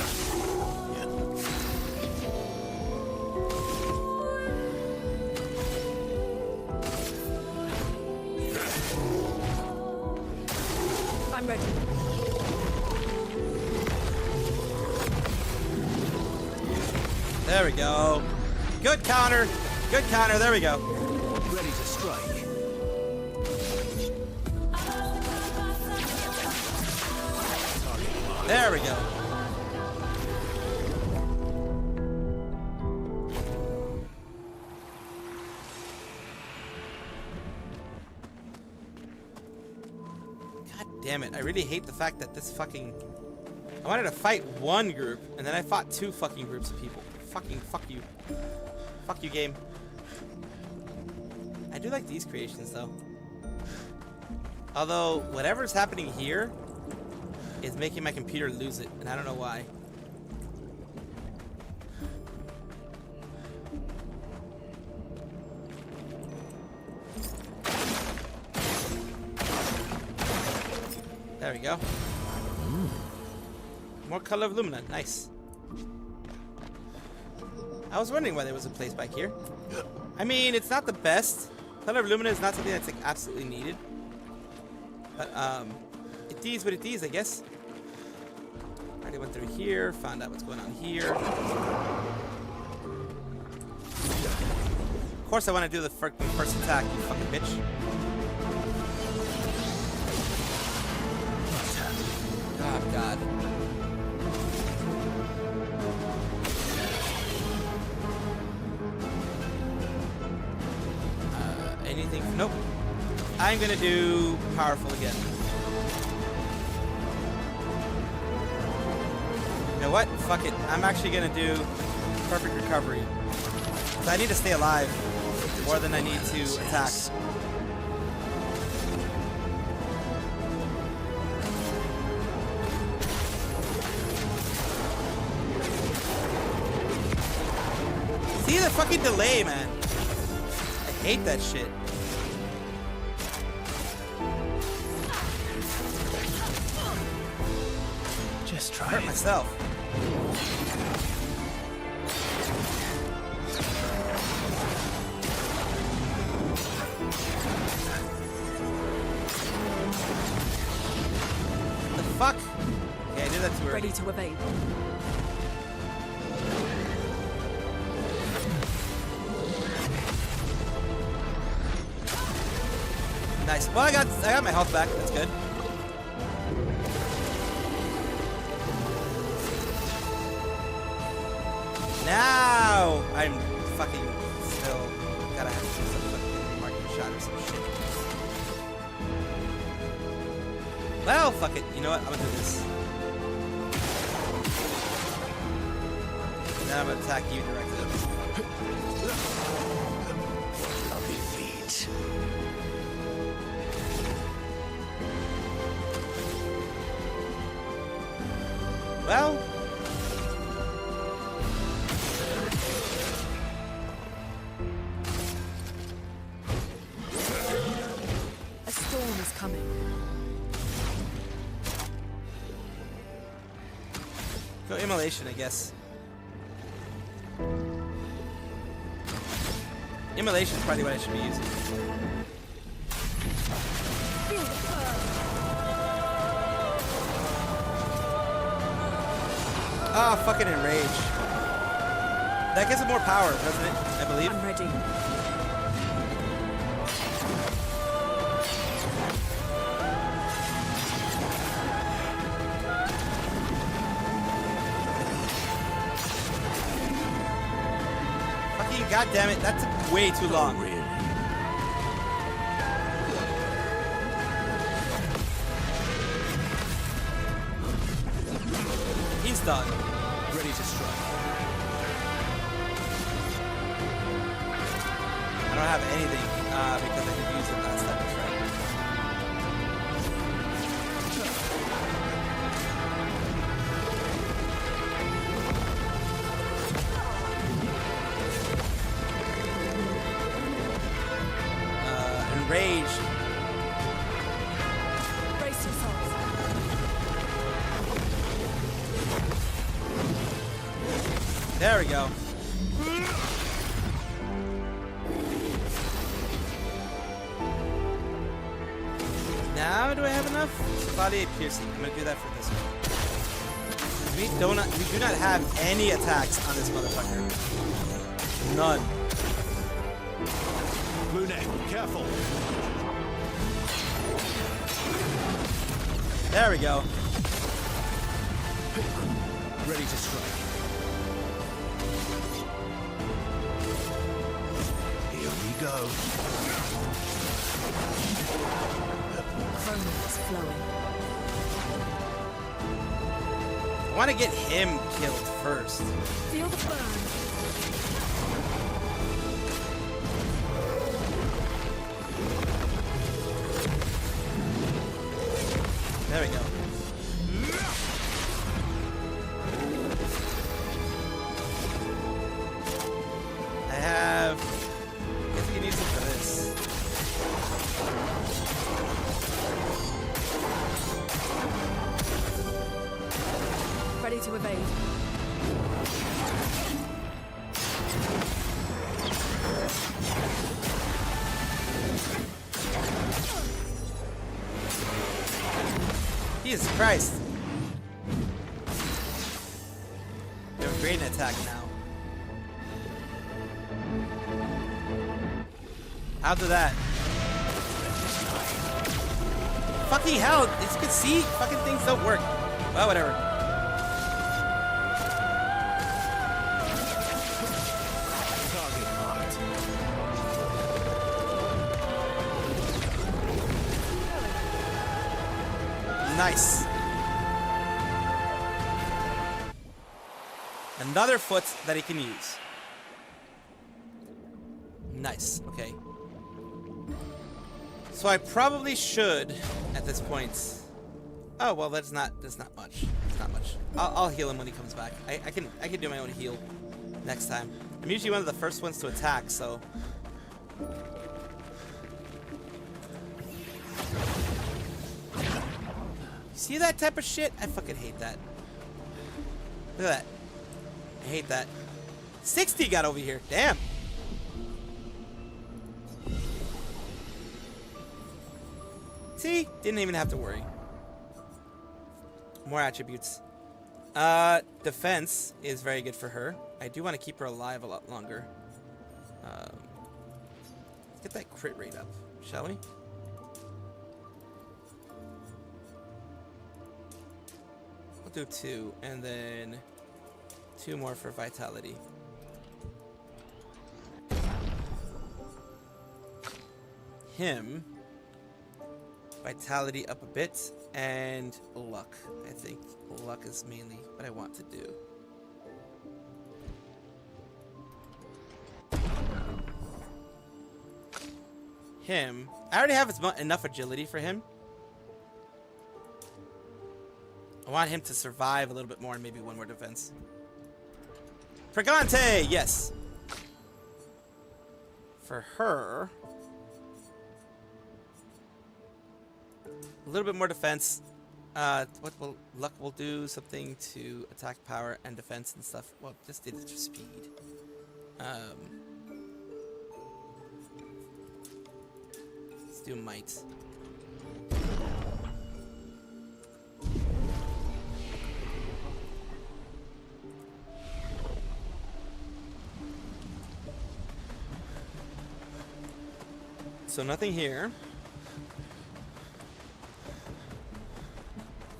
I'm ready. There we go. Good counter. Good counter. There we go. Ready to strike. There we go. God damn it. I really hate the fact that this fucking... I wanted to fight one group, and then I fought two fucking groups of people. Fucking fuck you. Fuck you, game. I do like these creations, though. Although, whatever's happening here is making my computer lose it, and I don't know why. There we go. More color of Lumina. Nice. I was wondering why there was a place back here. I mean, it's not the best. Color of Lumina is not something that's like absolutely needed. But it is what it is, I guess. Already went through here, found out what's going on here. Of course I want to do the first attack, you fucking bitch. Oh god. Anything? Nope. I'm gonna do powerful again. You know what? Fuck it. I'm actually gonna do perfect recovery. So I need to stay alive more than I need to attack. See the fucking delay, man. I hate that shit. Just try Hurt it. myself. The fuck? Okay, I did that too early. Ready to evade. Nice. Well, I got my health back. That's good. Now I'm fucking still gotta have to do some fucking marking shot or some shit. Well, fuck it. You know what? I'm gonna do this. Now I'm gonna attack you directly. Lovely feet. coming. Go immolation, I guess. Immolation is probably what I should be using. Ah, fucking enrage. That gives it more power, doesn't it? I believe. I'm ready. Fucking goddammit, that took way too long. Really? He's done. Ready to strike. I don't have anything because I didn't use it last time. That's right. Enrage. Brace yourselves. There we go. Now do I have enough? Body piercing. I'm gonna do that for this one. We do not have any attacks on this motherfucker. None. Blue neck, careful. There we go. Ready to strike. Here we go. Chronos flowing. I want to get him killed first. Feel the burn. There we go. I have... I guess we can use it for this. Ready to evade. Jesus Christ. We have a great attack now. After that. Fucking hell, as you can see, fucking things don't work. Well, whatever. Target marked. Nice. Another foot that he can use. Nice. Okay. So I probably should, at this point. Oh well, that's not much. That's not much. I'll heal him when he comes back. I can do my own heal next time. I'm usually one of the first ones to attack, so. See that type of shit? I fucking hate that. Look at that. I hate that. 60 got over here. Damn. See? Didn't even have to worry. More attributes. Defense is very good for her. I do want to keep her alive a lot longer. Let's get that crit rate up, shall we? We'll do 2, and then 2 more for vitality. Him. Vitality up a bit, and luck. I think luck is mainly what I want to do. Him. I already have enough agility for him. I want him to survive a little bit more and maybe 1 more defense. Pregante! Yes! For her... A little bit more defense. What will luck will do something to attack power and defense and stuff. Well, this did it for speed. Let's do might. So nothing here.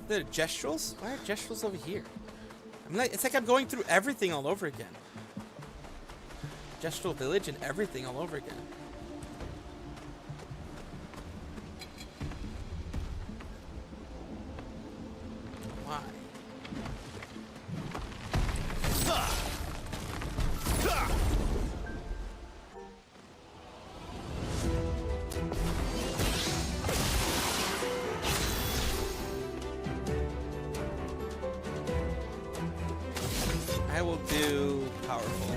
The gestrals? Why are gestrals over here? I'm like, it's like I'm going through everything all over again. Gestral village and everything all over again. Why? I will do powerful.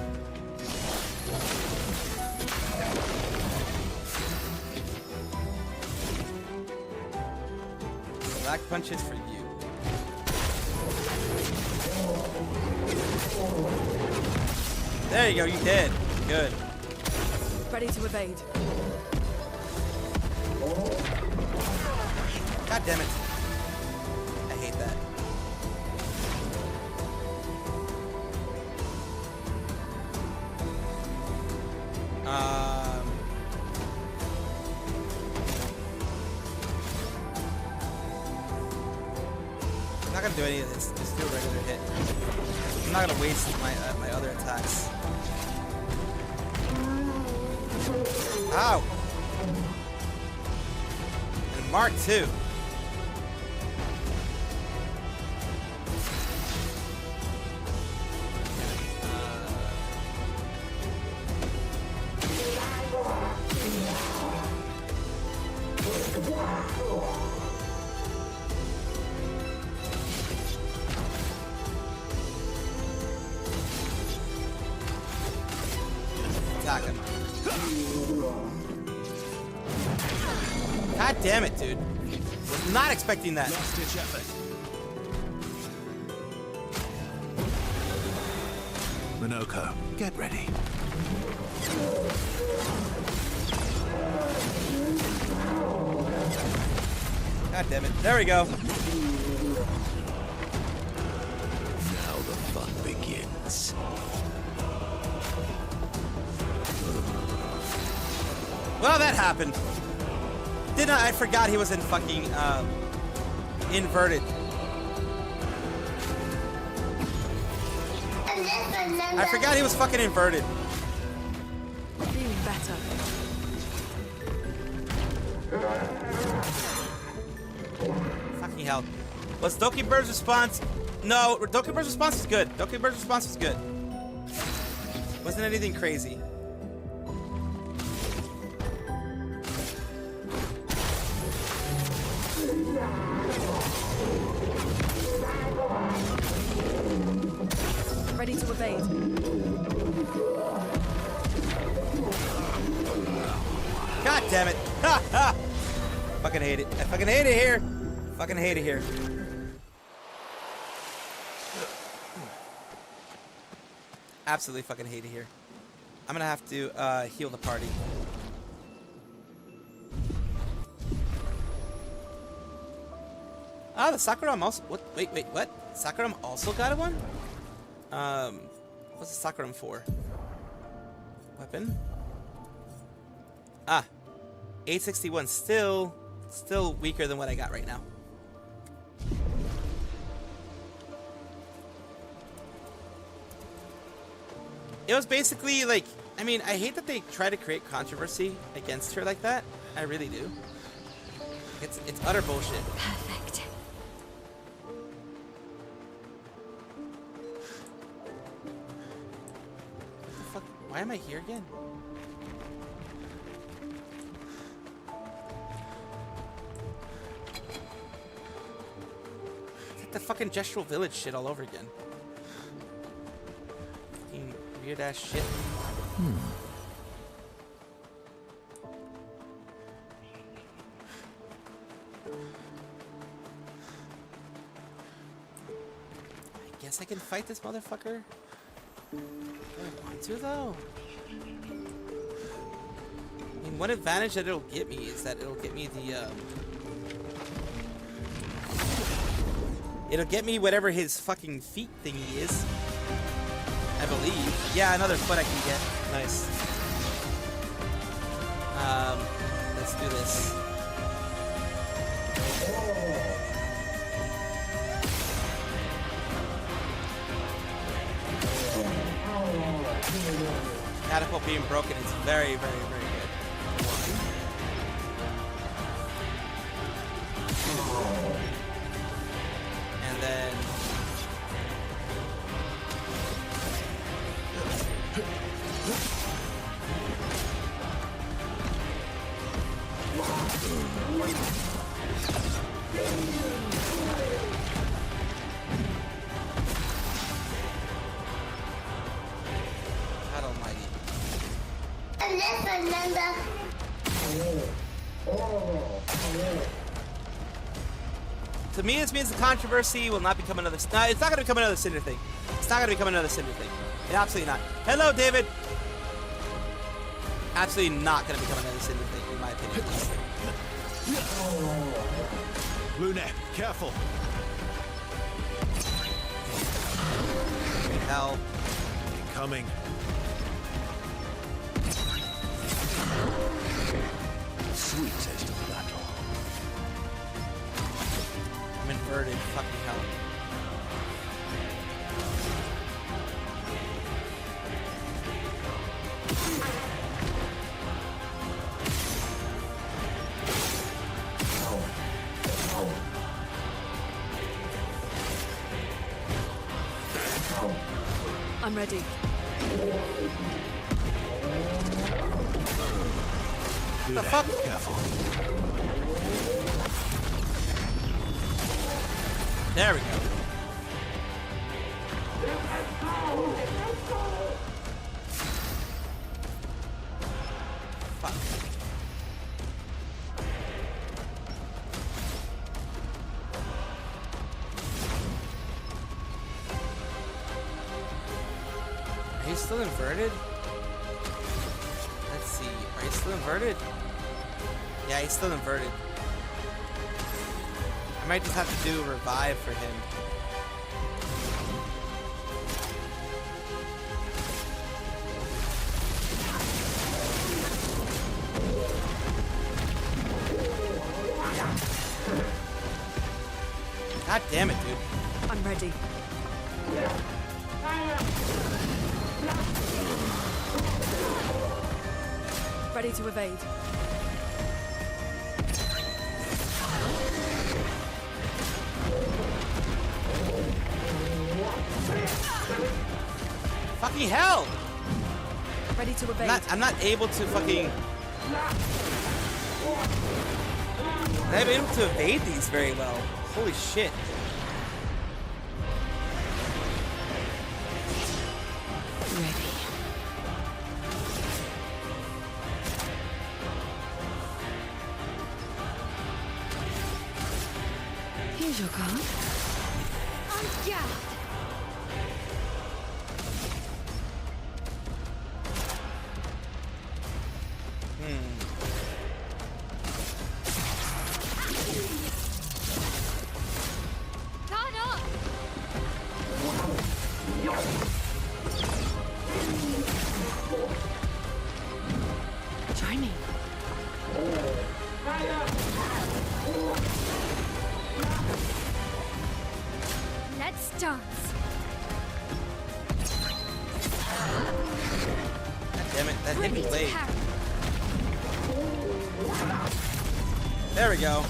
Black punches for you. There you go, you did. Good. Ready to evade. God damn it. I hate that. I'm not gonna do any of this. Just do a regular hit. I'm not gonna waste my other attacks. Ow! And Mark too. Attack him. God damn it, dude. Was not expecting that. Last-ditch effort. Minoko, get ready. God damn it. There we go. Now the fun begins. Well, that happened. I forgot he was in fucking, inverted. I forgot he was fucking inverted. Feeling better. Fucking hell. Was Dokibird's response? No, Dokibird's response was good. Dokibird's response was good. Wasn't anything crazy. Ready to evade. God damn it. Ha ha. Fucking hate it. I fucking hate it here. Fucking hate it here. Absolutely fucking hate it here. I'm gonna have to heal the party. Ah, the Sakuram also. What? Wait, what? Sakuram also got a one? What's the Sakuram for? Weapon? Ah, 861. Still weaker than what I got right now. It was basically like, I mean, I hate that they try to create controversy against her like that. I really do. It's utter bullshit. Perfect. What the fuck? Why am I here again? It's like the fucking gestural village shit all over again. Fucking weird ass shit. guess I can fight this motherfucker. I don't want to though. I mean, one advantage that it'll get me is that it'll get me the it'll get me whatever his fucking feet thingy is. I believe. Yeah, another foot I can get. Nice. Let's do this. Catapult being broken is very, very, very good. And then God almighty. To me, this means the controversy will not become another. No, it's not going to become another Cinder thing. It's not going to become another Cinder thing. Absolutely not. Hello, David. Absolutely not going to become another Cinder thing, in my opinion. Luna, careful. Hell. Coming. Sweet taste of battle. I'm inverted. Fucking hell. I'm ready. The fuck? Careful. There we go. Fuck. Are you still inverted? Let's see. Are you still inverted? Yeah, he's still inverted. I might just have to do a revive for him. God damn it, dude. I'm ready. Ready to evade. Fucking hell! Ready to evade. I'm not able to fucking... I'm not able to evade these very well. Holy shit. Ready. Here's your card. Yeah. Try me. Let's dance. God damn it, that hit me Ready to late. parry. There we go.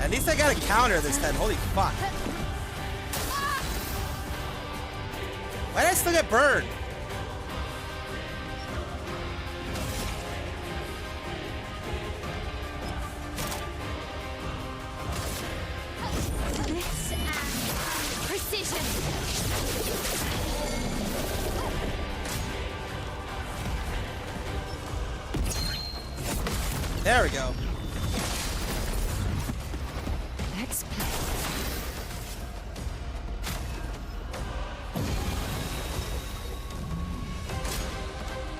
At least I got a counter this time. Holy fuck. Why did I still get burned? Blitz and precision. God There we go. Let's play.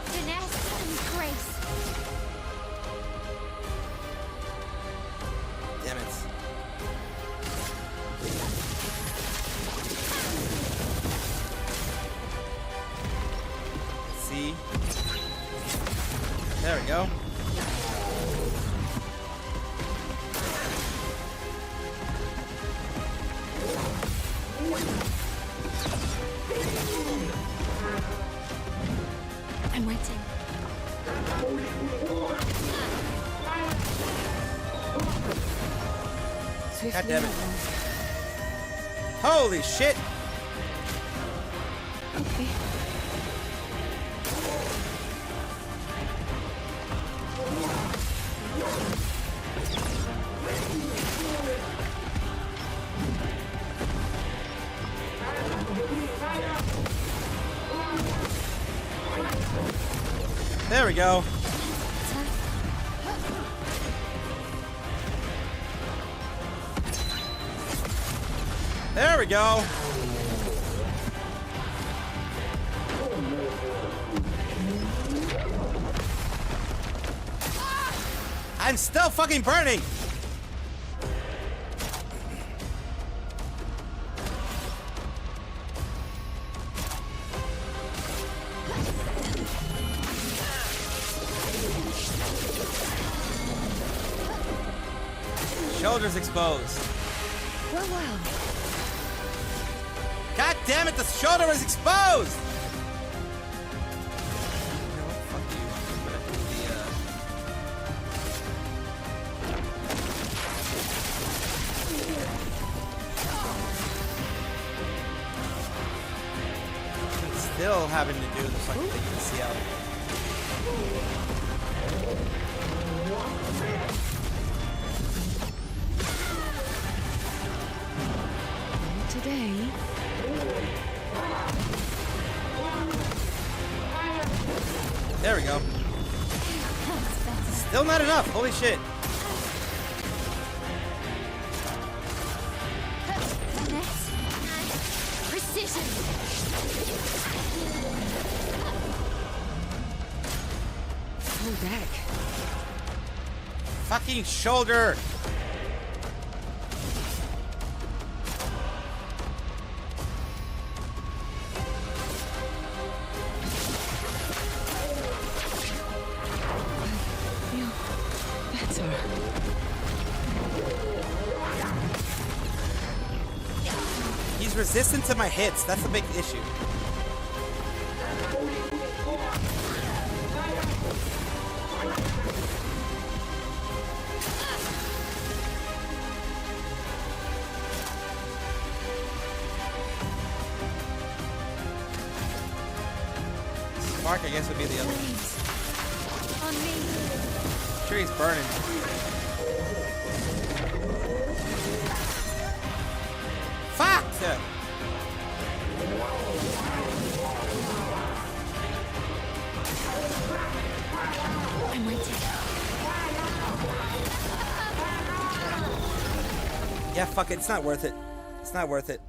Finesse and grace. Damn it. Let's see. There we go. I'm waiting. God damn it. Holy shit! Okay. There we go. There we go. I'm still fucking burning. Shoulders exposed. Well. God damn it, the shoulder is exposed! You know what? Fuck you. I'm gonna do the, I'm still having to do the fucking thing in the CL. Today. There we go. Still not enough. Holy shit. Precision. Full deck. Fucking shoulder. He's resistant to my hits. That's the big issue. Spark, I guess, would be the other one. On me. Sure, he's burning. Fuck! I'm waiting. Yeah, fuck it. It's not worth it. It's not worth it.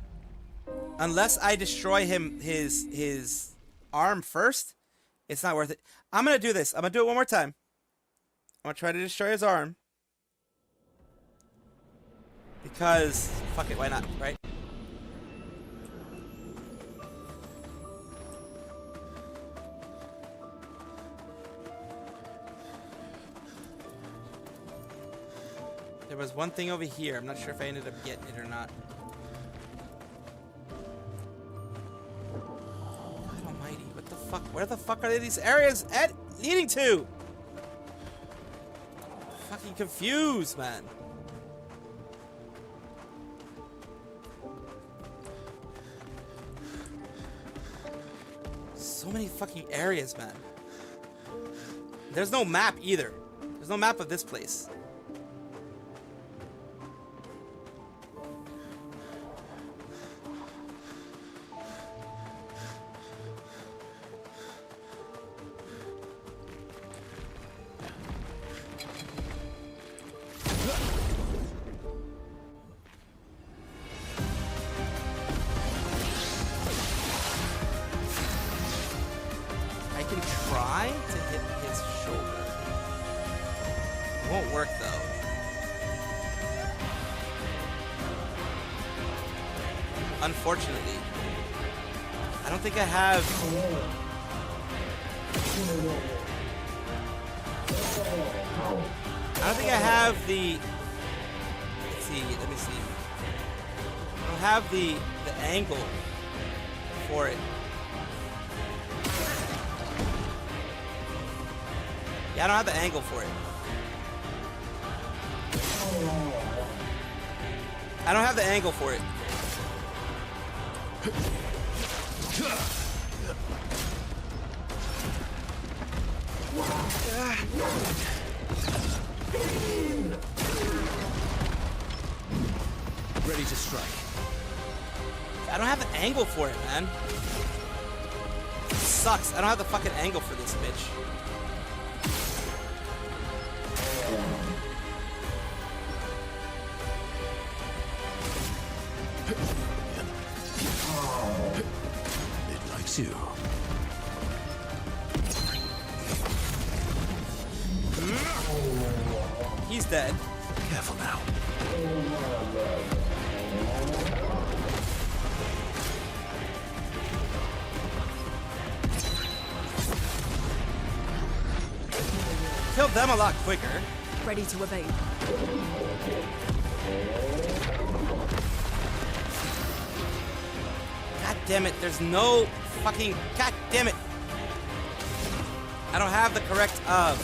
Unless I destroy his arm first, it's not worth it. I'm gonna do this. I'm gonna do it one more time. I'm gonna try to destroy his arm. Because, fuck it, why not, right? There was one thing over here. I'm not sure if I ended up getting it or not. God almighty, what the fuck? Where the fuck are these areas leading to? Fucking confused, man. So many fucking areas, man. There's no map either. There's no map of this place. work though. Unfortunately. I don't think I have... I don't think I have the... Let's see, let me see. I don't have the angle for it. Yeah, I don't have the angle for it. I don't have the angle for it. Ready to strike. I don't have the angle for it, man. It sucks. I don't have the fucking angle for this, bitch. It likes you. He's dead. Careful now. Killed them a lot quicker. Ready to evade. God damn it, there's no fucking... God damn it. I don't have the correct, I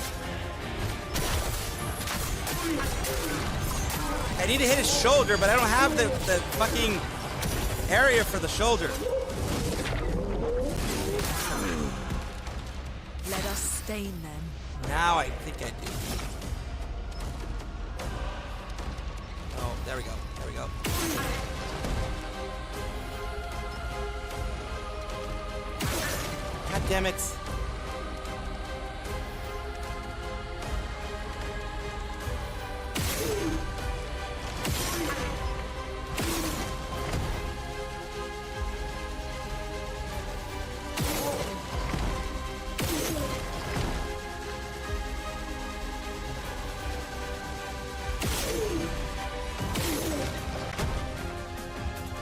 need to hit his shoulder, but I don't have the fucking area for the shoulder. Let us stain them. Now I think I do. Oh, there we go. There we go. God damn it.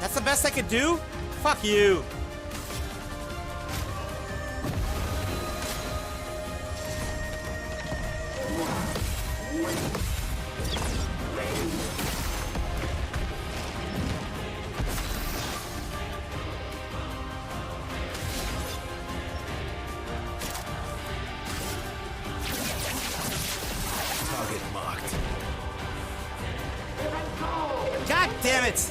That's the best I could do? Fuck you. Target marked. God damn it.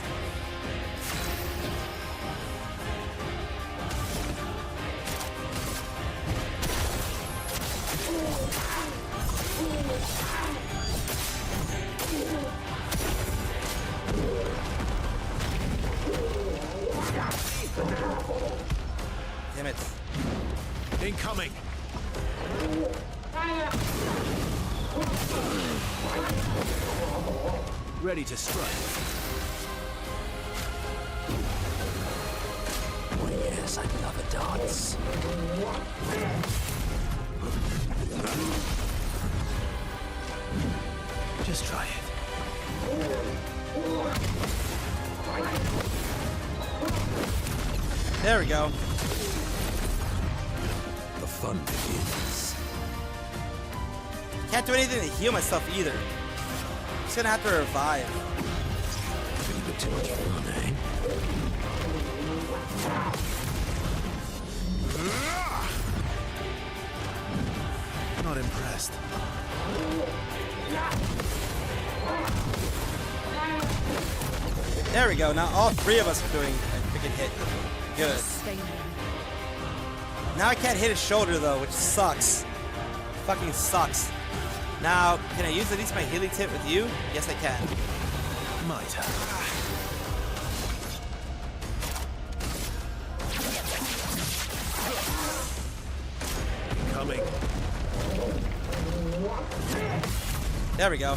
Damn it. Incoming. Ready to strike. Oh yes, I love a dance. Just try it. There we go. The fun begins. Can't do anything to heal myself either. Just gonna have to revive. A little bit too much fun, eh? Not impressed. There we go. Now all three of us are doing a freaking hit. Good. Stain them. Now I can't hit his shoulder though, which sucks. Fucking sucks. Now, can I use at least my healing tip with you? Yes, I can. My turn. Coming. There we go.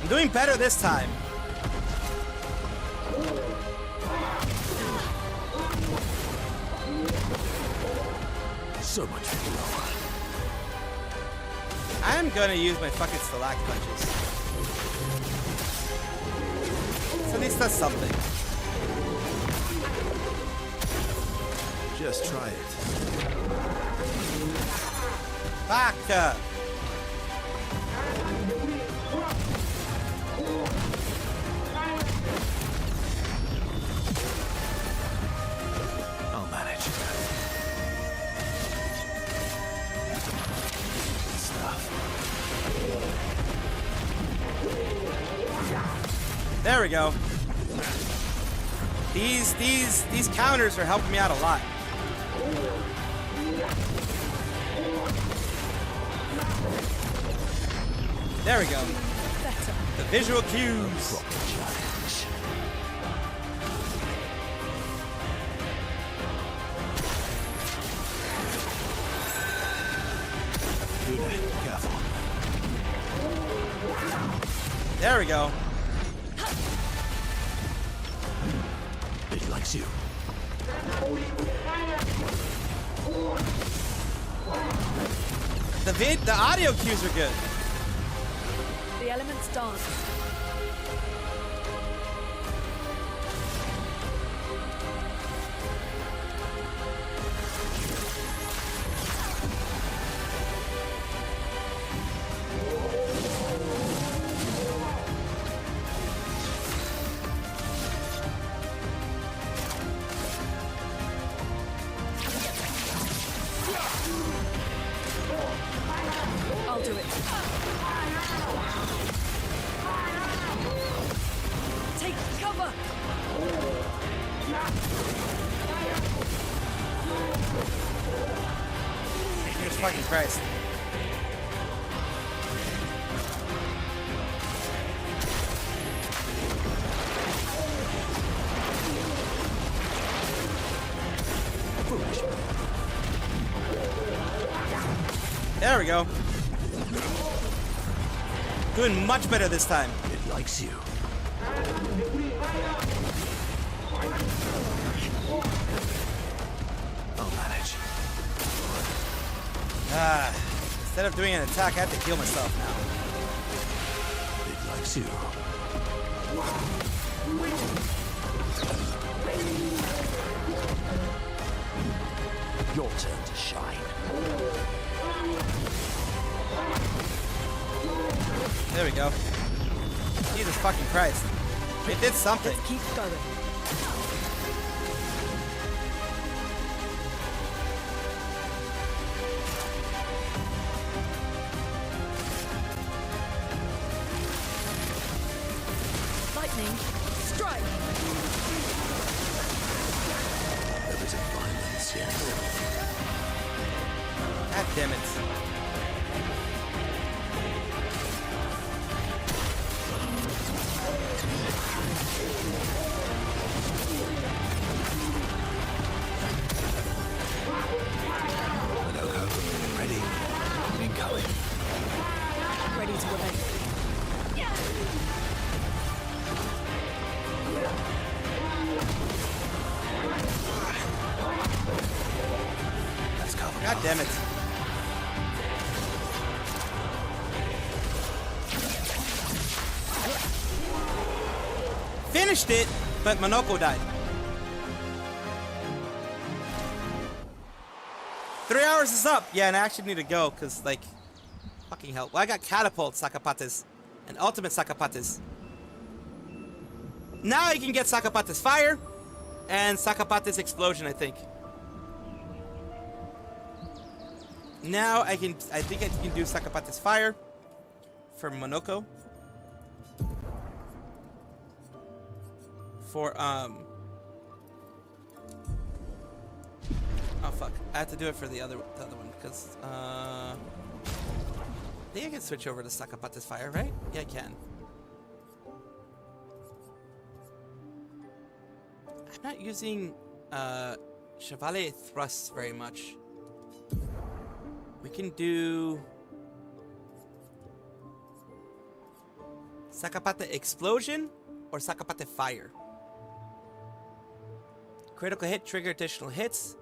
I'm doing better this time. So much flow. I I'm gonna use my fucking stalak punches. So at least that's something. Just try it. Back! I'll manage. Stuff. There we go. These counters are helping me out a lot. There we go. The visual cues. Careful. There we go. It likes you. The audio cues are good. The elements dance. I'll do it. Take cover! Jesus fucking Christ. There we go. Doing much better this time. It likes you. I'll manage. Instead of doing an attack, I have to heal myself now. It likes you. Your turn to shine. There we go. Jesus fucking Christ. It did something. Let's keep going. Lightning, strike! A bit of violence, yes. God damn it. Manoko, ready? Incoming. Ready to obey. Let's cover. God damn it. Finished it, but Monoko died. 3 hours is up. Yeah, and I actually need to go, because, like, fucking hell. Well, I got Catapult Sakapates and Ultimate Sakapates. Now I can get Sakapates Fire and Sakapates Explosion, I think. Now I think I can do Sakapates Fire for Monoko. For, oh fuck. I have to do it for the other one, because, I think I can switch over to Sakapates Fire, right? Yeah, I can. I'm not using, Chevalier Thrusts very much. We can do Sakapate Explosion or Sakapate Fire. Critical hit, trigger additional hits,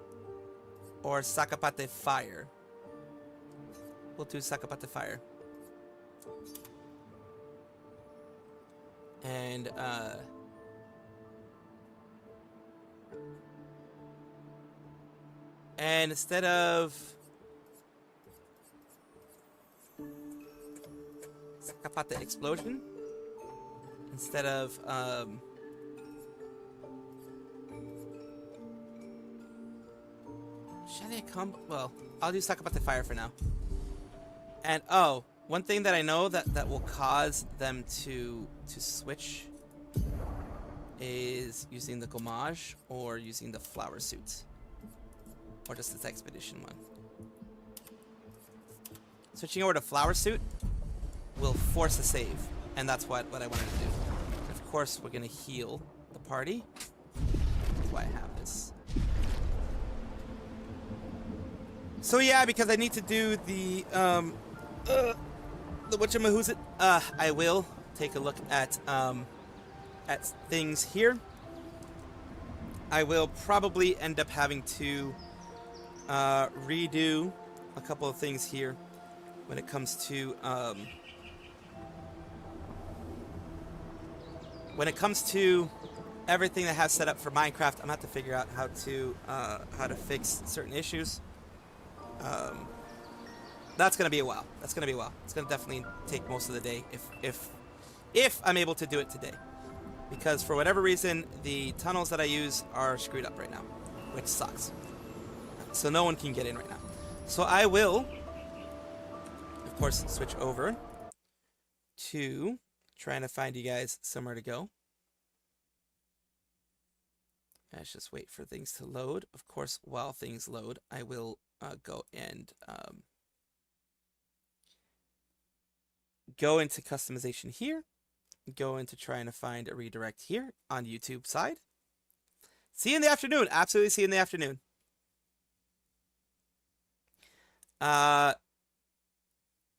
or Sakapate Fire. We'll do Sakapate Fire. And instead of Sakapata explosion, instead of should I come? Well, I'll do Sakapata fire for now. And oh, one thing that I know that will cause them to switch is using the gommage or using the flower suit. Or just this expedition one. Switching over to flower suit will force a save. And that's what I wanted to do. And of course, we're going to heal the party. That's why I have this. So yeah, because I need to do the whatchamahoosit, I will take a look at things here. I will probably end up having to redo a couple of things here when it comes to everything that I have set up for Minecraft. I'm gonna have to figure out how to fix certain issues. That's gonna be a while. It's gonna definitely take most of the day if I'm able to do it today, because for whatever reason the tunnels that I use are screwed up right now, which sucks. So no one can get in right now. So I will, of course, switch over to trying to find you guys somewhere to go. Let's just wait for things to load. Of course, while things load, I will go and go into customization here. Go into trying to find a redirect here on YouTube side. See you in the afternoon. Absolutely see you in the afternoon.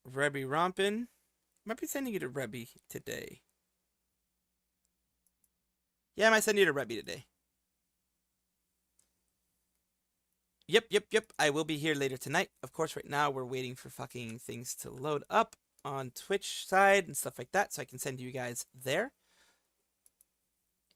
Rebby Rompin. Might be sending you to Rebby today. Yeah, I might send you to Rebby today. Yep. I will be here later tonight. Of course, right now we're waiting for fucking things to load up on Twitch side and stuff like that, so I can send you guys there.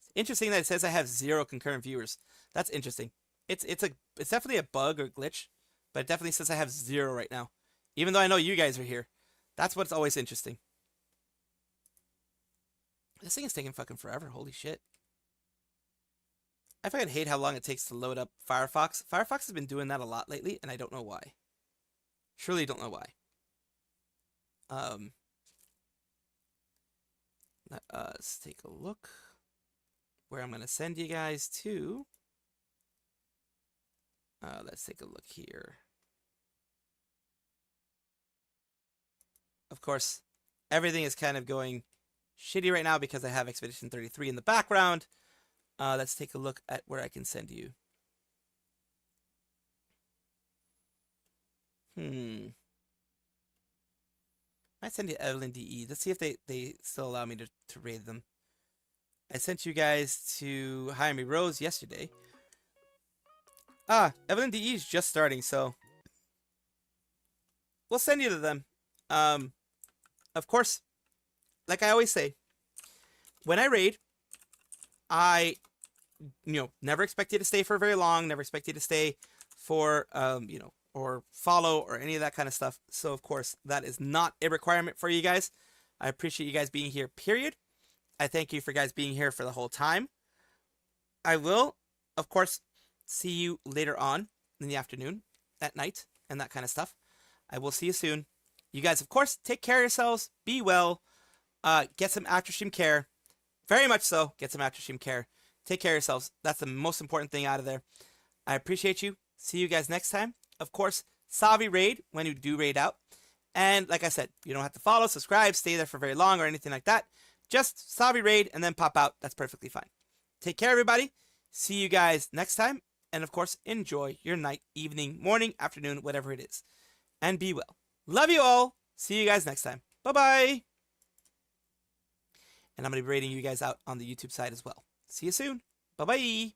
It's interesting that it says I have 0 concurrent viewers. That's interesting. It's definitely a bug or glitch, but it definitely says I have 0 right now, even though I know you guys are here. That's what's always interesting. This thing is taking fucking forever. Holy shit. I fucking hate how long it takes to load up Firefox. Firefox has been doing that a lot lately, and I don't know why. Surely don't know why. Let us take a look where I'm going to send you guys to. Let's take a look here. Of course, everything is kind of going shitty right now because I have Expedition 33 in the background. Let's take a look at where I can send you. I send you Evelyn DE. Let's see if they still allow me to raid them. I sent you guys to Jaime Rose yesterday. Evelyn DE is just starting, so we'll send you to them. Of course, like I always say, when I raid, I, never expect you to stay for very long, never expect you to stay for, or follow or any of that kind of stuff. So, of course, that is not a requirement for you guys. I appreciate you guys being here, period. I thank you for guys being here for the whole time. I will, of course, see you later on in the afternoon, at night, and that kind of stuff. I will see you soon. You guys, of course, take care of yourselves. Be well. Get some after-stream care. Very much so. Get some after-stream care. Take care of yourselves. That's the most important thing out of there. I appreciate you. See you guys next time. Of course, Salvi raid when you do raid out. And like I said, you don't have to follow, subscribe, stay there for very long or anything like that. Just Salvi raid and then pop out. That's perfectly fine. Take care, everybody. See you guys next time. And of course, enjoy your night, evening, morning, afternoon, whatever it is. And be well. Love you all. See you guys next time. Bye-bye. And I'm going to be rating you guys out on the YouTube side as well. See you soon. Bye-bye.